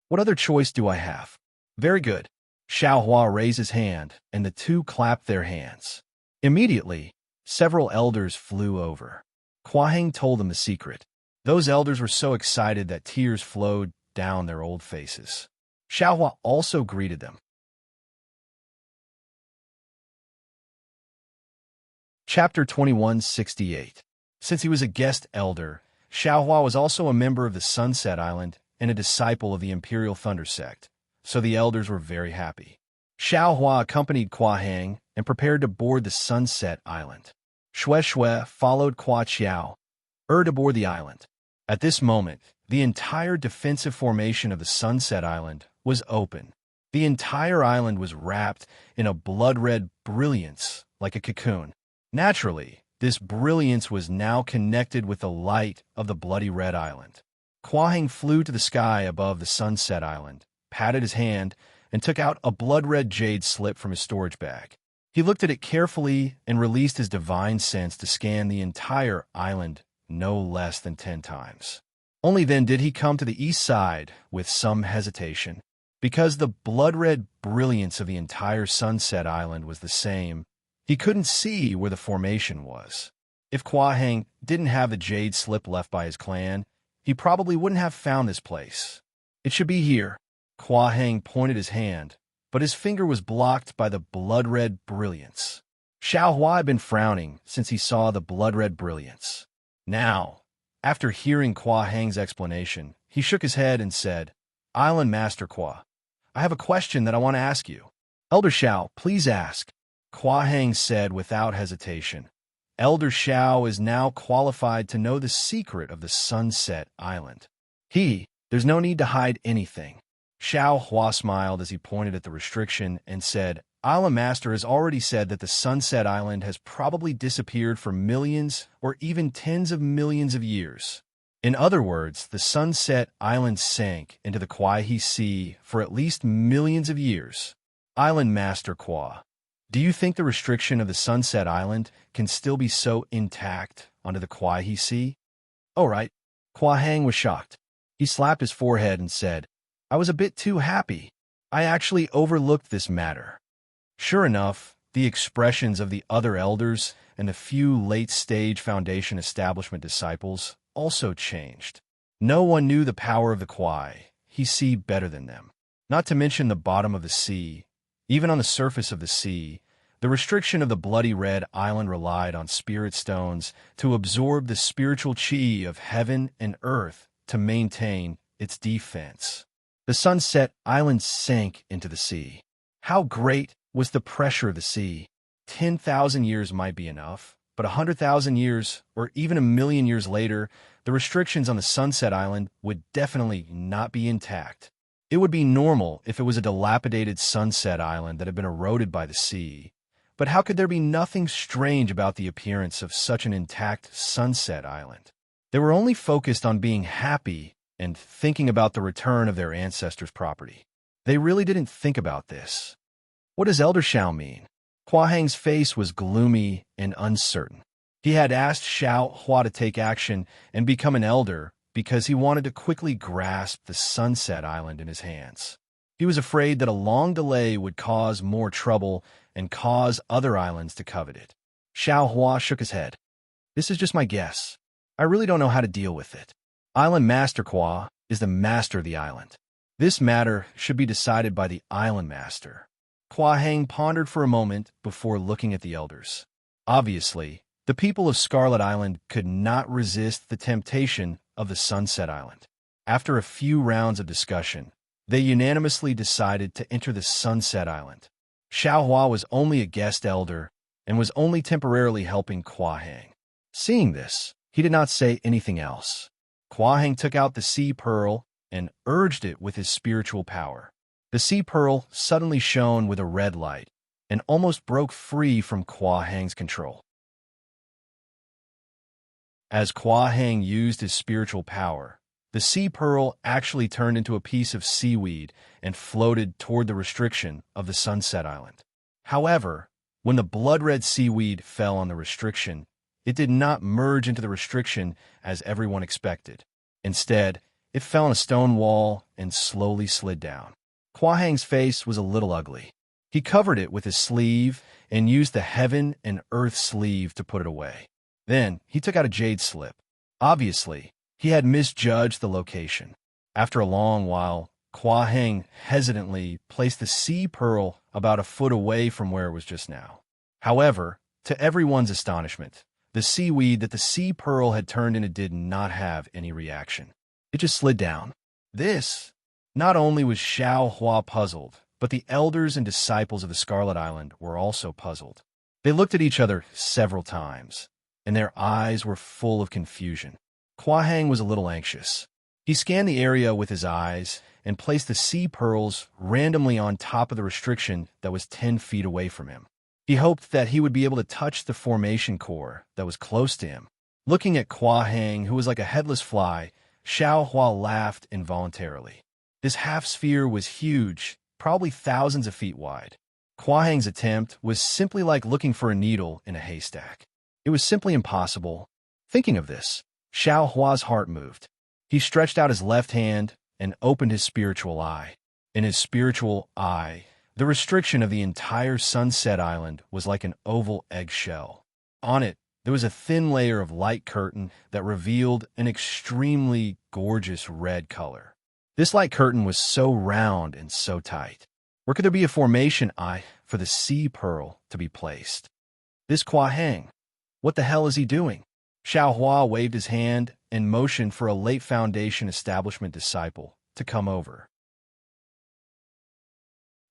A: What other choice do I have? Very good. Xiao Hua raised his hand, and the two clapped their hands. Immediately, several elders flew over. Kua Hang told them the secret. Those elders were so excited that tears flowed down their old faces. Xiao Hua also greeted them. Chapter 2168. Since he was a guest elder, Xiao Hua was also a member of the Sunset Island and a disciple of the Imperial Thunder sect, so the elders were very happy. Xiao Hua accompanied Kua Hang and prepared to board the Sunset Island. Xue Xue followed Kua Qiao to board the island. At this moment, the entire defensive formation of the Sunset Island was open. The entire island was wrapped in a blood-red brilliance like a cocoon. Naturally, this brilliance was now connected with the light of the bloody red island. Kua Hang flew to the sky above the Sunset Island, patted his hand, and took out a blood-red jade slip from his storage bag. He looked at it carefully and released his divine sense to scan the entire island no less than 10 times. Only then did he come to the east side with some hesitation. Because the blood-red brilliance of the entire Sunset Island was the same, he couldn't see where the formation was. If Kua Hang didn't have the jade slip left by his clan, he probably wouldn't have found this place. It should be here. Kua Hang pointed his hand, but his finger was blocked by the blood-red brilliance. Xiao Hua had been frowning since he saw the blood-red brilliance. Now, after hearing Kua Hang's explanation, he shook his head and said, "Island Master Kua, I have a question that I want to ask you." "Elder Xiao, please ask," Kua Hang said without hesitation. Elder Xiao is now qualified to know the secret of the Sunset Island. There's no need to hide anything. Xiao Hua smiled as he pointed at the restriction and said, Island Master has already said that the Sunset Island has probably disappeared for millions or even tens of millions of years. In other words, the Sunset Island sank into the Kuai-He Sea for at least millions of years. Island Master Kua, do you think the restriction of the Sunset Island can still be so intact onto the Kuai-He Sea? Oh, right. Kua Hang was shocked. He slapped his forehead and said, I was a bit too happy. I actually overlooked this matter. Sure enough, the expressions of the other elders and the few late-stage Foundation establishment disciples also changed. No one knew the power of the Kuai-He Sea better than them. Not to mention the bottom of the sea. Even on the surface of the sea, the restriction of the bloody red island relied on spirit stones to absorb the spiritual chi of heaven and earth to maintain its defense. The Sunset Island sank into the sea. How great was the pressure of the sea? 10,000 years might be enough, but 100,000 years, or even 1,000,000 years later, the restrictions on the Sunset Island would definitely not be intact. It would be normal if it was a dilapidated Sunset Island that had been eroded by the sea. But how could there be nothing strange about the appearance of such an intact Sunset Island? They were only focused on being happy and thinking about the return of their ancestors' property. They really didn't think about this. What does Elder Xiao mean? Kua Hang's face was gloomy and uncertain. He had asked Xiao Hua to take action and become an elder because he wanted to quickly grasp the Sunset Island in his hands. He was afraid that a long delay would cause more trouble and cause other islands to covet it. Xiao Hua shook his head. This is just my guess. I really don't know how to deal with it. Island Master Kwa is the master of the island. This matter should be decided by the island master. Kwa Hang pondered for a moment before looking at the elders. Obviously, the people of Scarlet Island could not resist the temptation of the Sunset Island. After a few rounds of discussion, they unanimously decided to enter the Sunset Island. Xiao Hua was only a guest elder and was only temporarily helping Kwa Hang. Seeing this, he did not say anything else. Kwa Hang took out the sea pearl and urged it with his spiritual power. The sea pearl suddenly shone with a red light and almost broke free from Kwa Hang's control. As Kwa Hang used his spiritual power, the sea pearl actually turned into a piece of seaweed and floated toward the restriction of the Sunset Island. However, when the blood-red seaweed fell on the restriction, it did not merge into the restriction as everyone expected. Instead, it fell on a stone wall and slowly slid down. Kwa Hang's face was a little ugly. He covered it with his sleeve and used the heaven and earth sleeve to put it away. Then, he took out a jade slip. Obviously, he had misjudged the location. After a long while, Kwa Hang hesitantly placed the sea pearl about a foot away from where it was just now. However, to everyone's astonishment, the seaweed that the sea pearl had turned into did not have any reaction. It just slid down. This, not only was Xiao Hua puzzled, but the elders and disciples of the Scarlet Island were also puzzled. They looked at each other several times, and their eyes were full of confusion. Kwa Hang was a little anxious. He scanned the area with his eyes and placed the sea pearls randomly on top of the restriction that was 10 feet away from him. He hoped that he would be able to touch the formation core that was close to him. Looking at Kwa Hang, who was like a headless fly, Xiao Hua laughed involuntarily. This half-sphere was huge, probably thousands of feet wide. Kwa Hang's attempt was simply like looking for a needle in a haystack. It was simply impossible. Thinking of this, Xiao Hua's heart moved. He stretched out his left hand and opened his spiritual eye. In his spiritual eye, the restriction of the entire Sunset Island was like an oval eggshell. On it, there was a thin layer of light curtain that revealed an extremely gorgeous red color. This light curtain was so round and so tight. Where could there be a formation eye for the sea pearl to be placed? This Kwa Hang, what the hell is he doing? Xiao Hua waved his hand and motioned for a late Foundation establishment disciple to come over.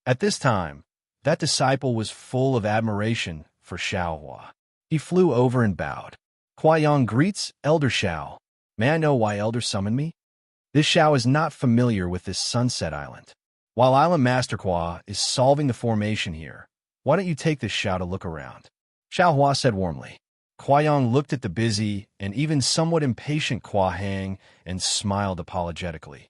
A: At this time, that disciple was full of admiration for Xiao Hua. He flew over and bowed. Kwa Yang greets Elder Xiao. May I know why Elder summoned me? This Xiao is not familiar with this Sunset Island. While Island Master Kwa is solving the formation here, why don't you take this Xiao to look around? Xiao Hua said warmly. Kwa Yang looked at the busy and even somewhat impatient Kwa Hang and smiled apologetically.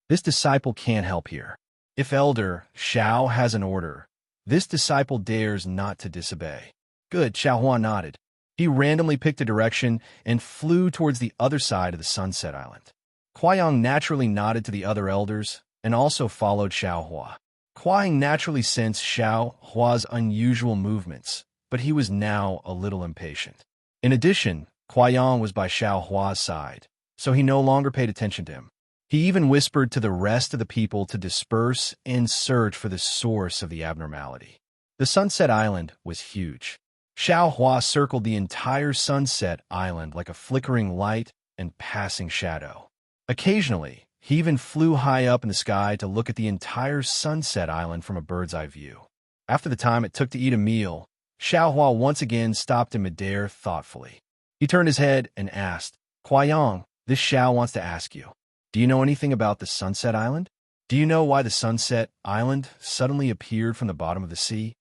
A: This disciple can't help here. If Elder Xiao has an order, this disciple dares not to disobey. Good, Xiao Hua nodded. He randomly picked a direction and flew towards the other side of the Sunset Island. Kwa Yang naturally nodded to the other elders and also followed Xiao Hua. Kwa Yang naturally sensed Xiao Hua's unusual movements, but he was now a little impatient. In addition, Kwa Yang was by Xiao Hua's side, so he no longer paid attention to him. He even whispered to the rest of the people to disperse and search for the source of the abnormality. The Sunset Island was huge. Xiao Hua circled the entire Sunset Island like a flickering light and passing shadow. Occasionally, he even flew high up in the sky to look at the entire Sunset Island from a bird's-eye view. After the time it took to eat a meal, Xiao Hua once again stopped in midair thoughtfully. He turned his head and asked, Kwa Yang, this Xiao wants to ask you. Do you know anything about the Sunset Island? Do you know why the Sunset Island suddenly appeared from the bottom of the sea?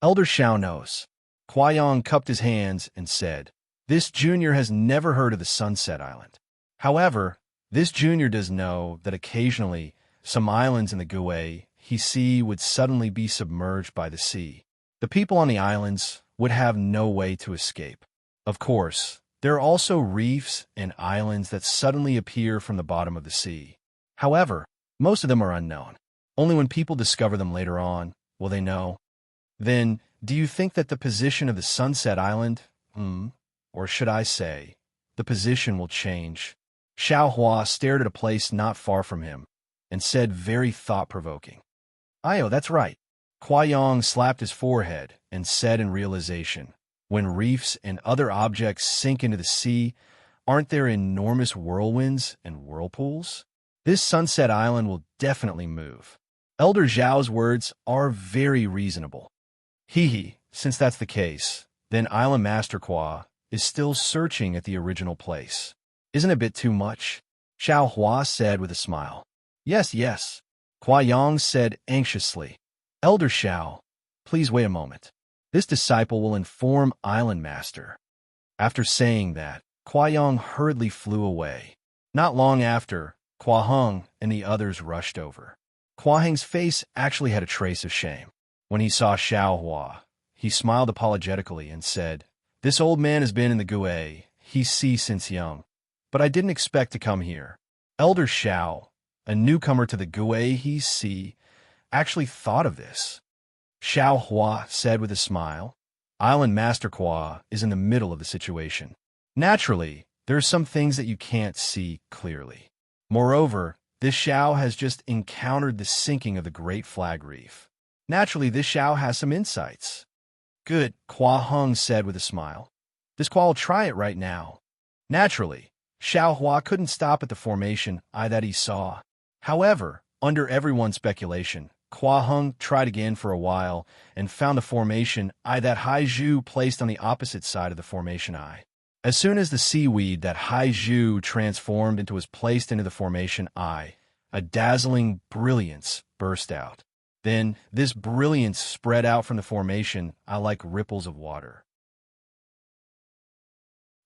A: Elder Xiao knows. Kwa Yang cupped his hands and said, This junior has never heard of the Sunset Island. However, this junior does know that occasionally some islands in the Gue he see would suddenly be submerged by the sea. The people on the islands would have no way to escape. Of course, there are also reefs and islands that suddenly appear from the bottom of the sea. However, most of them are unknown. Only when people discover them later on will they know. Then, do you think that the position of the Sunset Island, or should I say, the position will change? Xiao Hua stared at a place not far from him and said very thought-provoking, "Ayo, that's right." Hua Yong slapped his forehead and said in realization, when reefs and other objects sink into the sea, aren't there enormous whirlwinds and whirlpools? This Sunset Island will definitely move. Elder Zhao's words are very reasonable. Since that's the case, then Island Master Kwa is still searching at the original place. Isn't it a bit too much? Xiao Hua said with a smile. Yes, yes, Hua Yong said anxiously. Elder Xiao, please wait a moment. This disciple will inform Island Master. After saying that, Hua Yong hurriedly flew away. Not long after, Hua Heng and the others rushed over. Hua Heng's face actually had a trace of shame. When he saw Xiao Hua, he smiled apologetically and said, "This old man has been in the Gue, he see since young, but I didn't expect to come here." Elder Xiao, a newcomer to the Gue he see, actually thought of this. Xiao Hua said with a smile, Island Master Kwa is in the middle of the situation. Naturally, there are some things that you can't see clearly. Moreover, this Xiao has just encountered the sinking of the Great Flag Reef. Naturally, this Xiao has some insights. Good, Hua Heng said with a smile. This Kwa will try it right now. Naturally, Xiao Hua couldn't stop at the formation that he saw. However, under everyone's speculation, Hua Heng tried again for a while and found the formation that Hai Zhu placed on the opposite side of the formation eye. As soon as the seaweed that Hai Zhu transformed into was placed into the formation eye, a dazzling brilliance burst out. Then, this brilliance spread out from the formation like ripples of water.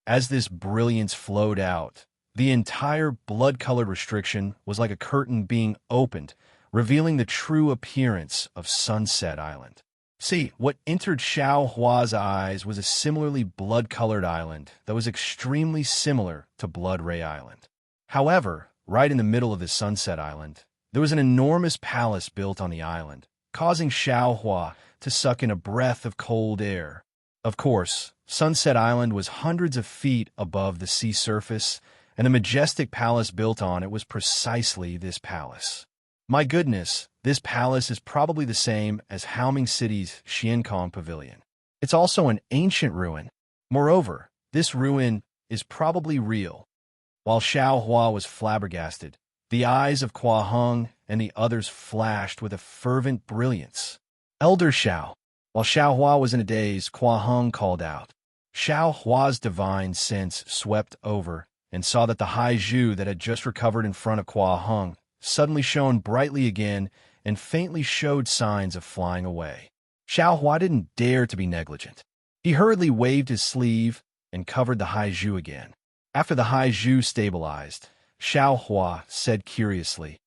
A: As this brilliance flowed out, the entire blood-colored restriction was like a curtain being opened, revealing the true appearance of Sunset Island. See, what entered Xiao Hua's eyes was a similarly blood-colored island that was extremely similar to Blood Ray Island. However, right in the middle of the Sunset Island, there was an enormous palace built on the island, causing Xiao Hua to suck in a breath of cold air. Of course, Sunset Island was hundreds of feet above the sea surface, and the majestic palace built on it was precisely this palace. My goodness, this palace is probably the same as Haoming City's Xiankong Pavilion. It's also an ancient ruin. Moreover, this ruin is probably real. While Xiao Hua was flabbergasted, the eyes of Hua Heng and the others flashed with a fervent brilliance. Elder Xiao. While Xiao Hua was in a daze, Hua Heng called out. Xiao Hua's divine sense swept over and saw that the Hai Zhu that had just recovered in front of Hua Heng suddenly shone brightly again and faintly showed signs of flying away. Xiao Hua didn't dare to be negligent. He hurriedly waved his sleeve and covered the Hai Zhu again. After the Hai Zhu stabilized, Xiao Hua said curiously,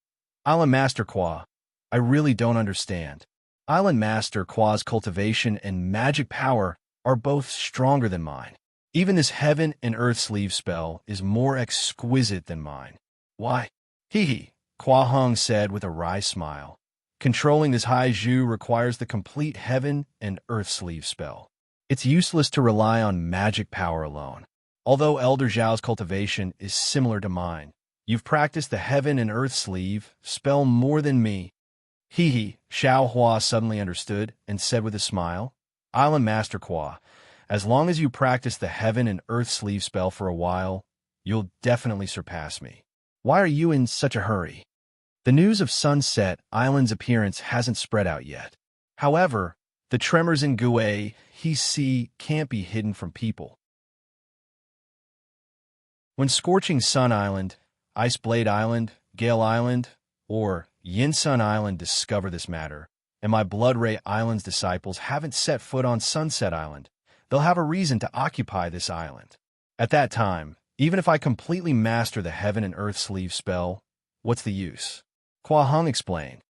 A: Island Master Kwa, I really don't understand. Island Master Kwa's cultivation and magic power are both stronger than mine. Even this heaven and earth sleeve spell is more exquisite than mine. Why? Hua Heng said with a wry smile. Controlling this Hai Zhu requires the complete heaven and earth sleeve spell. It's useless to rely on magic power alone. Although Elder Zhao's cultivation is similar to mine, you've practiced the heaven and earth sleeve spell more than me. Xiao Hua suddenly understood and said with a smile, Island Master Kwa, as long as you practice the heaven and earth sleeve spell for a while, you'll definitely surpass me. Why are you in such a hurry? The news of Sunset Island's appearance hasn't spread out yet. However, the tremors in Gue, he see, can't be hidden from people. When Scorching Sun Island, Ice Blade Island, Gale Island, or Yin Sun Island discover this matter, and my Blood Ray Island's disciples haven't set foot on Sunset Island, they'll have a reason to occupy this island. At that time, even if I completely master the Heaven and Earth Sleeve spell, what's the use? Hua Heng explained.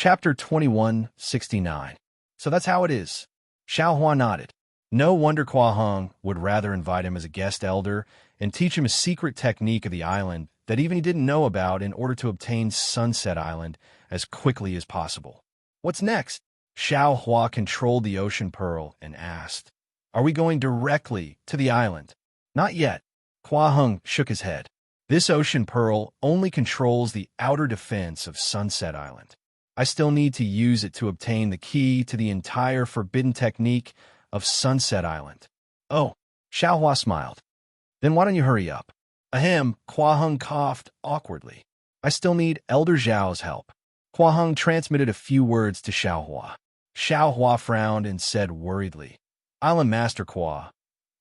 A: Chapter 2169. So that's how it is. Xiao Hua nodded. No wonder Kua Heng would rather invite him as a guest elder and teach him a secret technique of the island that even he didn't know about in order to obtain Sunset Island as quickly as possible. What's next? Xiao Hua controlled the ocean pearl and asked, Are we going directly to the island? Not yet. Kua Heng shook his head. This ocean pearl only controls the outer defense of Sunset Island. I still need to use it to obtain the key to the entire forbidden technique of Sunset Island. Oh, Xiao Hua smiled. Then why don't you hurry up? Ahem, Kua Heng coughed awkwardly. I still need Elder Zhao's help. Kua Heng transmitted a few words to Xiao Hua. Xiao Hua frowned and said worriedly, Island Master Kua,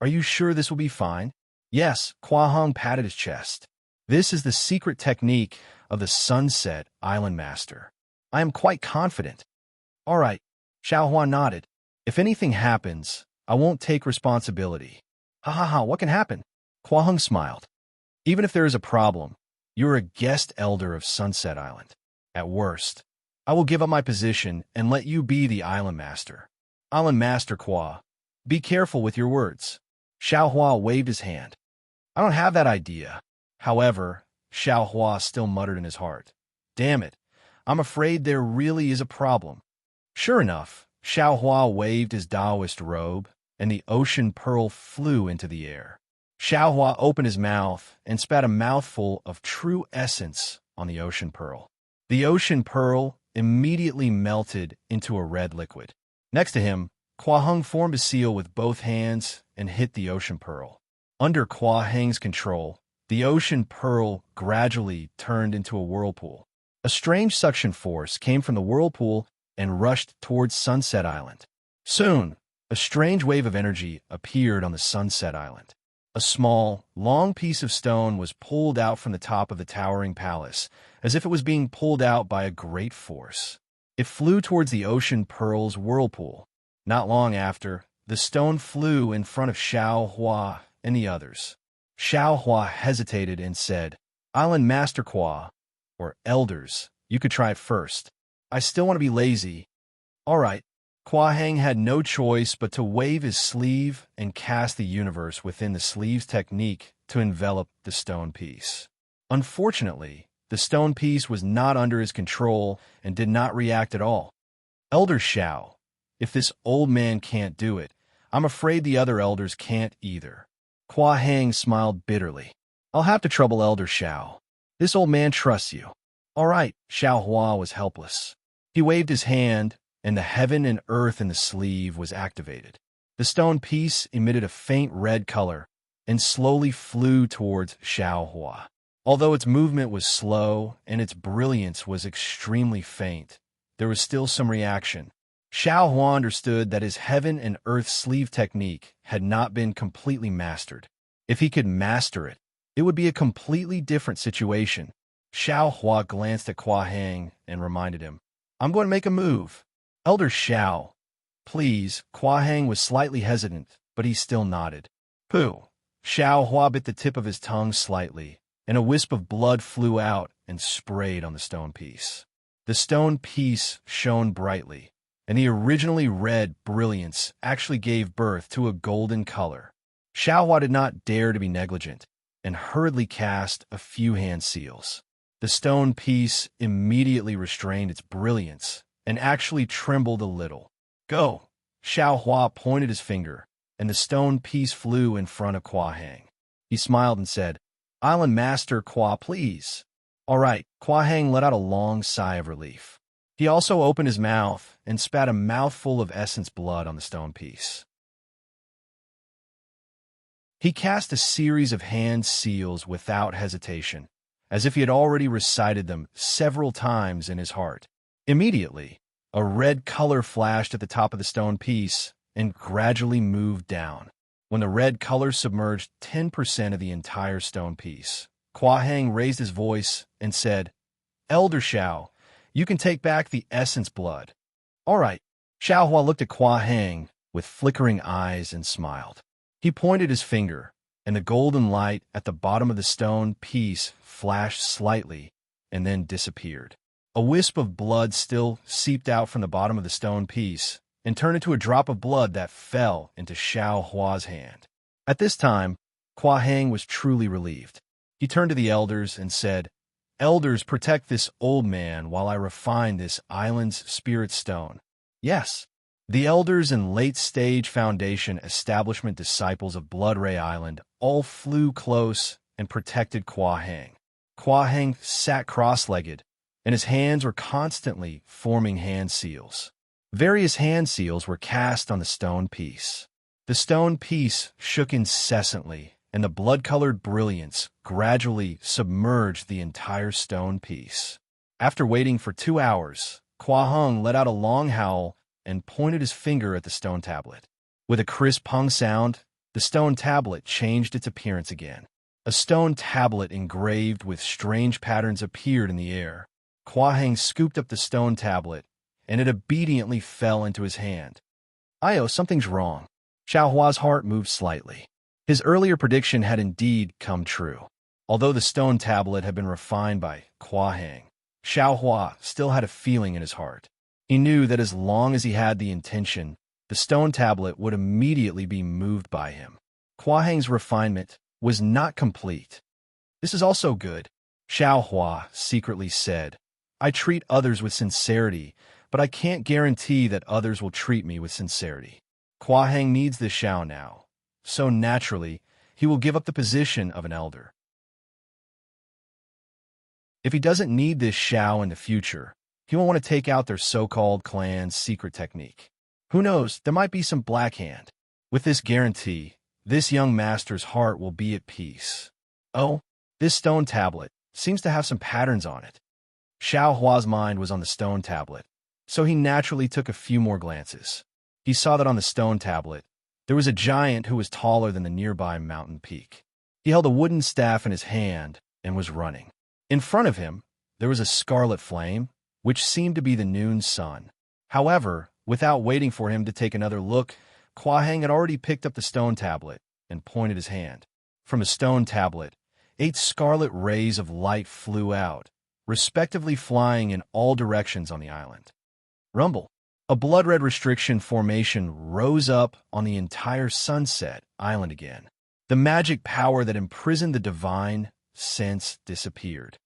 A: are you sure this will be fine? Yes, Kua Heng patted his chest. This is the secret technique of the Sunset Island Master. I am quite confident. All right, Xiao Hua nodded. If anything happens, I won't take responsibility. Ha ha ha, what can happen? Kua Heng smiled. Even if there is a problem, you're a guest elder of Sunset Island. At worst, I will give up my position and let you be the Island Master. Island Master Kua, be careful with your words. Xiao Hua waved his hand. I don't have that idea. However, Xiao Hua still muttered in his heart. Damn it, I'm afraid there really is a problem. Sure enough, Xiao Hua waved his Taoist robe, and the ocean pearl flew into the air. Xiao Hua opened his mouth and spat a mouthful of true essence on the ocean pearl. The ocean pearl immediately melted into a red liquid. Next to him, Kua Heng formed a seal with both hands and hit the ocean pearl. Under Kua Heng's control, the ocean pearl gradually turned into a whirlpool. A strange suction force came from the whirlpool and rushed towards Sunset Island. Soon, a strange wave of energy appeared on the Sunset Island. A small, long piece of stone was pulled out from the top of the towering palace, as if it was being pulled out by a great force. It flew towards the ocean pearl's whirlpool. Not long after, the stone flew in front of Xiao Hua and the others. Xiao Hua hesitated and said, Island Master Kua, or Elders, you could try it first. I still want to be lazy. All right. Kua Heng had no choice but to wave his sleeve and cast the universe within the sleeve's technique to envelop the stone piece. Unfortunately, the stone piece was not under his control and did not react at all. Elder Xiao, if this old man can't do it, I'm afraid the other elders can't either. Kua Heng smiled bitterly. I'll have to trouble Elder Xiao. This old man trusts you. All right, Xiao Hua was helpless. He waved his hand, and the heaven and earth in the sleeve was activated. The stone piece emitted a faint red color and slowly flew towards Xiao Hua. Although its movement was slow and its brilliance was extremely faint, there was still some reaction. Xiao Hua understood that his heaven and earth sleeve technique had not been completely mastered. If he could master it, it would be a completely different situation. Xiao Hua glanced at Kua Heng and reminded him, I'm going to make a move. Elder Xiao, please. Kua Heng was slightly hesitant, but he still nodded. Pooh. Xiao Hua bit the tip of his tongue slightly, and a wisp of blood flew out and sprayed on the stone piece. The stone piece shone brightly, and the originally red brilliance actually gave birth to a golden color. Xiao Hua did not dare to be negligent, and hurriedly cast a few hand seals. The stone piece immediately restrained its brilliance, and actually trembled a little. Go! Xiao Hua pointed his finger, and the stone piece flew in front of Kua Heng. He smiled and said, Island Master Kua, please. All right, Kua Heng let out a long sigh of relief. He also opened his mouth and spat a mouthful of essence blood on the stone piece. He cast a series of hand seals without hesitation, as if he had already recited them several times in his heart. Immediately, a red color flashed at the top of the stone piece and gradually moved down. When the red color submerged 10% of the entire stone piece, Kua Heng raised his voice and said, Elder Xiao, you can take back the essence blood. All right. Xiao Hua looked at Kua Heng with flickering eyes and smiled. He pointed his finger, and the golden light at the bottom of the stone piece flashed slightly and then disappeared. A wisp of blood still seeped out from the bottom of the stone piece and turned into a drop of blood that fell into Xiao Hua's hand. At this time, Kua Hang was truly relieved. He turned to the elders and said, "Elders, protect this old man while I refine this island's spirit stone." Yes, the elders and late-stage Foundation establishment disciples of Blood Ray Island all flew close and protected Kua Hang. Kua Hang sat cross-legged, and his hands were constantly forming hand seals. Various hand seals were cast on the stone piece. The stone piece shook incessantly, and the blood-colored brilliance gradually submerged the entire stone piece. After waiting for 2 hours, Kua Hang let out a long howl and pointed his finger at the stone tablet. With a crisp hung sound, the stone tablet changed its appearance again. A stone tablet engraved with strange patterns appeared in the air. Kua Hang scooped up the stone tablet, and it obediently fell into his hand. "Io, something's wrong." Xiao Hua's heart moved slightly. His earlier prediction had indeed come true. Although the stone tablet had been refined by Kua Hang, Xiao Hua still had a feeling in his heart. He knew that as long as he had the intention, the stone tablet would immediately be moved by him. Kua Hang's refinement was not complete. "This is also good," Xiao Hua secretly said. "I treat others with sincerity, but I can't guarantee that others will treat me with sincerity. Kua Hang needs this Xiao now, so naturally, he will give up the position of an elder. If he doesn't need this Xiao in the future, he will want to take out their so-called clan's secret technique. Who knows, there might be some black hand. With this guarantee, this young master's heart will be at peace. Oh, this stone tablet seems to have some patterns on it." Xiao Hua's mind was on the stone tablet, so he naturally took a few more glances. He saw that on the stone tablet, there was a giant who was taller than the nearby mountain peak. He held a wooden staff in his hand and was running. In front of him, there was a scarlet flame, which seemed to be the noon sun. However, without waiting for him to take another look, Kua Hang had already picked up the stone tablet and pointed his hand. From the stone tablet, 8 scarlet rays of light flew out, respectively flying in all directions on the island. Rumble. A blood-red restriction formation rose up on the entire Sunset Island again. The magic power that imprisoned the divine sense disappeared.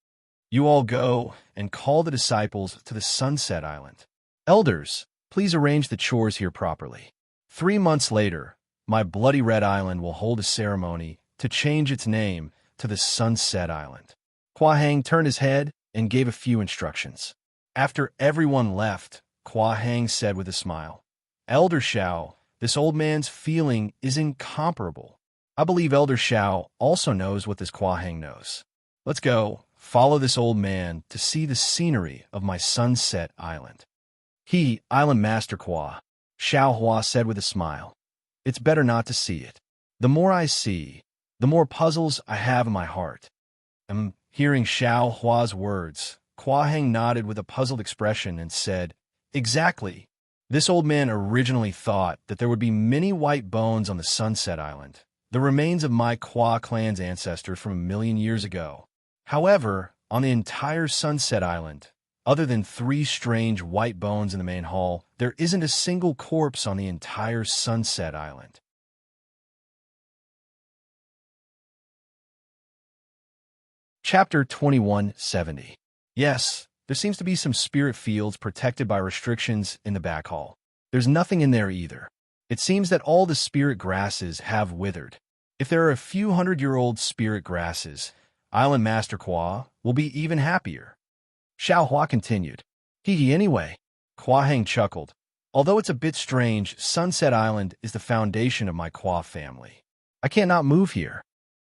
A: "You all go and call the disciples to the Sunset Island. Elders, please arrange the chores here properly. 3 months later, my Bloody Red Island will hold a ceremony to change its name to the Sunset Island." Kua Hang turned his head and gave a few instructions. After everyone left, Kua Hang said with a smile, "Elder Xiao, this old man's feeling is incomparable. I believe Elder Xiao also knows what this Kua Hang knows. Let's go, follow this old man to see the scenery of my Sunset Island." Island Master Kua, Xiao Hua said with a smile, "It's better not to see it. The more I see, the more puzzles I have in my heart." Hearing Xiao Hua's words, Kua Hang nodded with a puzzled expression and said, "Exactly. This old man originally thought that there would be many white bones on the Sunset Island, the remains of my Kua clan's ancestors from 1,000,000 years ago. However, on the entire Sunset Island, other than 3 strange white bones in the main hall, there isn't a single corpse on the entire Sunset Island." Chapter 2170. Yes, there seems to be some spirit fields protected by restrictions in the back hall. There's nothing in there either. It seems that all the spirit grasses have withered. If there are a few 100-year-old spirit grasses, Island Master Kua will be even happier. Xiao Hua continued. Anyway. Kua Hang chuckled. "Although it's a bit strange, Sunset Island is the foundation of my Kua family. I can't not move here.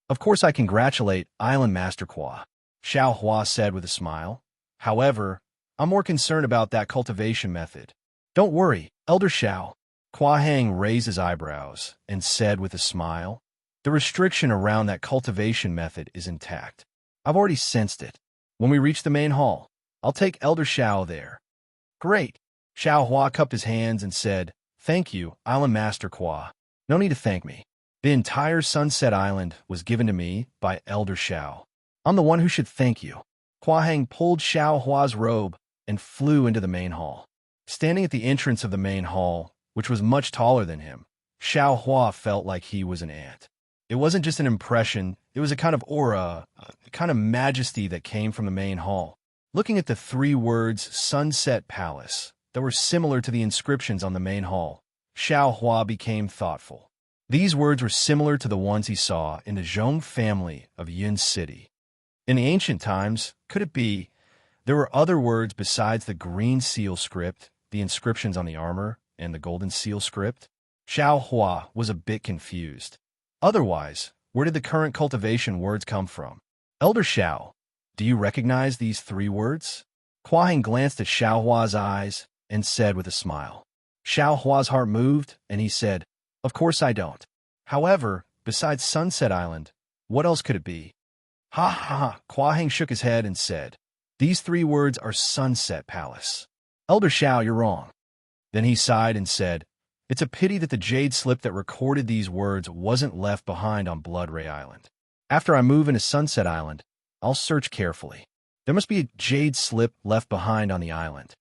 A: Of course I congratulate Island Master Kua," Xiao Hua said with a smile. "However, I'm more concerned about that cultivation method." "Don't worry, Elder Xiao." Kua Hang raised his eyebrows and said with a smile, "The restriction around that cultivation method is intact. I've already sensed it. When we reach the main hall, I'll take Elder Xiao there." "Great." Xiao Hua cupped his hands and said, "Thank you, Island Master Kua. No need to thank me. The entire Sunset Island was given to me by Elder Xiao. I'm the one who should thank you." Kua Hang pulled Xiao Hua's robe and flew into the main hall. Standing at the entrance of the main hall, which was much taller than him, Xiao Hua felt like he was an ant. It wasn't just an impression, it was a kind of aura, a kind of majesty that came from the main hall. Looking at the 3 words Sunset Palace that were similar to the inscriptions on the main hall, Xiao Hua became thoughtful. These words were similar to the ones he saw in the Zhong family of Yun City. In the ancient times, could it be, there were other words besides the green seal script, the inscriptions on the armor, and the golden seal script? Xiao Hua was a bit confused. Otherwise, where did the current cultivation words come from? Elder Xiao, do you recognize these 3 words? Hua Heng glanced at Xiao Hua's eyes and said with a smile. Xiao Hua's heart moved, and he said, "Of course I don't. However, besides Sunset Island, what else could it be?" Ha ha ha! Hua Heng shook his head and said, "These 3 words are Sunset Palace." Elder Xiao, you're wrong. Then he sighed and said, "It's a pity that the jade slip that recorded these words wasn't left behind on Blood Ray Island. After I move into Sunset Island, I'll search carefully. There must be a jade slip left behind on the island."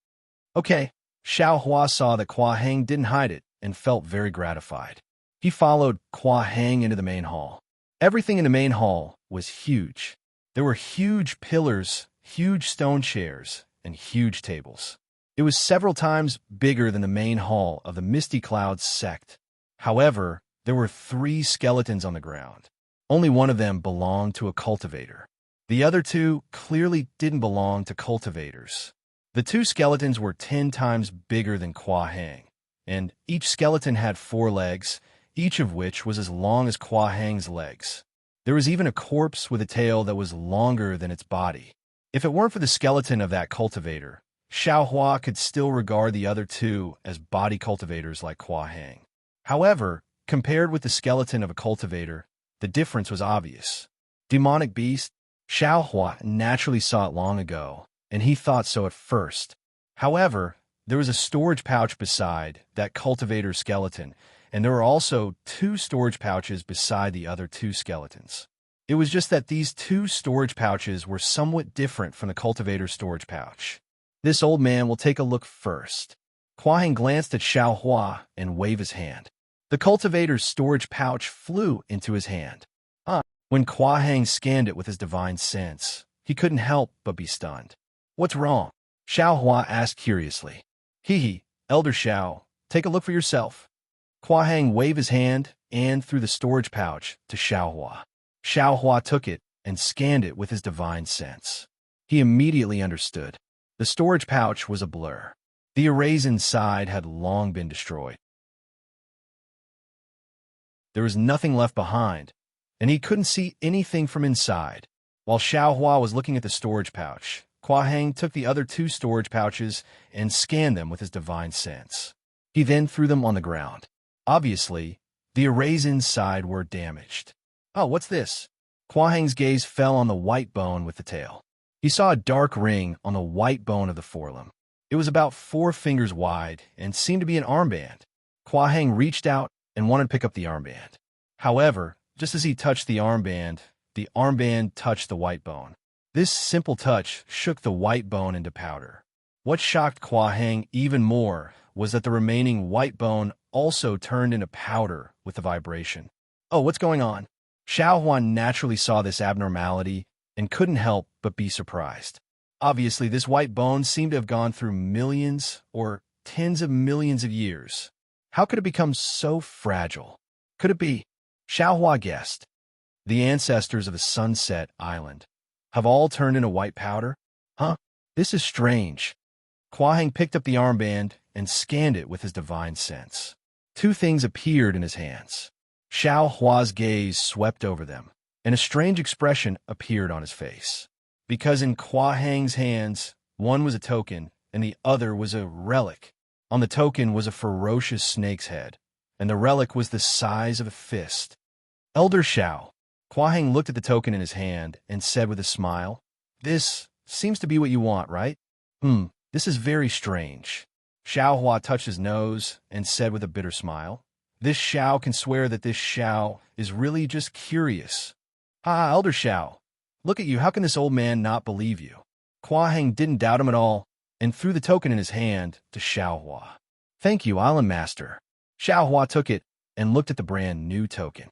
A: Okay. Xiao Hua saw that Hua Heng didn't hide it and felt very gratified. He followed Hua Heng into the main hall. Everything in the main hall was huge. There were huge pillars, huge stone chairs, and huge tables. It was several times bigger than the main hall of the Misty Clouds sect. However, there were 3 skeletons on the ground. Only one of them belonged to a cultivator. The other 2 clearly didn't belong to cultivators. The 2 skeletons were 10 times bigger than Hua Heng, and each skeleton had 4 legs, each of which was as long as Hua Heng's legs. There was even a corpse with a tail that was longer than its body. If it weren't for the skeleton of that cultivator, Xiao Hua could still regard the other 2 as body cultivators like Hua Heng. However, compared with the skeleton of a cultivator, the difference was obvious. Demonic beast? Xiao Hua naturally saw it long ago, and he thought so at first. However, there was a storage pouch beside that cultivator skeleton, and there were also 2 storage pouches beside the other 2 skeletons. It was just that these 2 storage pouches were somewhat different from the cultivator's storage pouch. This old man will take a look first. Hua Heng glanced at Xiao Hua and waved his hand. The cultivator's storage pouch flew into his hand. When Hua Heng scanned it with his divine sense, he couldn't help but be stunned. What's wrong? Xiao Hua asked curiously. Hee, Elder Xiao, take a look for yourself. Hua Heng waved his hand and threw the storage pouch to Xiao Hua. Xiao Hua took it and scanned it with his divine sense. He immediately understood. The storage pouch was a blur. The arrays inside had long been destroyed. There was nothing left behind, and he couldn't see anything from inside. While Xiao Hua was looking at the storage pouch, Hua Heng took the other 2 storage pouches and scanned them with his divine sense. He then threw them on the ground. Obviously, the arrays inside were damaged. Oh, what's this? Hua Heng's gaze fell on the white bone with the tail. He saw a dark ring on the white bone of the forelimb. It was about 4 fingers wide and seemed to be an armband. Hua Heng reached out and wanted to pick up the armband. However, just as he touched the armband touched the white bone. This simple touch shook the white bone into powder. What shocked Hua Heng even more was that the remaining white bone also turned into powder with the vibration. Oh, what's going on? Xiao Hua naturally saw this abnormality and couldn't help but be surprised. Obviously, this white bone seemed to have gone through millions or tens of millions of years. How could it become so fragile? Could it be? Xiao Hua guessed. The ancestors of the Sunset Island have all turned into white powder? Huh? This is strange. Hua Heng picked up the armband and scanned it with his divine sense. 2 things appeared in his hands. Xiao Hua's gaze swept over them, and a strange expression appeared on his face. Because in Hua Heng's hands, one was a token and the other was a relic. On the token was a ferocious snake's head, and the relic was the size of a fist. Elder Xiao. Hua Heng looked at the token in his hand and said with a smile, "This seems to be what you want, right?" This is very strange." Xiao Hua touched his nose and said with a bitter smile, "This Xiao can swear that this Xiao is really just curious." Elder Xiao, look at you, how can this old man not believe you?" Hua Heng didn't doubt him at all. and threw the token in his hand to Xiaohua. "Thank you, Island Master." Xiaohua took it and looked at the brand new token.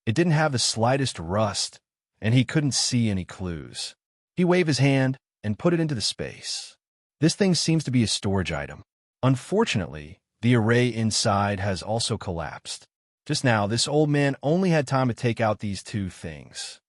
A: It didn't have the slightest rust, and he couldn't see any clues. He waved his hand and put it into the space. "This thing seems to be a storage item. Unfortunately, the array inside has also collapsed. Just now, this old man only had time to take out these two things."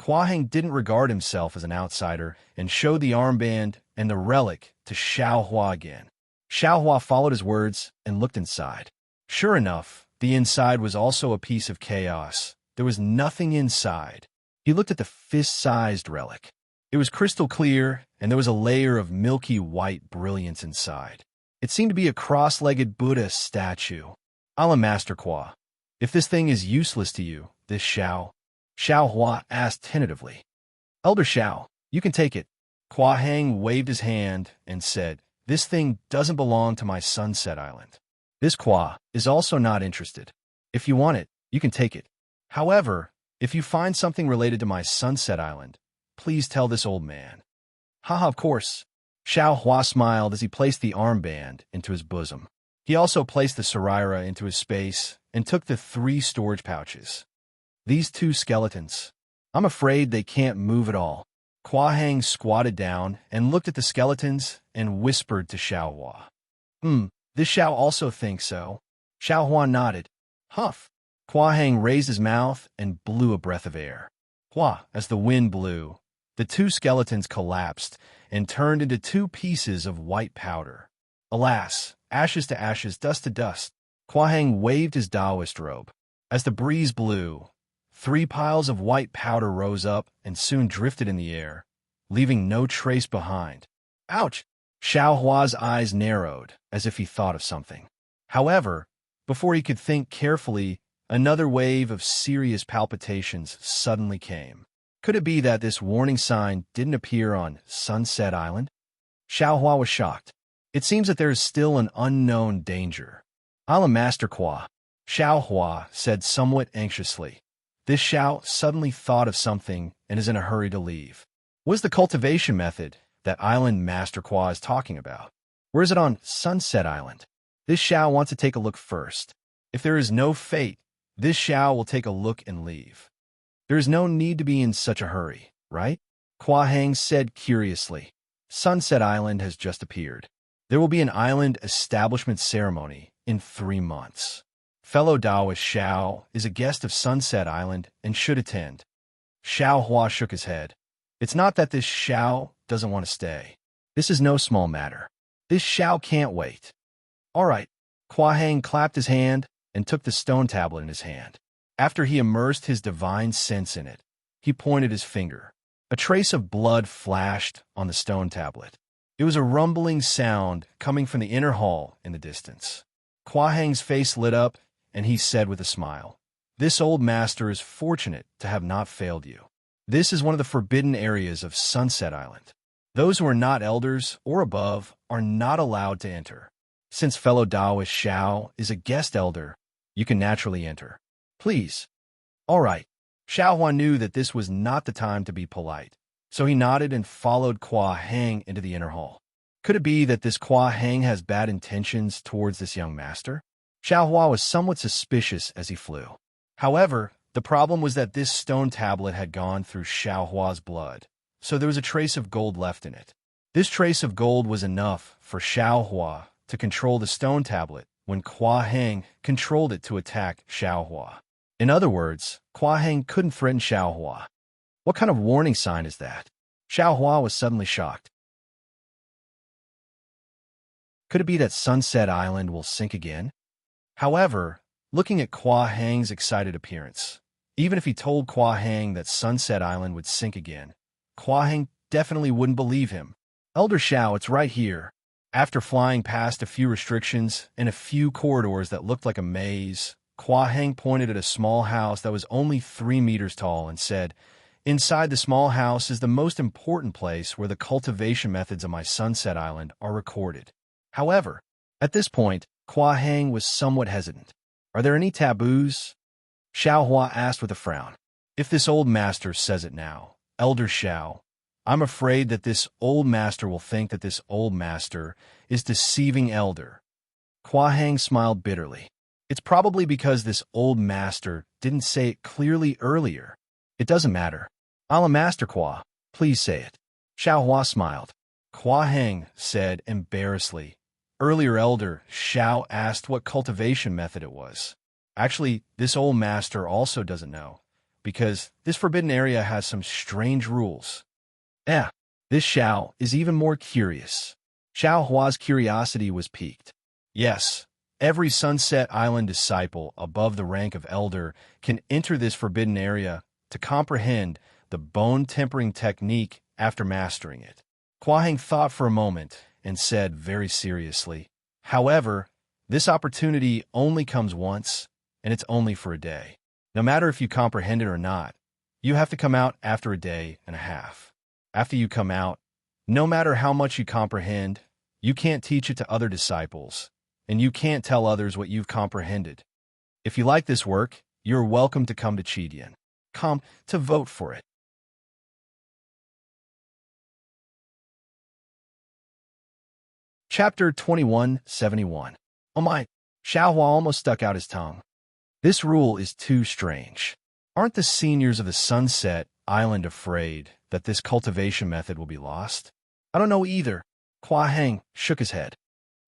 A: Hua Heng didn't regard himself as an outsider and showed the armband and the relic to Xiaohua again. Xiaohua followed his words and looked inside. Sure enough, the inside was also a piece of chaos. There was nothing inside. He looked at the fist-sized relic. It was crystal clear, and there was a layer of milky white brilliance inside. It seemed to be a cross-legged Buddha statue. "Island Master Hua, if this thing is useless to you, this Xiaohua asked tentatively. "Elder Xiao, you can take it." Hua Heng waved his hand and said, "This thing doesn't belong to my Sunset Island. This Hua is also not interested. If you want it, you can take it. However, if you find something related to my Sunset Island, please tell this old man." "Haha, of course." Xiaohua smiled as he placed the armband into his bosom. He also placed the Saraira into his space and took the 3 storage pouches. "These 2 skeletons. I'm afraid they can't move at all." Hua Heng squatted down and looked at the skeletons and whispered to Xiaohua. This Xiao also thinks so." Xiaohua nodded. "Huff." Hua Heng raised his mouth and blew a breath of air. Hua, as the wind blew, the 2 skeletons collapsed and turned into 2 pieces of white powder. Alas, ashes to ashes, dust to dust. Hua Heng waved his Taoist robe. As the breeze blew, 3 piles of white powder rose up and soon drifted in the air, leaving no trace behind. "Ouch!" Xiaohua's eyes narrowed, as if he thought of something. However, before he could think carefully, another wave of serious palpitations suddenly came. Could it be that this warning sign didn't appear on Sunset Island? Xiaohua was shocked. It seems that there is still an unknown danger. "Island Master Hua," Xiaohua said somewhat anxiously. This Xiao suddenly thought of something and is in a hurry to leave. What is the cultivation method that Island Master Hua is talking about? Where is it on Sunset Island? This Xiao wants to take a look first. If there is no fate, this Xiao will take a look and leave. There is no need to be in such a hurry, right? Hua Heng said curiously. Sunset Island has just appeared. There will be an island establishment ceremony in 3 months. Fellow Taoist Xiao is a guest of Sunset Island and should attend. Xiaohua shook his head. It's not that this Xiao doesn't want to stay. This is no small matter. This Xiao can't wait. All right. Hua Heng clapped his hand and took the stone tablet in his hand. After he immersed his divine sense in it, he pointed his finger. A trace of blood flashed on the stone tablet. It was a rumbling sound coming from the inner hall in the distance. Hua Heng's face lit up, and he said with a smile, "This old master is fortunate to have not failed you. This is one of the forbidden areas of Sunset Island. Those who are not elders or above are not allowed to enter. Since fellow Taoist Xiao is a guest elder, you can naturally enter. Please." All right. Xiaohua knew that this was not the time to be polite, so he nodded and followed Hua Heng into the inner hall. Could it be that this Hua Heng has bad intentions towards this young master? Xiaohua was somewhat suspicious as he flew. However, the problem was that this stone tablet had gone through Xiaohua's blood, so there was a trace of gold left in it. This trace of gold was enough for Xiaohua to control the stone tablet when Hua Heng controlled it to attack Xiaohua. In other words, Hua Heng couldn't threaten Xiaohua. What kind of warning sign is that? Xiaohua was suddenly shocked. Could it be that Sunset Island will sink again? However, looking at Hua Heng's excited appearance, even if he told Hua Heng that Sunset Island would sink again, Hua Heng definitely wouldn't believe him. Elder Xiao, it's right here. After flying past a few restrictions and a few corridors that looked like a maze, Hua Heng pointed at a small house that was only 3 meters tall and said, "Inside the small house is the most important place where the cultivation methods of my Sunset Island are recorded." However, at this point, Hua Heng was somewhat hesitant. Are there any taboos? Xiaohua asked with a frown. If this old master says it now, Elder Xiao, I'm afraid that this old master will think that this old master is deceiving elder. Hua Hang smiled bitterly. It's probably because this old master didn't say it clearly earlier. It doesn't matter. I'm a master, Hua. Please say it. Xiao Hua smiled. Hua Hang said embarrassedly. Earlier elder, Xiao asked what cultivation method it was. Actually, this old master also doesn't know, because this forbidden area has some strange rules. This Xiao is even more curious. Xiao Hua's curiosity was piqued. Yes, every Sunset Island disciple above the rank of elder can enter this forbidden area to comprehend the bone tempering technique after mastering it. Hua Hang thought for a moment and said very seriously, however, this opportunity only comes once, and it's only for a day. No matter if you comprehend it or not, you have to come out after a day and a half. After you come out, no matter how much you comprehend, you can't teach it to other disciples, and you can't tell others what you've comprehended. If you like this work, you're welcome to come to Chidian. Come to vote for it. Chapter 2171. Oh my, Xiao Hua almost stuck out his tongue. This rule is too strange. Aren't the seniors of the Sunset Island afraid that this cultivation method will be lost? I don't know either. Hua Hang shook his head.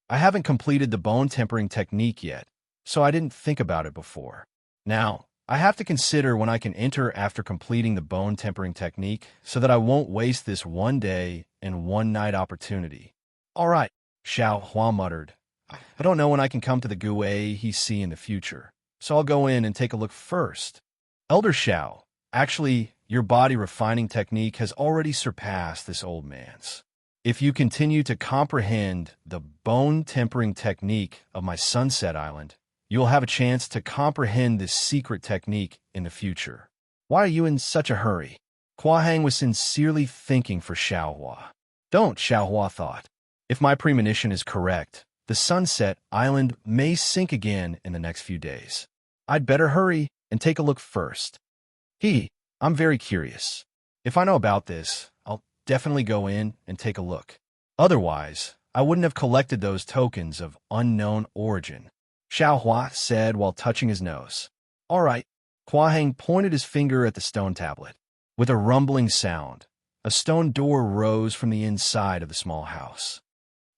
A: I haven't completed the bone tempering technique yet, so I didn't think about it before. Now, I have to consider when I can enter after completing the bone tempering technique so that I won't waste this one day and one night opportunity. All right, Xiao Hua muttered. I don't know when I can come to the Gue he see in the future, so I'll go in and take a look first. Elder Xiao, actually, your body refining technique has already surpassed this old man's. If you continue to comprehend the bone tempering technique of my Sunset Island, you'll have a chance to comprehend this secret technique in the future. Why are you in such a hurry? Hua Hang was sincerely thinking for Xiao Hua. Don't, Xiao Hua thought. If my premonition is correct, the Sunset Island may sink again in the next few days. I'd better hurry and take a look first. I'm very curious. If I know about this, I'll definitely go in and take a look. Otherwise, I wouldn't have collected those tokens of unknown origin. Xiao Hua said while touching his nose. All right. Hua Hang pointed his finger at the stone tablet. With a rumbling sound, a stone door rose from the inside of the small house.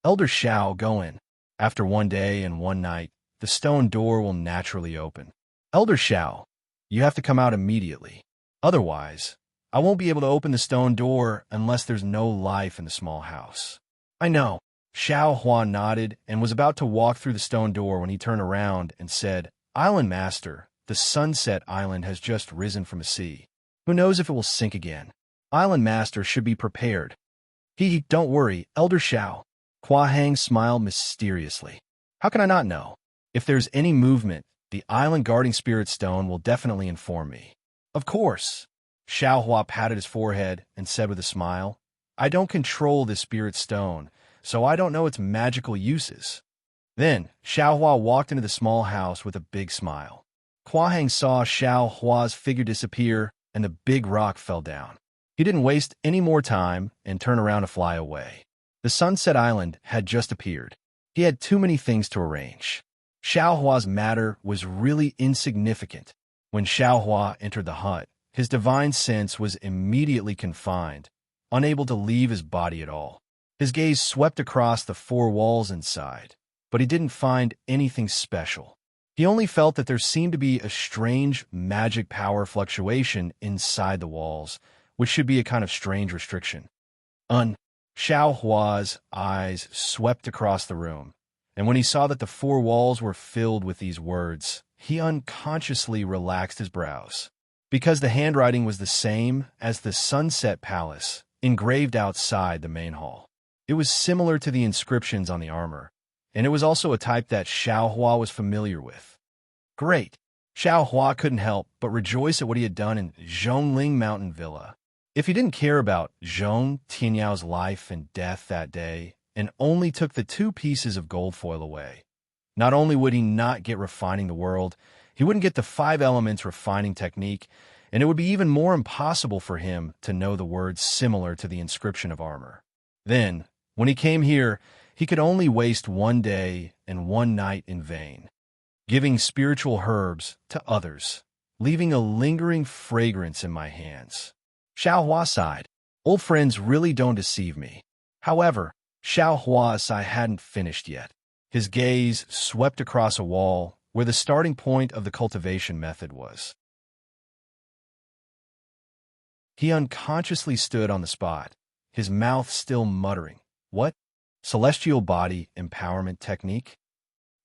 A: Elder Xiao, go in. After one day and one night, the stone door will naturally open. Elder Xiao, you have to come out immediately. Otherwise, I won't be able to open the stone door unless there's no life in the small house. I know. Xiao Hua nodded and was about to walk through the stone door when he turned around and said, Island Master, the Sunset Island has just risen from the sea. Who knows if it will sink again? Island Master should be prepared. Don't worry, Elder Xiao. Hua Hang smiled mysteriously. How can I not know? If there's any movement, the Island Guarding Spirit Stone will definitely inform me. Of course. Xiao Hua patted his forehead and said with a smile, I don't control this spirit stone, so I don't know its magical uses. Then, Xiao Hua walked into the small house with a big smile. Hua Hang saw Xiao Hua's figure disappear, and the big rock fell down. He didn't waste any more time and turned around to fly away. The Sunset Island had just appeared. He had too many things to arrange. Xiao Hua's matter was really insignificant. When Xiao Hua entered the hut, his divine sense was immediately confined, unable to leave his body at all. His gaze swept across the four walls inside, but he didn't find anything special. He only felt that there seemed to be a strange magic power fluctuation inside the walls, which should be a kind of strange restriction. Xiao Hua's eyes swept across the room, and when he saw that the four walls were filled with these words, he unconsciously relaxed his brows. Because the handwriting was the same as the Sunset Palace, engraved outside the main hall. It was similar to the inscriptions on the armor, and it was also a type that Xiao Hua was familiar with. Great! Xiao Hua couldn't help but rejoice at what he had done in Zhongling Mountain Villa. If he didn't care about Zhong Tianyao life and death that day, and only took the 2 pieces of gold foil away, not only would he not get refining the world, he wouldn't get the 5 elements refining technique, and it would be even more impossible for him to know the words similar to the inscription of armor. Then, when he came here, he could only waste 1 day and 1 night in vain, giving spiritual herbs to others, leaving a lingering fragrance in my hands. Xiao Hua sighed. Old friends really don't deceive me. However, Xiao Hua Sai hadn't finished yet. His gaze swept across a wall where the starting point of the cultivation method was. He unconsciously stood on the spot, his mouth still muttering, "What? Celestial body empowerment technique?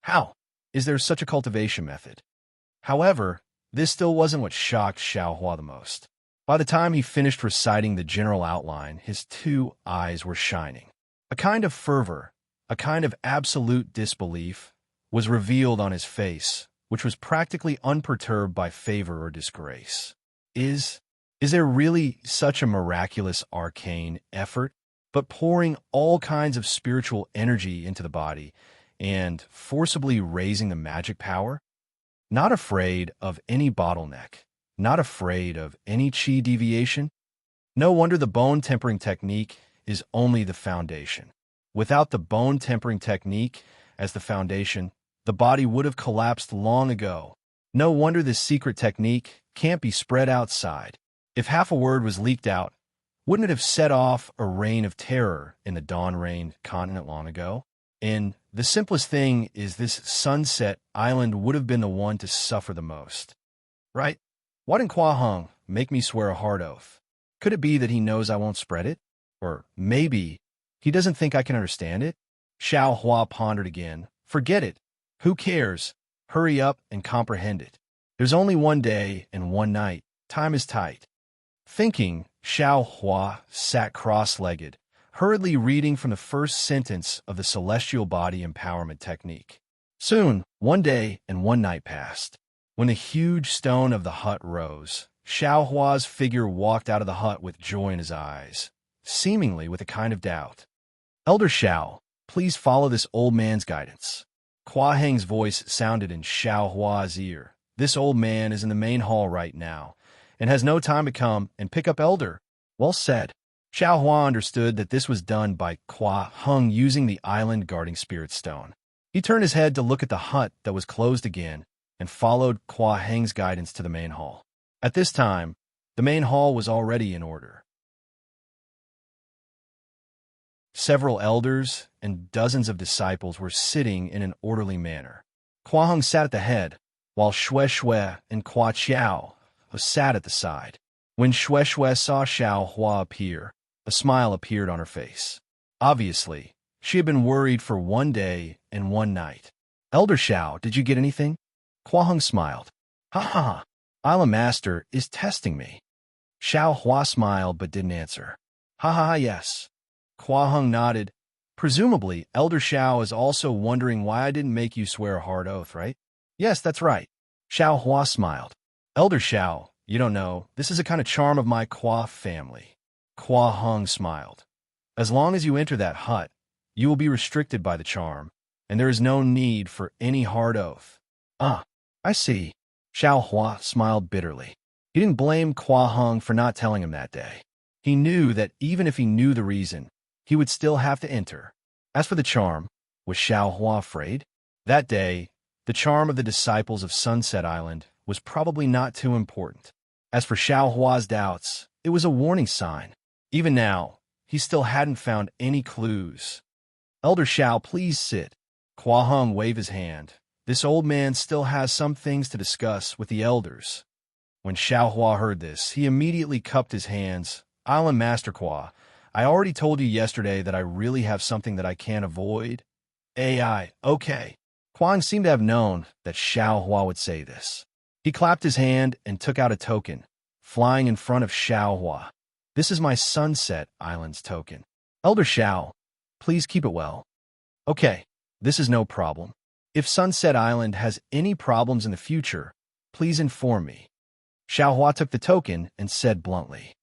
A: How? Is there such a cultivation method?" However, this still wasn't what shocked Xiao Hua the most. By the time he finished reciting the general outline, his 2 eyes were shining. A kind of fervor, a kind of absolute disbelief, was revealed on his face, which was practically unperturbed by favor or disgrace. Is there really such a miraculous arcane effort, but pouring all kinds of spiritual energy into the body and forcibly raising the magic power? Not afraid of any bottleneck, not afraid of any chi deviation? No wonder the bone tempering technique is only the foundation. Without the bone tempering technique as the foundation, the body would have collapsed long ago. No wonder this secret technique can't be spread outside. If half a word was leaked out, wouldn't it have set off a reign of terror in the dawn-reigned continent long ago? And the simplest thing is this Sunset Island would have been the one to suffer the most. Right? Why didn't Kwa Hung make me swear a hard oath? Could it be that he knows I won't spread it? Or maybe he doesn't think I can understand it? Xiao Hua pondered again. Forget it. Who cares? Hurry up and comprehend it. There's only 1 day and 1 night. Time is tight. Thinking, Xiao Hua sat cross-legged, hurriedly reading from the first sentence of the Celestial Body Empowerment Technique. Soon, 1 day and 1 night passed. When the huge stone of the hut rose, Xiao Hua's figure walked out of the hut with joy in his eyes, seemingly with a kind of doubt. "Elder Xiao, please follow this old man's guidance." Kwa Heng's voice sounded in Xiao Hua's ear. "This old man is in the main hall right now, and has no time to come and pick up Elder." Well said. Xiao Hua understood that this was done by Kwa Hung using the island guarding spirit stone. He turned his head to look at the hut that was closed again, and followed Kwa Heng's guidance to the main hall. At this time, the main hall was already in order. Several elders and dozens of disciples were sitting in an orderly manner. Kwa Hung sat at the head, while Xue Xue and Kwa Qiao sat at the side. When Xue Xue saw Xiao Hua appear, a smile appeared on her face. Obviously, she had been worried for 1 day and 1 night. "Elder Xiao, did you get anything?" Kwa Hung smiled. "Ha ha ha, Island Master is testing me." Xiao Hua smiled but didn't answer. "Ha ha ha, yes." Kwa Hung nodded. "Presumably, Elder Xiao is also wondering why I didn't make you swear a hard oath, right?" "Yes, that's right." Xiao Hua smiled. "Elder Xiao, you don't know, this is a kind of charm of my Kwa family." Kwa Hung smiled. "As long as you enter that hut, you will be restricted by the charm, and there is no need for any hard oath." "Ah, I see." Xiao Hua smiled bitterly. He didn't blame Kwa Hung for not telling him that day. He knew that even if he knew the reason, he would still have to enter. As for the charm, was Xiao Hua afraid? That day, the charm of the disciples of Sunset Island was probably not too important. As for Xiao Hua's doubts, it was a warning sign. Even now, he still hadn't found any clues. "Elder Xiao, please sit." Kwa Hung waved his hand. This old man still has some things to discuss with the elders. When Xiao Hua heard this, he immediately cupped his hands. "Island Master Kwa, I already told you yesterday that I really have something that I can't avoid." "AI, okay." Kwang seemed to have known that Xiao Hua would say this. He clapped his hand and took out a token, flying in front of Xiao Hua. "This is my Sunset Island's token. Elder Xiao, please keep it well." "Okay, this is no problem. If Sunset Island has any problems in the future, please inform me." Xiao Hua took the token and said bluntly.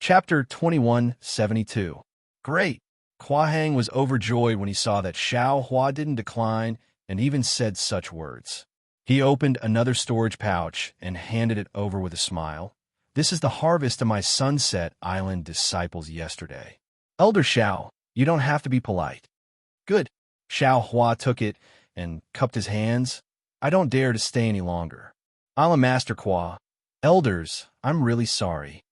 A: Chapter 2172. Great! Kwa Hang was overjoyed when he saw that Xiao Hua didn't decline and even said such words. He opened another storage pouch and handed it over with a smile. This is the harvest of my Sunset Island disciples yesterday. Elder Xiao, you don't have to be polite. Good. Xiao Hua took it and cupped his hands. I don't dare to stay any longer. I'm a Master Qua. Elders, I'm really sorry.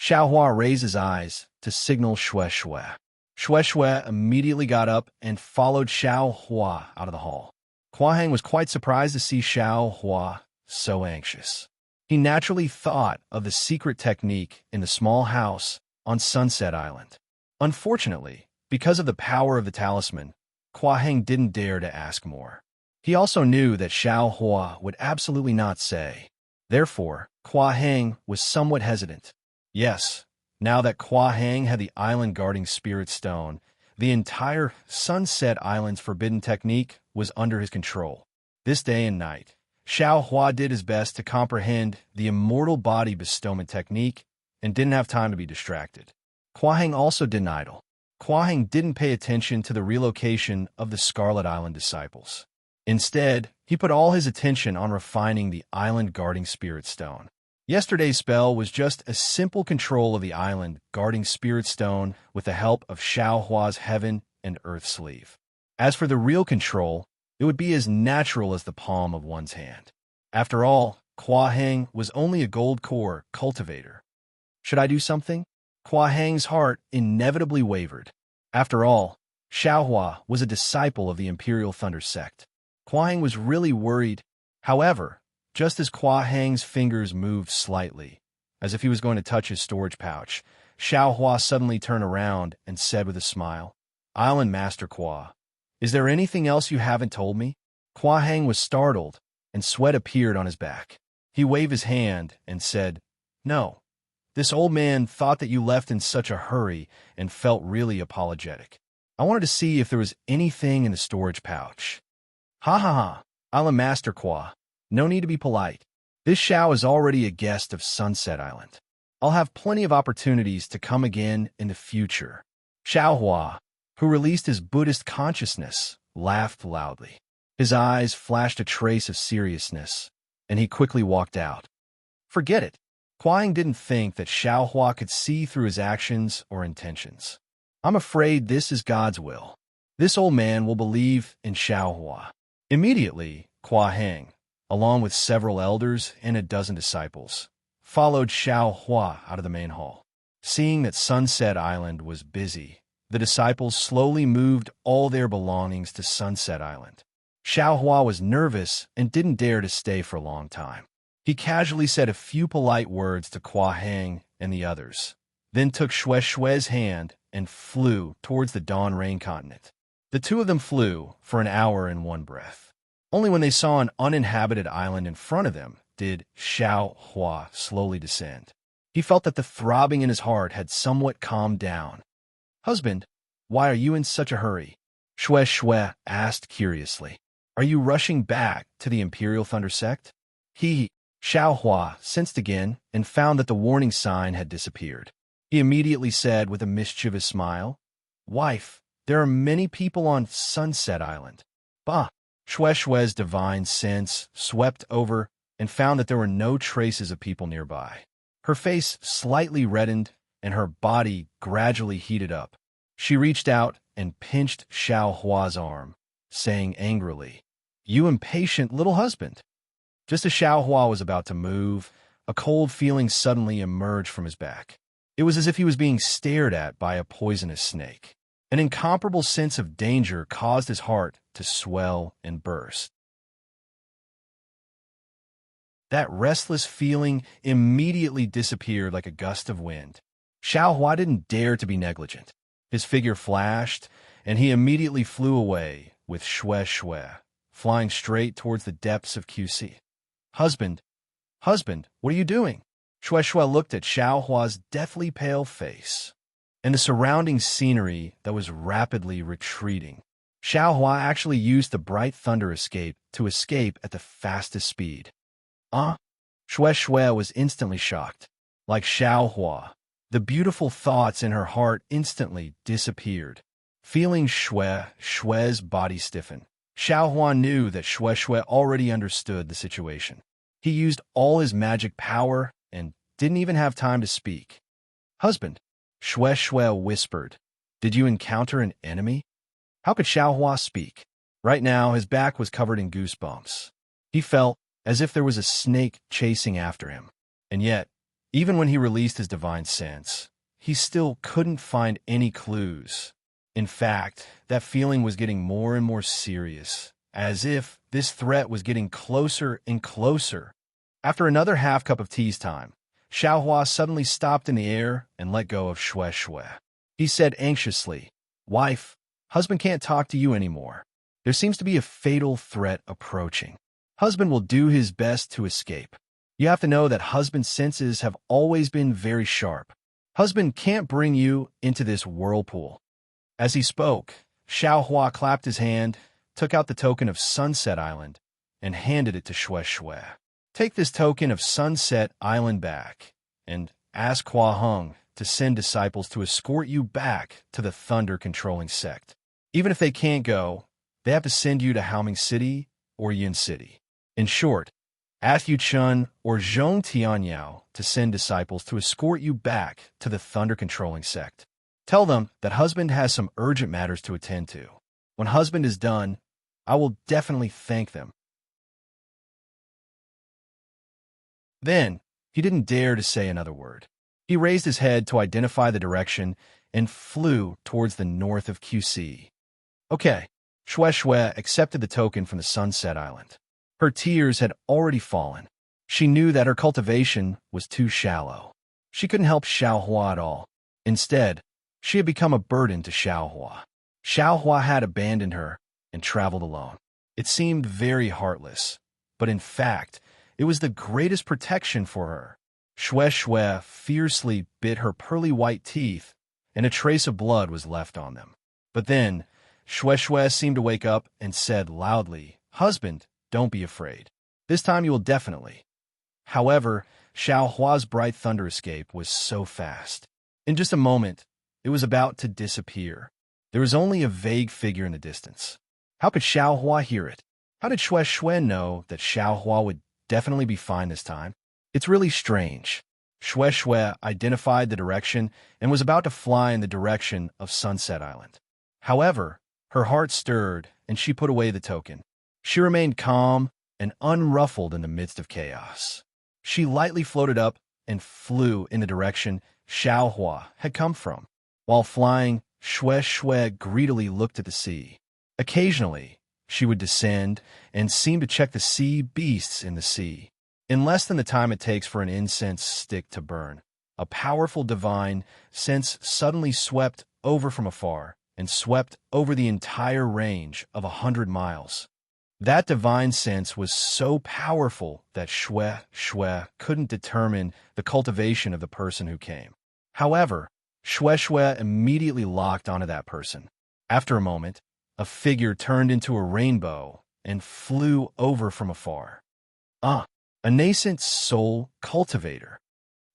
A: Xiao Hua raised his eyes to signal Xue Xue. Xue Xue immediately got up and followed Xiao Hua out of the hall. Qua Hang was quite surprised to see Xiao Hua so anxious. He naturally thought of the secret technique in the small house on Sunset Island. Unfortunately, because of the power of the talisman, Qua Hang didn't dare to ask more. He also knew that Xiao Hua would absolutely not say. Therefore, Qua Hang was somewhat hesitant. Yes, now that Qua Hang had the island guarding spirit stone, the entire Sunset Island's forbidden technique was under his control. This day and night, Xiao Hua did his best to comprehend the immortal body bestowment technique and didn't have time to be distracted. Qua Hang also didn't idle. Qua Hang didn't pay attention to the relocation of the Scarlet Island disciples. Instead, he put all his attention on refining the island guarding spirit stone. Yesterday's spell was just a simple control of the island guarding spirit stone with the help of Xiao Hua's heaven and earth sleeve. As for the real control, it would be as natural as the palm of one's hand. After all, Qua Hang was only a gold core cultivator. Should I do something? Qua Hang's heart inevitably wavered. After all, Xiao Hua was a disciple of the Imperial Thunder sect. Qua Hang was really worried. However, just as Qua Hang's fingers moved slightly, as if he was going to touch his storage pouch, Xiao Hua suddenly turned around and said with a smile, Island Master Qua, is there anything else you haven't told me? Qua Hang was startled, and sweat appeared on his back. He waved his hand and said, No. This old man thought that you left in such a hurry and felt really apologetic. I wanted to see if there was anything in the storage pouch. Ha ha ha, Island Master Qua. No need to be polite. This Xiao is already a guest of Sunset Island. I'll have plenty of opportunities to come again in the future. Xiao Hua, who released his Buddhist consciousness, laughed loudly. His eyes flashed a trace of seriousness, and he quickly walked out. Forget it. Qua Hang didn't think that Xiao Hua could see through his actions or intentions. I'm afraid this is God's will. This old man will believe in Xiao Hua. Immediately, Qua Hang, along with several elders and a dozen disciples, followed Xiao Hua out of the main hall. Seeing that Sunset Island was busy, the disciples slowly moved all their belongings to Sunset Island. Xiao Hua was nervous and didn't dare to stay for a long time. He casually said a few polite words to Qua Hang and the others, then took Xue Xue's hand and flew towards the Dawn Rain continent. The two of them flew for an hour in one breath. Only when they saw an uninhabited island in front of them did Xiao Hua slowly descend. He felt that the throbbing in his heart had somewhat calmed down. Husband, why are you in such a hurry? Xue Xue asked curiously. Are you rushing back to the Imperial Thunder sect? Xiao Hua sensed again and found that the warning sign had disappeared. He immediately said with a mischievous smile, Wife, there are many people on Sunset Island. Bah! Xue Xue's divine sense swept over and found that there were no traces of people nearby. Her face slightly reddened and her body gradually heated up. She reached out and pinched Xiao Hua's arm, saying angrily, You impatient little husband. Just as Xiao Hua was about to move, a cold feeling suddenly emerged from his back. It was as if he was being stared at by a poisonous snake. An incomparable sense of danger caused his heart to swell and burst. That restless feeling immediately disappeared like a gust of wind. Xiao Hua didn't dare to be negligent. His figure flashed, and he immediately flew away with Xue Xue, flying straight towards the depths of QC. Husband, what are you doing? Xue Xue looked at Xiao Hua's deathly pale face and the surrounding scenery that was rapidly retreating. Xiao Hua actually used the bright thunder escape to escape at the fastest speed. Xue Xue was instantly shocked. Like Xiao Hua, the beautiful thoughts in her heart instantly disappeared. Feeling Xue Xue's body stiffen, Xiao Hua knew that Xue Xue already understood the situation. He used all his magic power and didn't even have time to speak. Husband, Xue Xue whispered, did you encounter an enemy? How could Xiao Hua speak? Right now, his back was covered in goosebumps. He felt as if there was a snake chasing after him. And yet, even when he released his divine sense, he still couldn't find any clues. In fact, that feeling was getting more and more serious, as if this threat was getting closer and closer. After another half cup of tea's time, Xiao Hua suddenly stopped in the air and let go of Xue Xue. He said anxiously, Wife, husband can't talk to you anymore. There seems to be a fatal threat approaching. Husband will do his best to escape. You have to know that husband's senses have always been very sharp. Husband can't bring you into this whirlpool. As he spoke, Xiao Hua clapped his hand, took out the token of Sunset Island, and handed it to Xue Xue. Take this token of Sunset Island back, and ask Hua Heng to send disciples to escort you back to the thunder-controlling sect. Even if they can't go, they have to send you to Haoming City or Yin City. In short, ask Yu Chun or Zhong Tianyao to send disciples to escort you back to the thunder-controlling sect. Tell them that husband has some urgent matters to attend to. When husband is done, I will definitely thank them. Then, he didn't dare to say another word. He raised his head to identify the direction and flew towards the north of QC. Okay, Xue Xue accepted the token from the Sunset Island. Her tears had already fallen. She knew that her cultivation was too shallow. She couldn't help Xiao Hua at all. Instead, she had become a burden to Xiao Hua. Xiao Hua had abandoned her and traveled alone. It seemed very heartless, but in fact, it was the greatest protection for her. Xue Xue fiercely bit her pearly white teeth, and a trace of blood was left on them. But then, Xue Xue seemed to wake up and said loudly, Husband, don't be afraid. This time you will definitely. However, Xiao Hua's bright thunder escape was so fast. In just a moment, it was about to disappear. There was only a vague figure in the distance. How could Xiao Hua hear it? How did Xue Xue know that Xiao Hua would definitely be fine this time? It's really strange. Xue Xue identified the direction and was about to fly in the direction of Sunset Island. However, her heart stirred and she put away the token. She remained calm and unruffled in the midst of chaos. She lightly floated up and flew in the direction Xiao Hua had come from. While flying, Xue Xue greedily looked at the sea. Occasionally, she would descend and seem to check the sea beasts in the sea. In less than the time it takes for an incense stick to burn, a powerful divine sense suddenly swept over from afar and swept over the entire range of 100 miles. That divine sense was so powerful that Xue Xue couldn't determine the cultivation of the person who came. However, Xue Xue immediately locked onto that person. After a moment, a figure turned into a rainbow and flew over from afar. A nascent soul cultivator.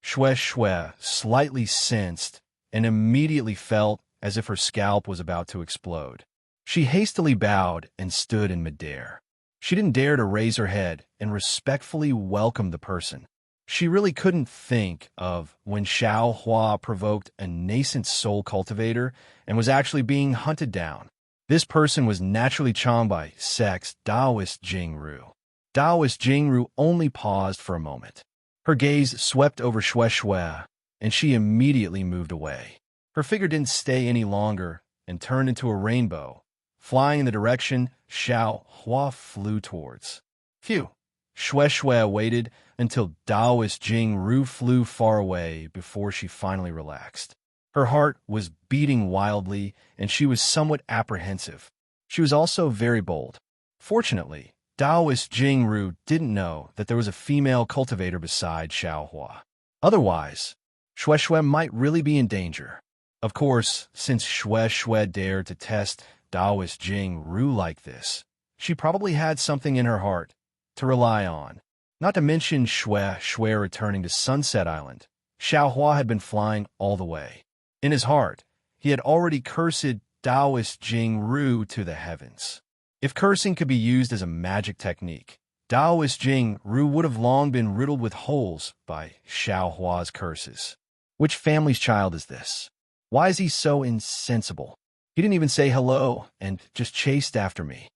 A: Xue Xue slightly sensed and immediately felt as if her scalp was about to explode. She hastily bowed and stood in midair. She didn't dare to raise her head and respectfully welcome the person. She really couldn't think of when Xiao Hua provoked a nascent soul cultivator and was actually being hunted down. This person was naturally charmed by sex Taoist Jingru. Taoist Jingru only paused for a moment. Her gaze swept over Xue Xue, and she immediately moved away. Her figure didn't stay any longer and turned into a rainbow, flying in the direction Xiao Hua flew towards. Phew! Xue Xue waited until Taoist Jingru flew far away before she finally relaxed. Her heart was beating wildly, and she was somewhat apprehensive. She was also very bold. Fortunately, Taoist Jingru didn't know that there was a female cultivator beside Xiao Hua. Otherwise, Xue Xue might really be in danger. Of course, since Xue Xue dared to test Taoist Jingru like this, she probably had something in her heart to rely on. Not to mention Xue Xue returning to Sunset Island, Xiao Hua had been flying all the way. In his heart, he had already cursed Taoist Jingru to the heavens. If cursing could be used as a magic technique, Taoist Jing Ru would have long been riddled with holes by Xiao Hua's curses. Which family's child is this? Why is he so insensible? He didn't even say hello and just chased after me.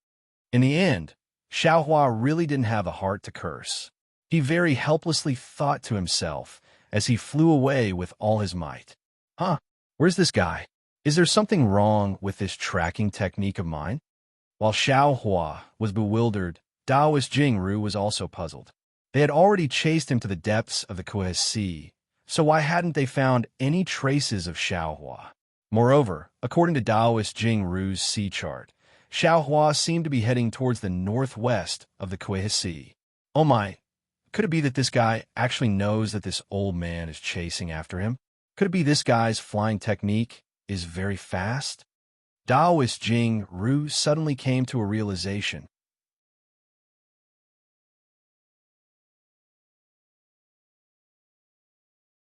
A: In the end, Xiao Hua really didn't have a heart to curse. He very helplessly thought to himself as he flew away with all his might. Huh, where's this guy? Is there something wrong with this tracking technique of mine? While Xiao Hua was bewildered, Taoist Jing Ru was also puzzled. They had already chased him to the depths of the Kuei Sea, so why hadn't they found any traces of Xiao Hua? Moreover, according to Taoist Jing Ru's sea chart, Xiao Hua seemed to be heading towards the northwest of the Kuei Sea. Oh my, could it be that this guy actually knows that this old man is chasing after him? Could it be this guy's flying technique is very fast? Taoist Jing Ru suddenly came to a realization.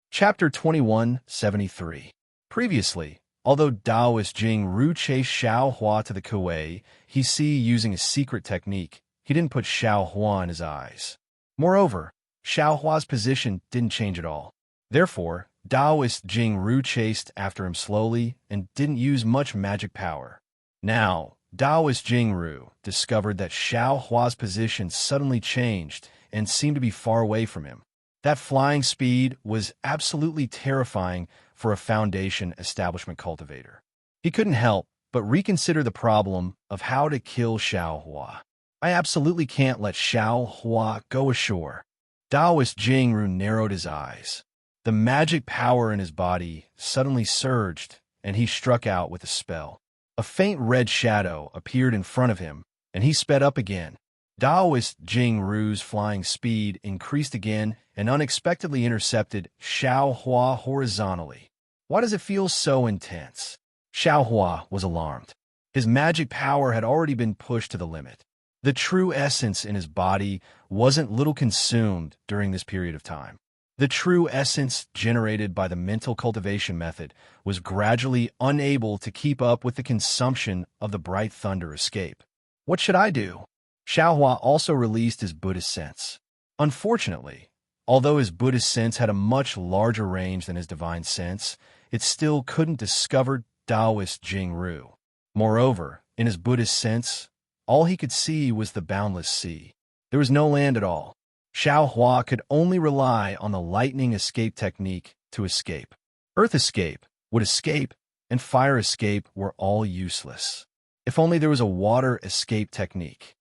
A: Chapter 2173. Previously, although Taoist Jing Ru chased Xiao Hua to the Kuei Sea using a secret technique, he didn't put Xiao Hua in his eyes. Moreover, Xiao Hua's position didn't change at all. Therefore, Taoist Jing Ru chased after him slowly and didn't use much magic power. Now, Taoist Jing Ru discovered that Xiao Hua's position suddenly changed and seemed to be far away from him. That flying speed was absolutely terrifying for a Foundation establishment cultivator. He couldn't help but reconsider the problem of how to kill Xiao Hua. I absolutely can't let Xiao Hua go ashore. Taoist Jing Ru narrowed his eyes. The magic power in his body suddenly surged, and he struck out with a spell. A faint red shadow appeared in front of him, and he sped up again. Taoist Jing Ru's flying speed increased again and unexpectedly intercepted Xiao Hua horizontally. Why does it feel so intense? Xiao Hua was alarmed. His magic power had already been pushed to the limit. The true essence in his body wasn't little consumed during this period of time. The true essence generated by the mental cultivation method was gradually unable to keep up with the consumption of the bright thunder escape. What should I do? Xiao Hua also released his Buddhist sense. Unfortunately, although his Buddhist sense had a much larger range than his divine sense, it still couldn't discover Taoist Jing Ru. Moreover, in his Buddhist sense, all he could see was the boundless sea. There was no land at all. Xiao Hua could only rely on the lightning escape technique to escape. Earth escape, wood escape, and fire escape were all useless. If only there was a water escape technique.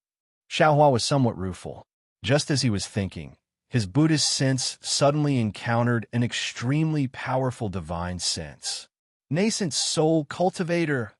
A: Xiao Hua was somewhat rueful. Just as he was thinking, his Buddhist sense suddenly encountered an extremely powerful divine sense. Nascent soul cultivator.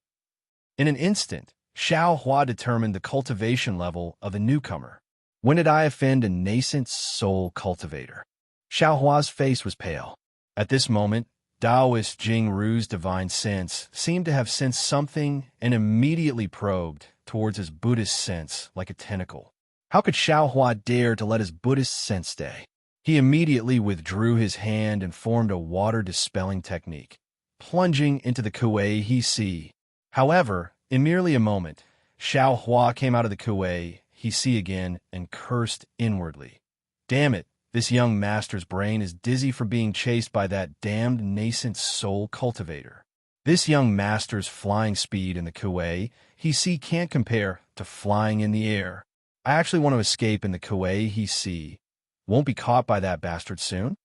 A: In an instant, Xiao Hua determined the cultivation level of the newcomer. When did I offend a nascent soul cultivator? Xiao Hua's face was pale. At this moment, Taoist Jing Ru's divine sense seemed to have sensed something and immediately probed towards his Buddhist sense like a tentacle. How could Xiao Hua dare to let his Buddhist sense stay? He immediately withdrew his hand and formed a water-dispelling technique, plunging into the Kuei Sea. However, in merely a moment, Xiao Hua came out of the Kuei Sea again and cursed inwardly. Damn it, this young master's brain is dizzy for being chased by that damned nascent soul cultivator. This young master's flying speed in the Kuei Sea can't compare to flying in the air. I actually want to escape in the Kuei Sea. Won't be caught by that bastard soon?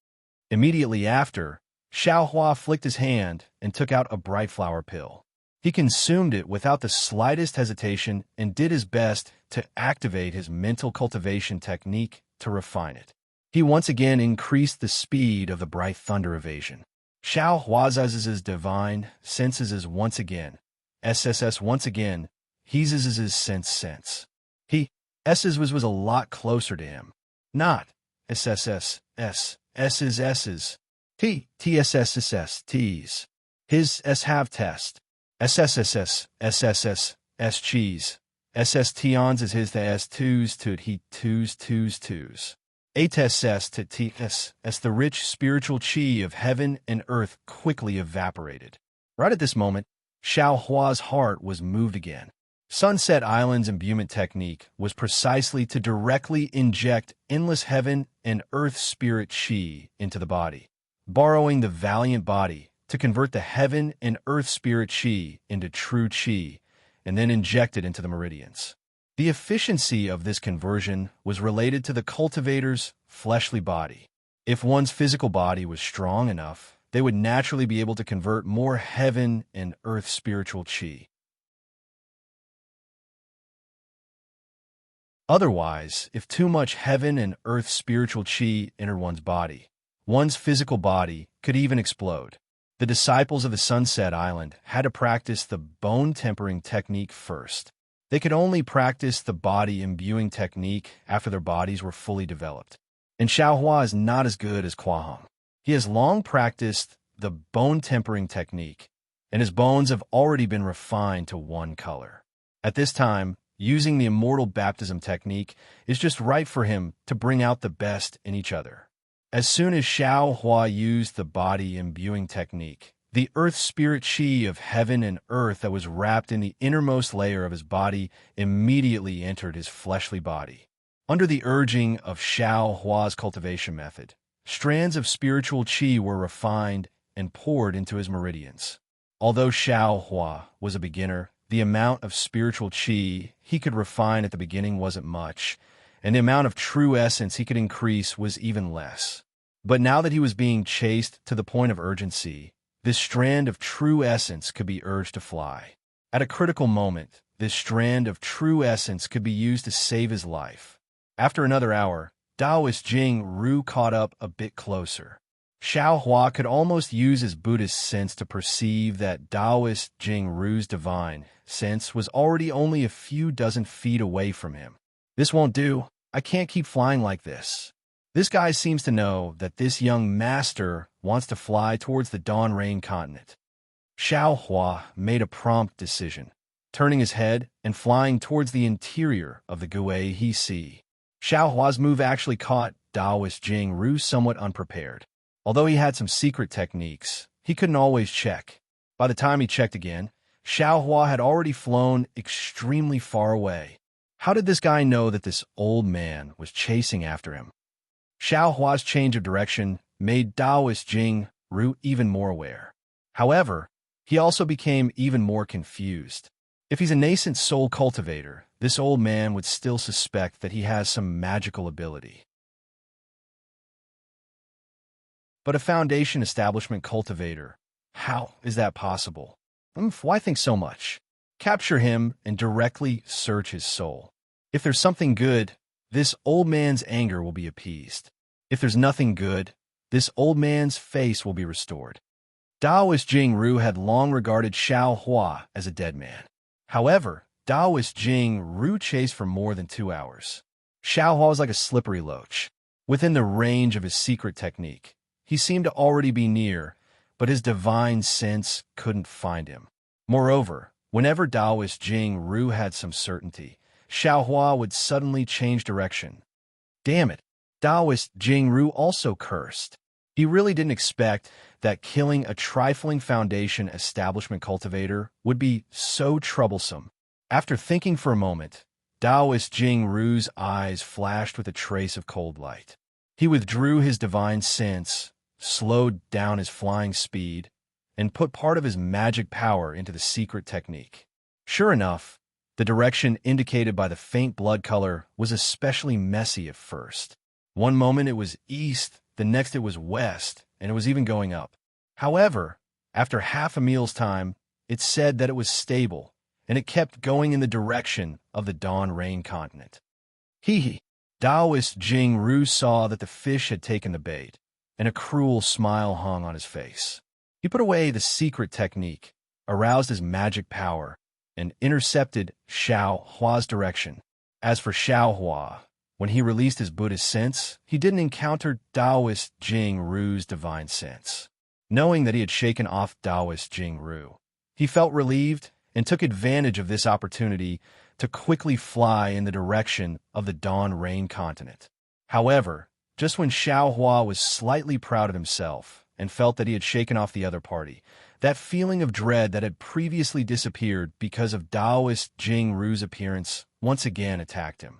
A: Immediately after, Xiao Hua flicked his hand and took out a bright flower pill. He consumed it without the slightest hesitation and did his best to activate his mental cultivation technique to refine it. He once again increased the speed of the bright thunder evasion. Xiao Hua's divine senses is once again. SSS once again. He's sense. He was a lot closer to him. Not SSS, S's. TSSS, T's. His S have test. SSSS, S cheese. SST ons is his the S2s to he twos. ATSS to TS as the rich spiritual chi of heaven and earth quickly evaporated. Right at this moment, Xiao Hua's heart was moved again. Sunset Island's imbuement technique was precisely to directly inject endless heaven and earth spirit chi into the body, borrowing the valiant body to convert the heaven and earth spirit chi into true chi and then inject it into the meridians. The efficiency of this conversion was related to the cultivator's fleshly body. If one's physical body was strong enough, they would naturally be able to convert more heaven and earth spiritual chi. Otherwise, if too much heaven and earth spiritual chi entered one's body, one's physical body could even explode. The disciples of the Sunset Island had to practice the bone tempering technique first. They could only practice the body imbuing technique after their bodies were fully developed. And Xiaohua is not as good as Kuahong. He has long practiced the bone tempering technique, and his bones have already been refined to one color. At this time, using the immortal baptism technique is just right for him to bring out the best in each other. As soon as Xiaohua used the body imbuing technique, the earth spirit chi of heaven and earth that was wrapped in the innermost layer of his body immediately entered his fleshly body. Under the urging of Xiaohua's cultivation method, strands of spiritual chi were refined and poured into his meridians. Although Xiaohua was a beginner, the amount of spiritual chi he could refine at the beginning wasn't much, and the amount of true essence he could increase was even less. But now that he was being chased to the point of urgency, this strand of true essence could be urged to fly. At a critical moment, this strand of true essence could be used to save his life. After another hour, Taoist Jing Ru caught up a bit closer. Xiaohua could almost use his Buddhist sense to perceive that Taoist Jing Ru's divine sense was already only a few dozen feet away from him. This won't do. I can't keep flying like this. This guy seems to know that this young master wants to fly towards the Dawn Rain continent. Xiaohua made a prompt decision, turning his head and flying towards the interior of the Gui He Sea. Xiaohua's move actually caught Taoist Jing Ru somewhat unprepared. Although he had some secret techniques, he couldn't always check. By the time he checked again, Xiaohua had already flown extremely far away. How did this guy know that this old man was chasing after him? Xiaohua's change of direction made Taoist Jing Ru even more aware. However, he also became even more confused. If he's a nascent soul cultivator, this old man would still suspect that he has some magical ability. But a foundation establishment cultivator, how is that possible? Why think so much? Capture him and directly search his soul. If there's something good, this old man's anger will be appeased. If there's nothing good, this old man's face will be restored. Taoist Jing Ru had long regarded Xiaohua as a dead man. However, Taoist Jing Ru chased for more than 2 hours. Xiaohua was like a slippery loach, within the range of his secret technique. He seemed to already be near, but his divine sense couldn't find him. Moreover, whenever Taoist Jing Ru had some certainty, Xiaohua would suddenly change direction. Damn it, Taoist Jing Ru also cursed. He really didn't expect that killing a trifling foundation establishment cultivator would be so troublesome. After thinking for a moment, Taoist Jing Ru's eyes flashed with a trace of cold light. He withdrew his divine sense, slowed down his flying speed, and put part of his magic power into the secret technique. Sure enough, the direction indicated by the faint blood color was especially messy at first. One moment it was east, the next it was west, and it was even going up. However, after half a meal's time, it said that it was stable, and it kept going in the direction of the Dawn Rain continent. Hee. Taoist Jing Ru saw that the fish had taken the bait, and a cruel smile hung on his face. He put away the secret technique, aroused his magic power, and intercepted Xiaohua's direction. As for Xiaohua, when he released his Buddhist sense, he didn't encounter Taoist Jing Ru's divine sense. Knowing that he had shaken off Taoist Jing Ru, he felt relieved and took advantage of this opportunity to quickly fly in the direction of the Dawn Rain continent. However, just when Xiaohua was slightly proud of himself and felt that he had shaken off the other party, That feeling of dread that had previously disappeared because of Taoist Jing Ru's appearance once again attacked him.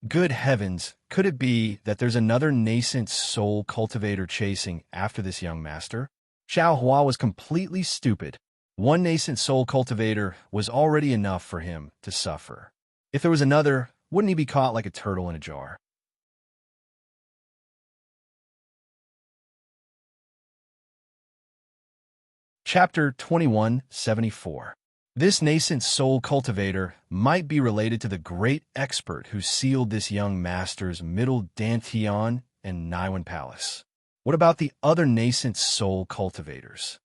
A: Good heavens, could it be that there's another nascent soul cultivator chasing after this young master? Xiao Hua was completely stupid. One nascent soul cultivator was already enough for him to suffer. If there was another, wouldn't he be caught like a turtle in a jar? Chapter 2174. This nascent soul cultivator might be related to the great expert who sealed this young master's middle Dantian and Naiwan palace. What about the other nascent soul cultivators?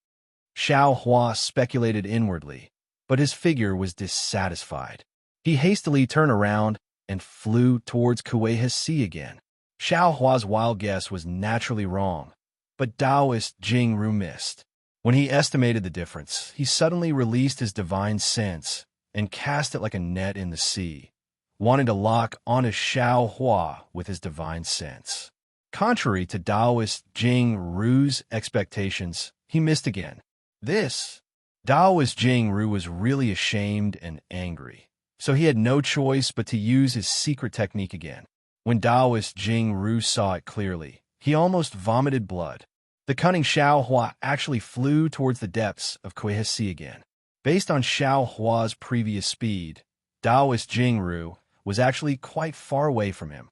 A: Xiao Hua speculated inwardly, but his figure was dissatisfied. He hastily turned around and flew towards Kuei's Sea again. Xiao Hua's wild guess was naturally wrong, but Taoist Jing Ru missed. When he estimated the difference, he suddenly released his divine sense and cast it like a net in the sea, wanting to lock onto Xiao Hua with his divine sense. Contrary to Taoist Jing Ru's expectations, he missed again. Taoist Jing Ru was really ashamed and angry, so he had no choice but to use his secret technique again. When Taoist Jing Ru saw it clearly, he almost vomited blood. The cunning Xiao Hua actually flew towards the depths of Kuei's Sea again. Based on Xiao Hua's previous speed, Taoist Jing Ru was actually quite far away from him.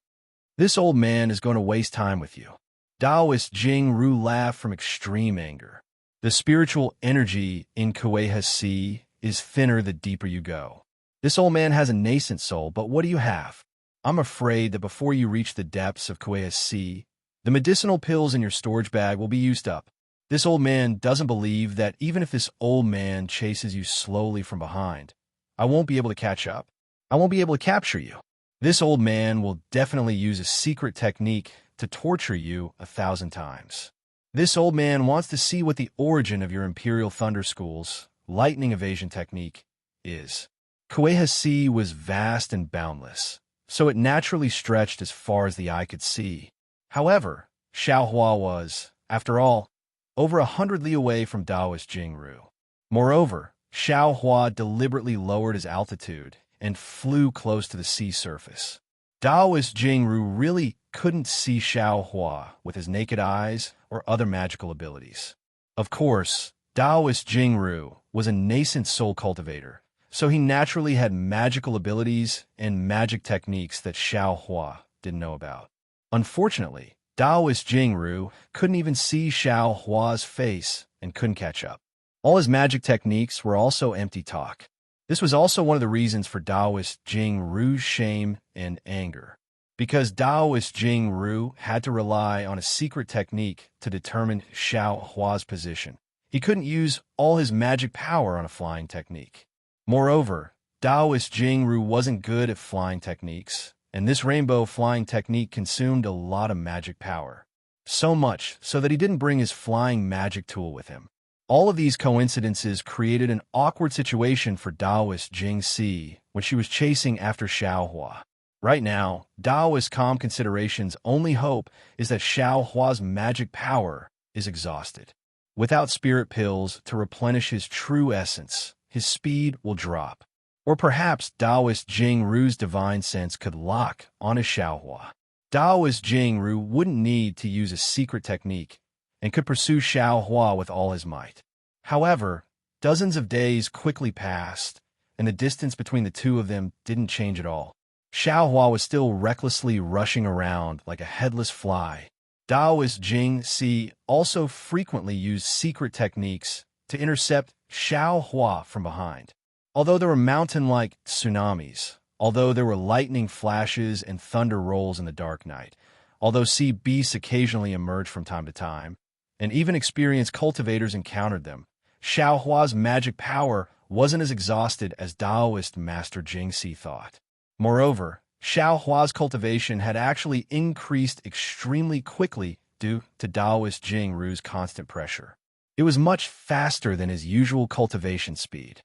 A: This old man is going to waste time with you. Taoist Jing Ru laughed from extreme anger. The spiritual energy in Kuei's Sea is thinner the deeper you go. This old man has a nascent soul, but what do you have? I'm afraid that before you reach the depths of Kuei's Sea, the medicinal pills in your storage bag will be used up. This old man doesn't believe that even if this old man chases you slowly from behind, I won't be able to catch up. I won't be able to capture you. This old man will definitely use a secret technique to torture you 1,000 times. This old man wants to see what the origin of your Imperial Thunder School's lightning evasion technique is. Kuei's Sea was vast and boundless, so it naturally stretched as far as the eye could see. However, Xiao Hua was, after all, over 100 li away from Taoist Jing Ru. Moreover, Xiao Hua deliberately lowered his altitude and flew close to the sea surface. Taoist Jing Ru really couldn't see Xiao Hua with his naked eyes or other magical abilities. Of course, Taoist Jing Ru was a nascent soul cultivator, so he naturally had magical abilities and magic techniques that Xiao Hua didn't know about. Unfortunately, Taoist Jing Ru couldn't even see Xiao Hua's face and couldn't catch up. All his magic techniques were also empty talk. This was also one of the reasons for Taoist Jing Ru's shame and anger, because Taoist Jing Ru had to rely on a secret technique to determine Xiao Hua's position. He couldn't use all his magic power on a flying technique. Moreover, Taoist Jing Ru wasn't good at flying techniques, and this rainbow flying technique consumed a lot of magic power. So much so that he didn't bring his flying magic tool with him. All of these coincidences created an awkward situation for Taoist Jing Si when she was chasing after Xiao Hua. Right now, Taoist calm consideration's only hope is that Xiao Hua's magic power is exhausted. Without spirit pills to replenish his true essence, his speed will drop. Or perhaps Taoist Jing Ru's divine sense could lock onto Xiao Hua. Taoist Jing Ru wouldn't need to use a secret technique and could pursue Xiao Hua with all his might. However, dozens of days quickly passed, and the distance between the two of them didn't change at all. Xiao Hua was still recklessly rushing around like a headless fly. Taoist Jing Si also frequently used secret techniques to intercept Xiao Hua from behind. Although there were mountain-like tsunamis, although there were lightning flashes and thunder rolls in the dark night, although sea beasts occasionally emerged from time to time, and even experienced cultivators encountered them, Xiao Hua's magic power wasn't as exhausted as Taoist Master Jing Si thought. Moreover, Xiao Hua's cultivation had actually increased extremely quickly due to Taoist Jing Ru's constant pressure. It was much faster than his usual cultivation speed.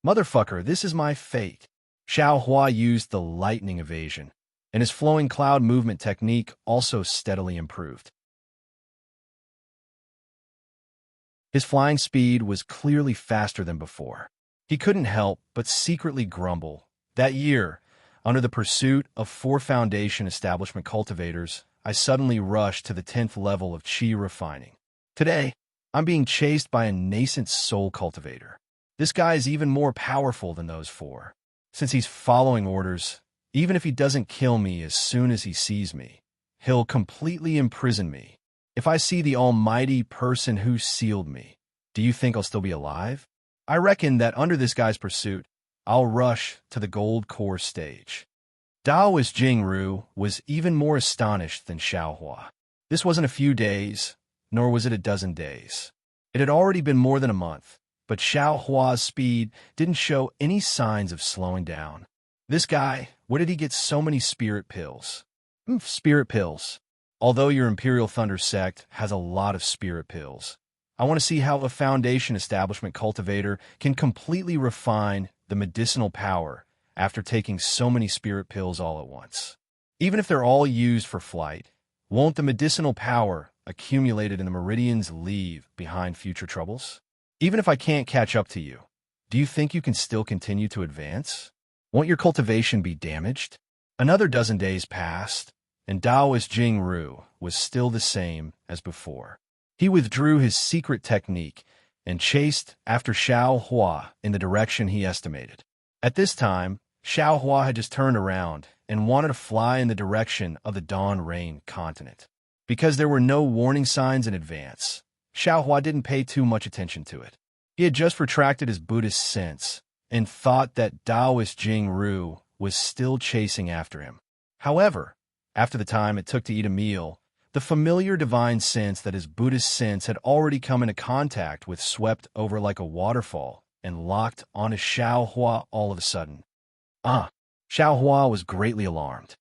A: Motherfucker, this is my fate. Xiao Hua used the lightning evasion, and his flowing cloud movement technique also steadily improved. His flying speed was clearly faster than before. He couldn't help but secretly grumble. That year, under the pursuit of 4 Foundation establishment cultivators, I suddenly rushed to the 10th level of chi refining. Today, I'm being chased by a nascent soul cultivator. This guy is even more powerful than those 4. Since he's following orders, even if he doesn't kill me as soon as he sees me, he'll completely imprison me. If I see the almighty person who sealed me, do you think I'll still be alive? I reckon that under this guy's pursuit, I'll rush to the gold core stage. Daoist Jingru was even more astonished than Xiaohua. This wasn't a few days, nor was it a dozen days. It had already been more than a month, but Xiaohua's speed didn't show any signs of slowing down. This guy, where did he get so many spirit pills? Spirit pills. Although your Imperial Thunder sect has a lot of spirit pills, I want to see how a Foundation establishment cultivator can completely refine the medicinal power after taking so many spirit pills all at once. Even if they're all used for flight, won't the medicinal power accumulated in the meridians leave behind future troubles? Even if I can't catch up to you, do you think you can still continue to advance? Won't your cultivation be damaged? Another dozen days passed, and Daoist Jingru was still the same as before. He withdrew his secret technique and chased after Xiaohua in the direction he estimated. At this time, Xiaohua had just turned around and wanted to fly in the direction of the Dawn Rain continent. Because there were no warning signs in advance, Xiaohua didn't pay too much attention to it. He had just retracted his Buddhist sense and thought that Daoist Jingru was still chasing after him. However, after the time it took to eat a meal, the familiar divine sense that his Buddhist sense had already come into contact with swept over like a waterfall and locked onto Xiaohua all of a sudden. Xiaohua was greatly alarmed.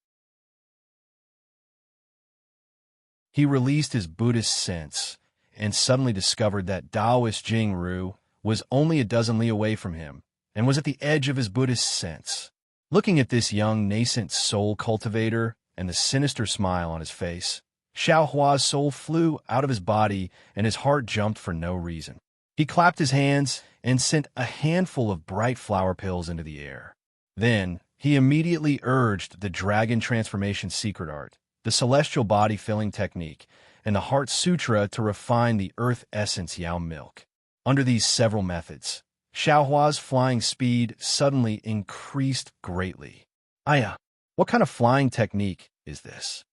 A: He released his Buddhist sense and suddenly discovered that Daoist Jingru was only a dozen li away from him and was at the edge of his Buddhist sense. Looking at this young nascent soul cultivator and the sinister smile on his face, Xiaohua's soul flew out of his body and his heart jumped for no reason. He clapped his hands and sent a handful of bright flower pills into the air. Then, he immediately urged the Dragon Transformation Secret Art, the Celestial Body Filling Technique, and the Heart Sutra to refine the Earth Essence Yao Milk. Under these several methods, Xiaohua's flying speed suddenly increased greatly. What kind of flying technique is this?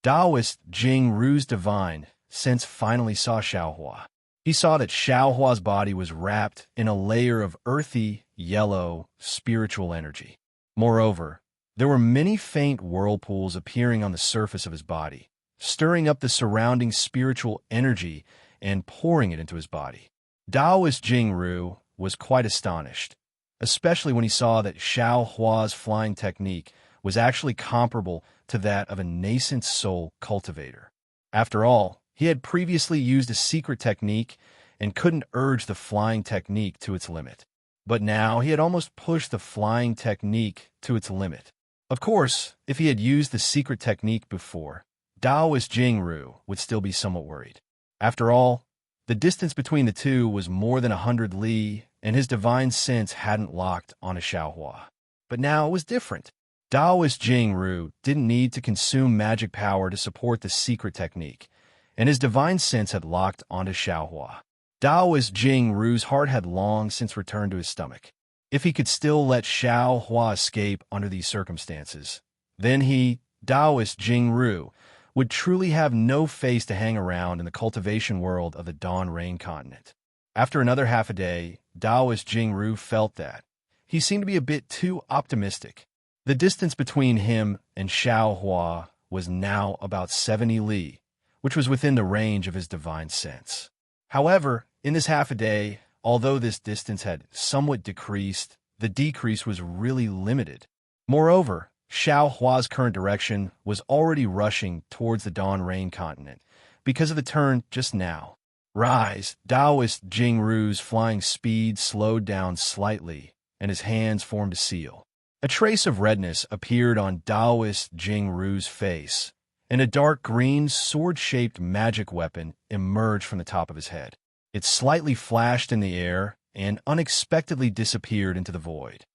A: Daoist Jingru's divine sense finally saw Xiaohua. He saw that Xiaohua's body was wrapped in a layer of earthy, yellow, spiritual energy. Moreover, there were many faint whirlpools appearing on the surface of his body, stirring up the surrounding spiritual energy and pouring it into his body. Daoist Jingru was quite astonished, especially when he saw that Xiaohua's flying technique was actually comparable to that of a nascent soul cultivator. After all, he had previously used a secret technique and couldn't urge the flying technique to its limit. But now he had almost pushed the flying technique to its limit. Of course, if he had used the secret technique before, Daoist Jingru would still be somewhat worried. After all, the distance between the two was more than 100 li, and his divine sense hadn't locked onto Xiaohua. But now it was different. Daoist Jingru didn't need to consume magic power to support the secret technique, and his divine sense had locked onto Xiaohua. Daoist Jingru's heart had long since returned to his stomach. If he could still let Xiaohua escape under these circumstances, then he, Daoist Jingru, would truly have no face to hang around in the cultivation world of the Dawn Rain continent. After another half a day, Daoist Jingru felt that he seemed to be a bit too optimistic. The distance between him and Xiaohua was now about 70 li, which was within the range of his divine sense. However, in this half a day, although this distance had somewhat decreased, the decrease was really limited. Moreover, Xiaohua's current direction was already rushing towards the Dawn Rain continent because of the turn just now. Rise, Daoist Jingru's flying speed slowed down slightly, and his hands formed a seal. A trace of redness appeared on Daoist Jingru's face, and a dark green sword-shaped magic weapon emerged from the top of his head. It slightly flashed in the air and unexpectedly disappeared into the void.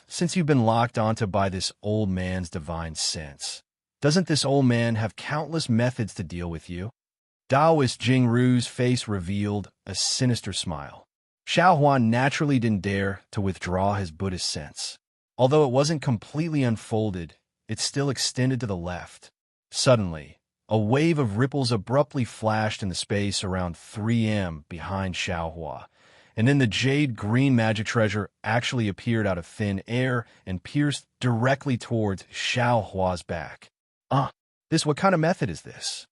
A: Since you've been locked onto by this old man's divine sense, doesn't this old man have countless methods to deal with you? Taoist Jingru's face revealed a sinister smile. Xiao Huan naturally didn't dare to withdraw his Buddhist sense. Although it wasn't completely unfolded, it still extended to the left. Suddenly, a wave of ripples abruptly flashed in the space around 3M behind Xiao Hua, and then the jade-green magic treasure actually appeared out of thin air and pierced directly towards Xiao Hua's back. What kind of method is this?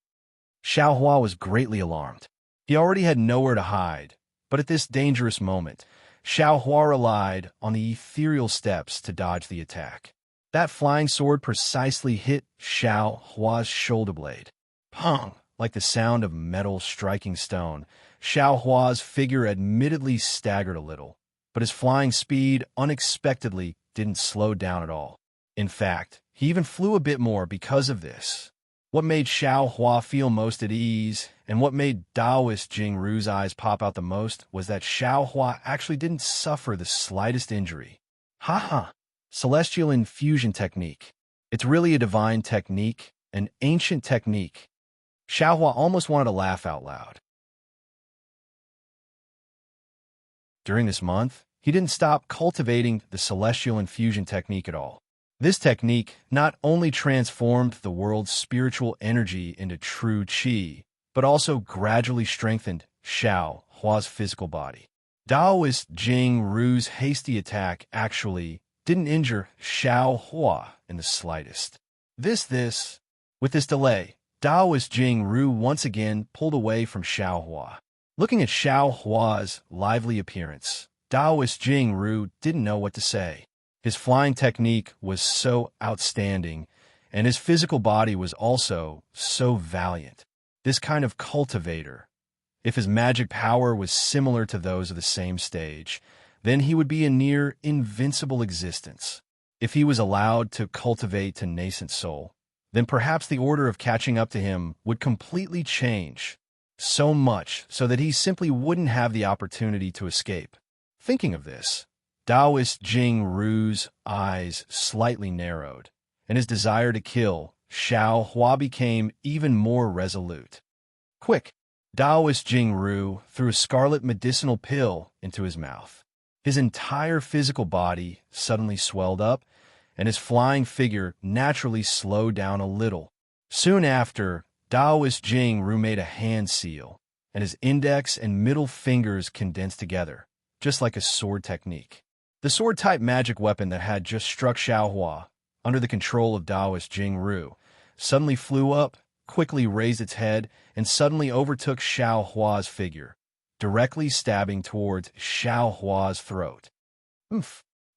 A: Xiao Hua was greatly alarmed. He already had nowhere to hide, but at this dangerous moment, Xiao Hua relied on the ethereal steps to dodge the attack. That flying sword precisely hit Xiao Hua's shoulder blade. Pong! Like the sound of metal striking stone, Xiao Hua's figure admittedly staggered a little, but his flying speed unexpectedly didn't slow down at all. In fact, he even flew a bit more because of this. What made Xiao Hua feel most at ease, and what made Taoist Jingru's eyes pop out the most, was that Xiao Hua actually didn't suffer the slightest injury. Celestial infusion technique. It's really a divine technique, an ancient technique. Xiao Hua almost wanted to laugh out loud. During this month, he didn't stop cultivating the celestial infusion technique at all. This technique not only transformed the world's spiritual energy into true qi, but also gradually strengthened Xiao Hua's physical body. Taoist Jingru's hasty attack actually didn't injure Xiao Hua in the slightest. With this delay, Taoist Jingru once again pulled away from Xiao Hua. Looking at Xiao Hua's lively appearance, Taoist Jingru didn't know what to say. His flying technique was so outstanding, and his physical body was also so valiant. This kind of cultivator, if his magic power was similar to those of the same stage, then he would be a near invincible existence. If he was allowed to cultivate to nascent soul, then perhaps the order of catching up to him would completely change, so much so that he simply wouldn't have the opportunity to escape. Thinking of this, Taoist Jingru's eyes slightly narrowed, and his desire to kill Xiao Hua became even more resolute. Quick! Taoist Jingru threw a scarlet medicinal pill into his mouth. His entire physical body suddenly swelled up, and his flying figure naturally slowed down a little. Soon after, Taoist Jingru made a hand seal, and his index and middle fingers condensed together, just like a sword technique. The sword-type magic weapon that had just struck Xiao Hua, under the control of Taoist Jingru, suddenly flew up, quickly raised its head, and suddenly overtook Xiao Hua's figure, directly stabbing towards Xiao Hua's throat.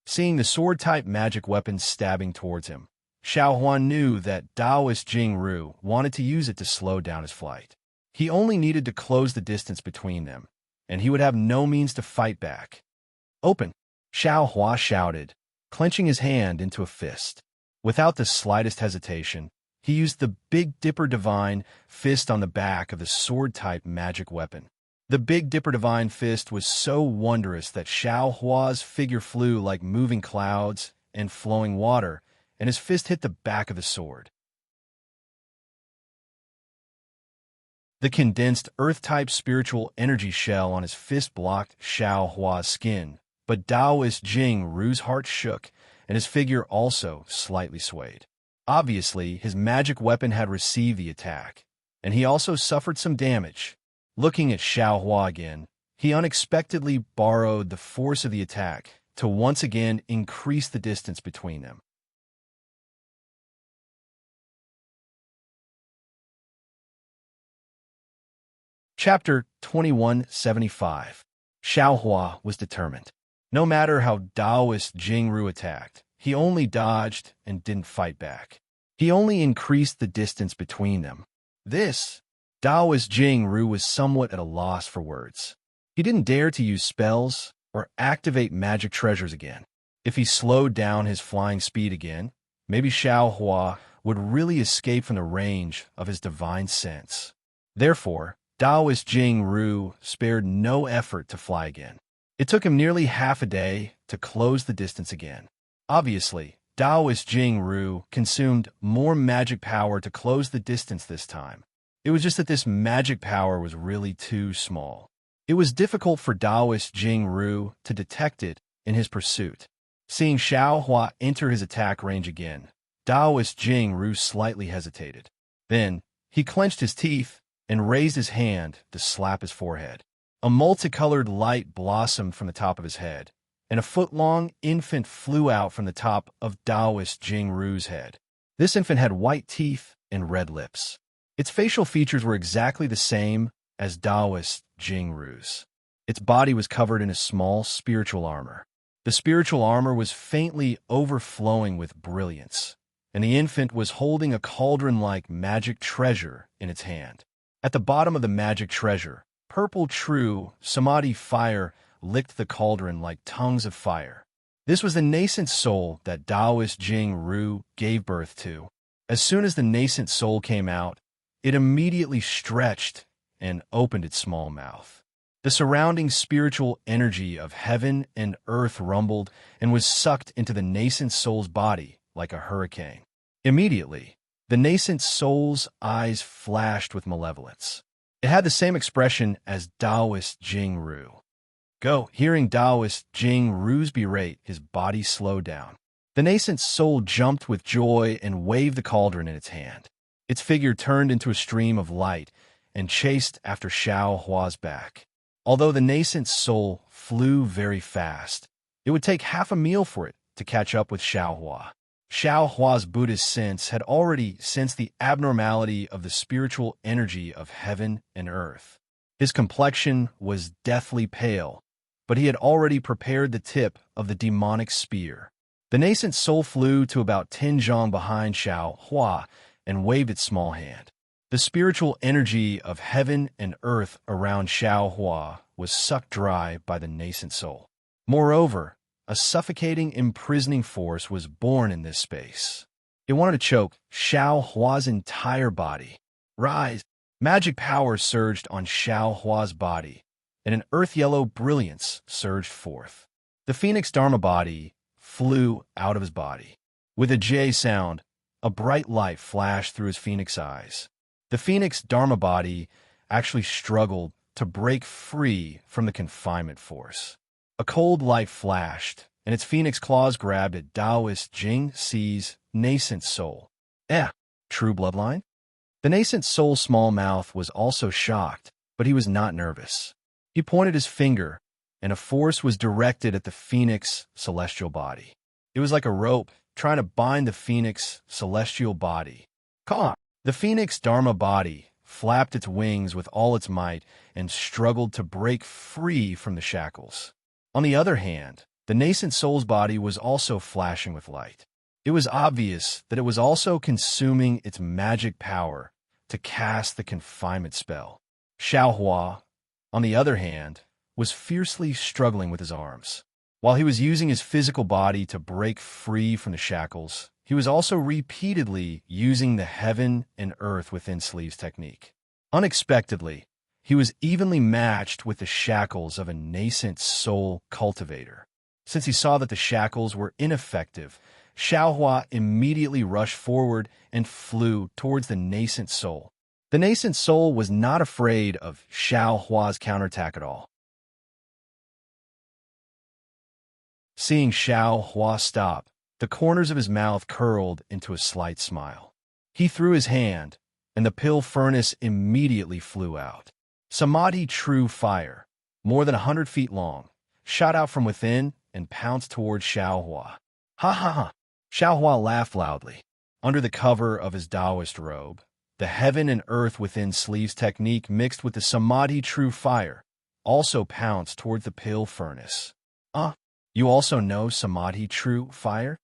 A: Seeing the sword-type magic weapon stabbing towards him, Xiao Hua knew that Taoist Jingru wanted to use it to slow down his flight. He only needed to close the distance between them, and he would have no means to fight back. Open! Xiao Hua shouted, clenching his hand into a fist. Without the slightest hesitation, he used the Big Dipper Divine Fist on the back of the sword-type magic weapon. The Big Dipper Divine Fist was so wondrous that Xiao Hua's figure flew like moving clouds and flowing water, and his fist hit the back of the sword. The condensed earth-type spiritual energy shell on his fist blocked Xiao Hua's skin, but Taoist Jingru's heart shook, and his figure also slightly swayed. Obviously, his magic weapon had received the attack, and he also suffered some damage. Looking at Xiao Hua again, he unexpectedly borrowed the force of the attack to once again increase the distance between them. Chapter 2175. Xiao Hua was determined. No matter how Taoist Jingru attacked, he only dodged and didn't fight back. He only increased the distance between them. Taoist Jingru was somewhat at a loss for words. He didn't dare to use spells or activate magic treasures again. If he slowed down his flying speed again, maybe Xiao Hua would really escape from the range of his divine sense. Therefore, Taoist Jing Ru spared no effort to fly again. It took him nearly half a day to close the distance again. Obviously, Taoist Jing Ru consumed more magic power to close the distance this time. It was just that this magic power was really too small. It was difficult for Taoist Jing Ru to detect it in his pursuit. Seeing Xiao Hua enter his attack range again, Taoist Jing Ru slightly hesitated. Then, he clenched his teeth and raised his hand to slap his forehead. A multicolored light blossomed from the top of his head, and a foot-long infant flew out from the top of Taoist Jing Ru's head. This infant had white teeth and red lips. Its facial features were exactly the same as Taoist Jing Ru's. Its body was covered in a small spiritual armor. The spiritual armor was faintly overflowing with brilliance, and the infant was holding a cauldron-like magic treasure in its hand. At the bottom of the magic treasure, purple true samadhi fire licked the cauldron like tongues of fire. This was the nascent soul that Taoist Jing Ru gave birth to. As soon as the nascent soul came out, it immediately stretched and opened its small mouth. The surrounding spiritual energy of heaven and earth rumbled and was sucked into the nascent soul's body like a hurricane. Immediately, the nascent soul's eyes flashed with malevolence. It had the same expression as Taoist Jing Ru. Go! Hearing Taoist Jing Ru's berate, his body slowed down. The nascent soul jumped with joy and waved the cauldron in its hand. Its figure turned into a stream of light and chased after Xiao Hua's back. Although the nascent soul flew very fast, it would take half a meal for it to catch up with Xiao Hua. Xiao Hua's Buddhist sense had already sensed the abnormality of the spiritual energy of heaven and earth. His complexion was deathly pale, but he had already prepared the tip of the demonic spear. The nascent soul flew to about 10 zhang behind Xiao Hua and waved its small hand. The spiritual energy of heaven and earth around Xiao Hua was sucked dry by the nascent soul. Moreover, a suffocating, imprisoning force was born in this space. It wanted to choke Xiao Hua's entire body. Rise! Magic power surged on Xiao Hua's body, and an earth-yellow brilliance surged forth. The Phoenix Dharma body flew out of his body. With a J sound, a bright light flashed through his phoenix eyes. The Phoenix Dharma body actually struggled to break free from the confinement force. A cold light flashed, and its phoenix claws grabbed at Taoist Jing Si's nascent soul. True bloodline? The nascent soul's small mouth was also shocked, but he was not nervous. He pointed his finger, and a force was directed at the phoenix celestial body. It was like a rope trying to bind the phoenix celestial body. Caw! The Phoenix Dharma body flapped its wings with all its might and struggled to break free from the shackles. On the other hand, the nascent soul's body was also flashing with light. It was obvious that it was also consuming its magic power to cast the confinement spell. Xiao Hua, on the other hand, was fiercely struggling with his arms. While he was using his physical body to break free from the shackles, he was also repeatedly using the heaven and earth within sleeves technique. Unexpectedly, he was evenly matched with the shackles of a nascent soul cultivator. Since he saw that the shackles were ineffective, Xiao Hua immediately rushed forward and flew towards the nascent soul. The nascent soul was not afraid of Xiao Hua's counterattack at all. Seeing Xiao Hua stop, the corners of his mouth curled into a slight smile. He threw his hand, and the pill furnace immediately flew out. Samadhi True Fire, more than 100 feet long, shot out from within and pounced towards Xiao Hua. Ha ha ha! Xiao Hua laughed loudly. Under the cover of his Taoist robe, the heaven and earth within sleeves technique mixed with the Samadhi True Fire also pounced towards the pill furnace. You also know Samadhi True Fire?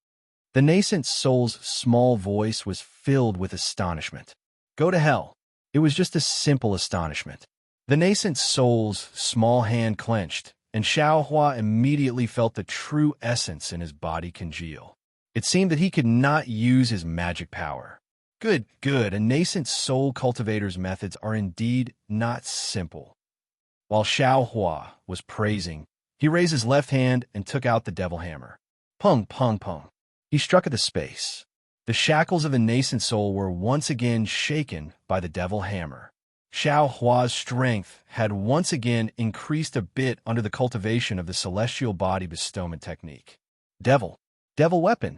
A: The nascent soul's small voice was filled with astonishment. Go to hell. It was just a simple astonishment. The nascent soul's small hand clenched, and Xiao Hua immediately felt the true essence in his body congeal. It seemed that he could not use his magic power. Good, good. A nascent soul cultivator's methods are indeed not simple. While Xiao Hua was praising, he raised his left hand and took out the devil hammer. Pung, pung, pung. He struck at the space. The shackles of the nascent soul were once again shaken by the devil hammer. Xiao Hua's strength had once again increased a bit under the cultivation of the celestial body bestowment technique. Devil weapon.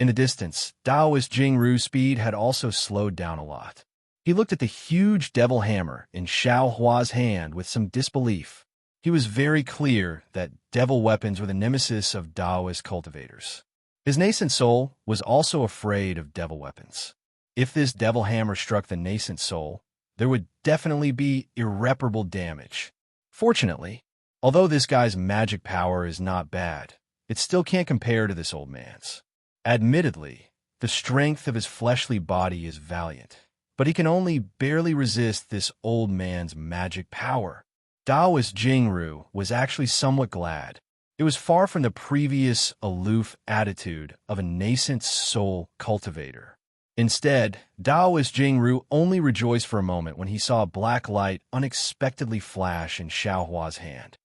A: In the distance, Taoist Jingru's speed had also slowed down a lot. He looked at the huge devil hammer in Xiao Hua's hand with some disbelief. He was very clear that devil weapons were the nemesis of Taoist cultivators. His nascent soul was also afraid of devil weapons. If this devil hammer struck the nascent soul, there would definitely be irreparable damage. Fortunately, although this guy's magic power is not bad, it still can't compare to this old man's. Admittedly, the strength of his fleshly body is valiant, but he can only barely resist this old man's magic power. Taoist Jingru was actually somewhat glad. It was far from the previous aloof attitude of a nascent soul cultivator. Instead, Taoist Jingru only rejoiced for a moment when he saw a black light unexpectedly flash in Xiao Hua's hand.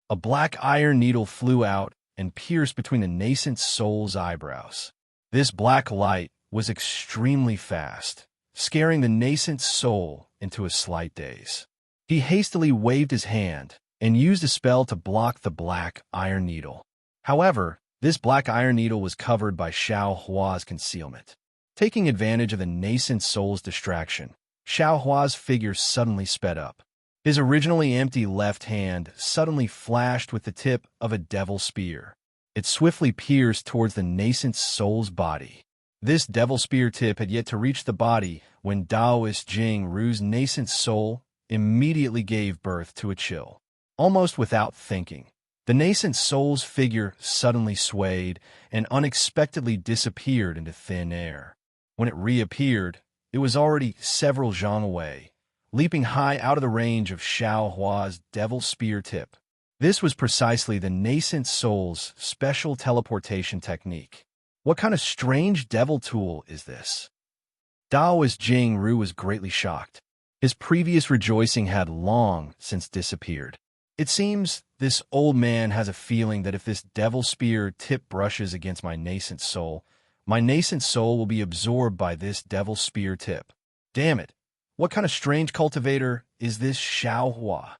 A: A black iron needle flew out and pierced between the nascent soul's eyebrows. This black light was extremely fast, scaring the nascent soul into a slight daze. He hastily waved his hand and used a spell to block the black iron needle. However, this black iron needle was covered by Xiao Hua's concealment. Taking advantage of the nascent soul's distraction, Xiao Hua's figure suddenly sped up. His originally empty left hand suddenly flashed with the tip of a devil spear. It swiftly pierced towards the nascent soul's body. This devil spear tip had yet to reach the body when Taoist Jingru's nascent soul immediately gave birth to a chill. Almost without thinking, the nascent soul's figure suddenly swayed and unexpectedly disappeared into thin air. When it reappeared, it was already several zhang away, leaping high out of the range of Xiao Hua's devil spear tip. This was precisely the nascent soul's special teleportation technique. What kind of strange devil tool is this? Taoist Jingru was greatly shocked. His previous rejoicing had long since disappeared. It seems this old man has a feeling that if this devil spear tip brushes against my nascent soul will be absorbed by this devil spear tip. Damn it! What kind of strange cultivator is this Xiao Hua?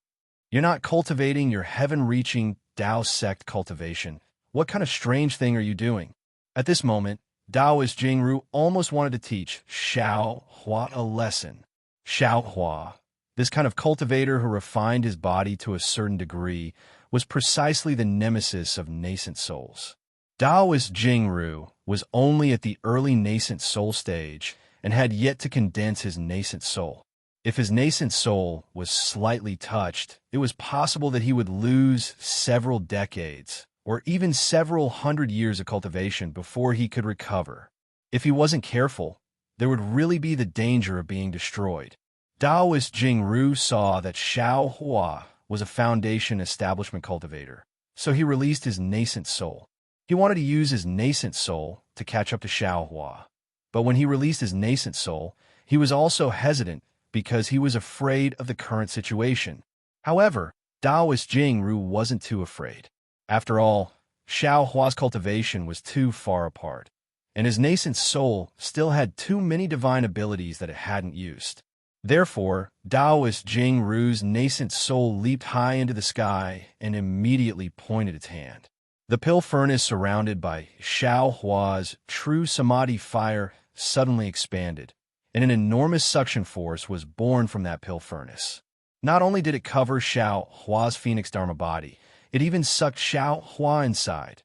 A: You're not cultivating your heaven-reaching Tao sect cultivation. What kind of strange thing are you doing? At this moment, Taoist Jingru almost wanted to teach Xiao Hua a lesson. Xiao Hua, this kind of cultivator who refined his body to a certain degree, was precisely the nemesis of nascent souls. Taoist Jingru was only at the early nascent soul stage and had yet to condense his nascent soul. If his nascent soul was slightly touched, it was possible that he would lose several decades or even several hundred years of cultivation before he could recover. If he wasn't careful, there would really be the danger of being destroyed. Taoist Jingru saw that Xiao Hua was a foundation establishment cultivator, so he released his nascent soul. He wanted to use his nascent soul to catch up to Xiao Hua. But when he released his nascent soul, he was also hesitant because he was afraid of the current situation. However, Taoist Jingru wasn't too afraid. After all, Xiao Hua's cultivation was too far apart, and his nascent soul still had too many divine abilities that it hadn't used. Therefore, Taoist Jingru's nascent soul leaped high into the sky and immediately pointed its hand. The pill furnace surrounded by Xiao Hua's true samadhi fire suddenly expanded, and an enormous suction force was born from that pill furnace. Not only did it cover Xiao Hua's Phoenix Dharma body, it even sucked Xiao Hua inside.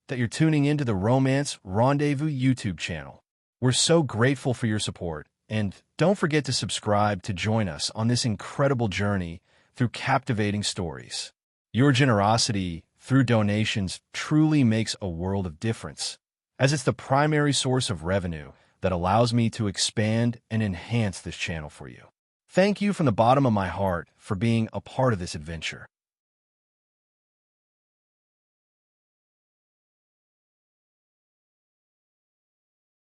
A: That you're tuning into the Romance Rendezvous YouTube channel. We're so grateful for your support, and don't forget to subscribe to join us on this incredible journey through captivating stories. Your generosity through donations truly makes a world of difference, as it's the primary source of revenue that allows me to expand and enhance this channel for you. Thank you from the bottom of my heart for being a part of this adventure.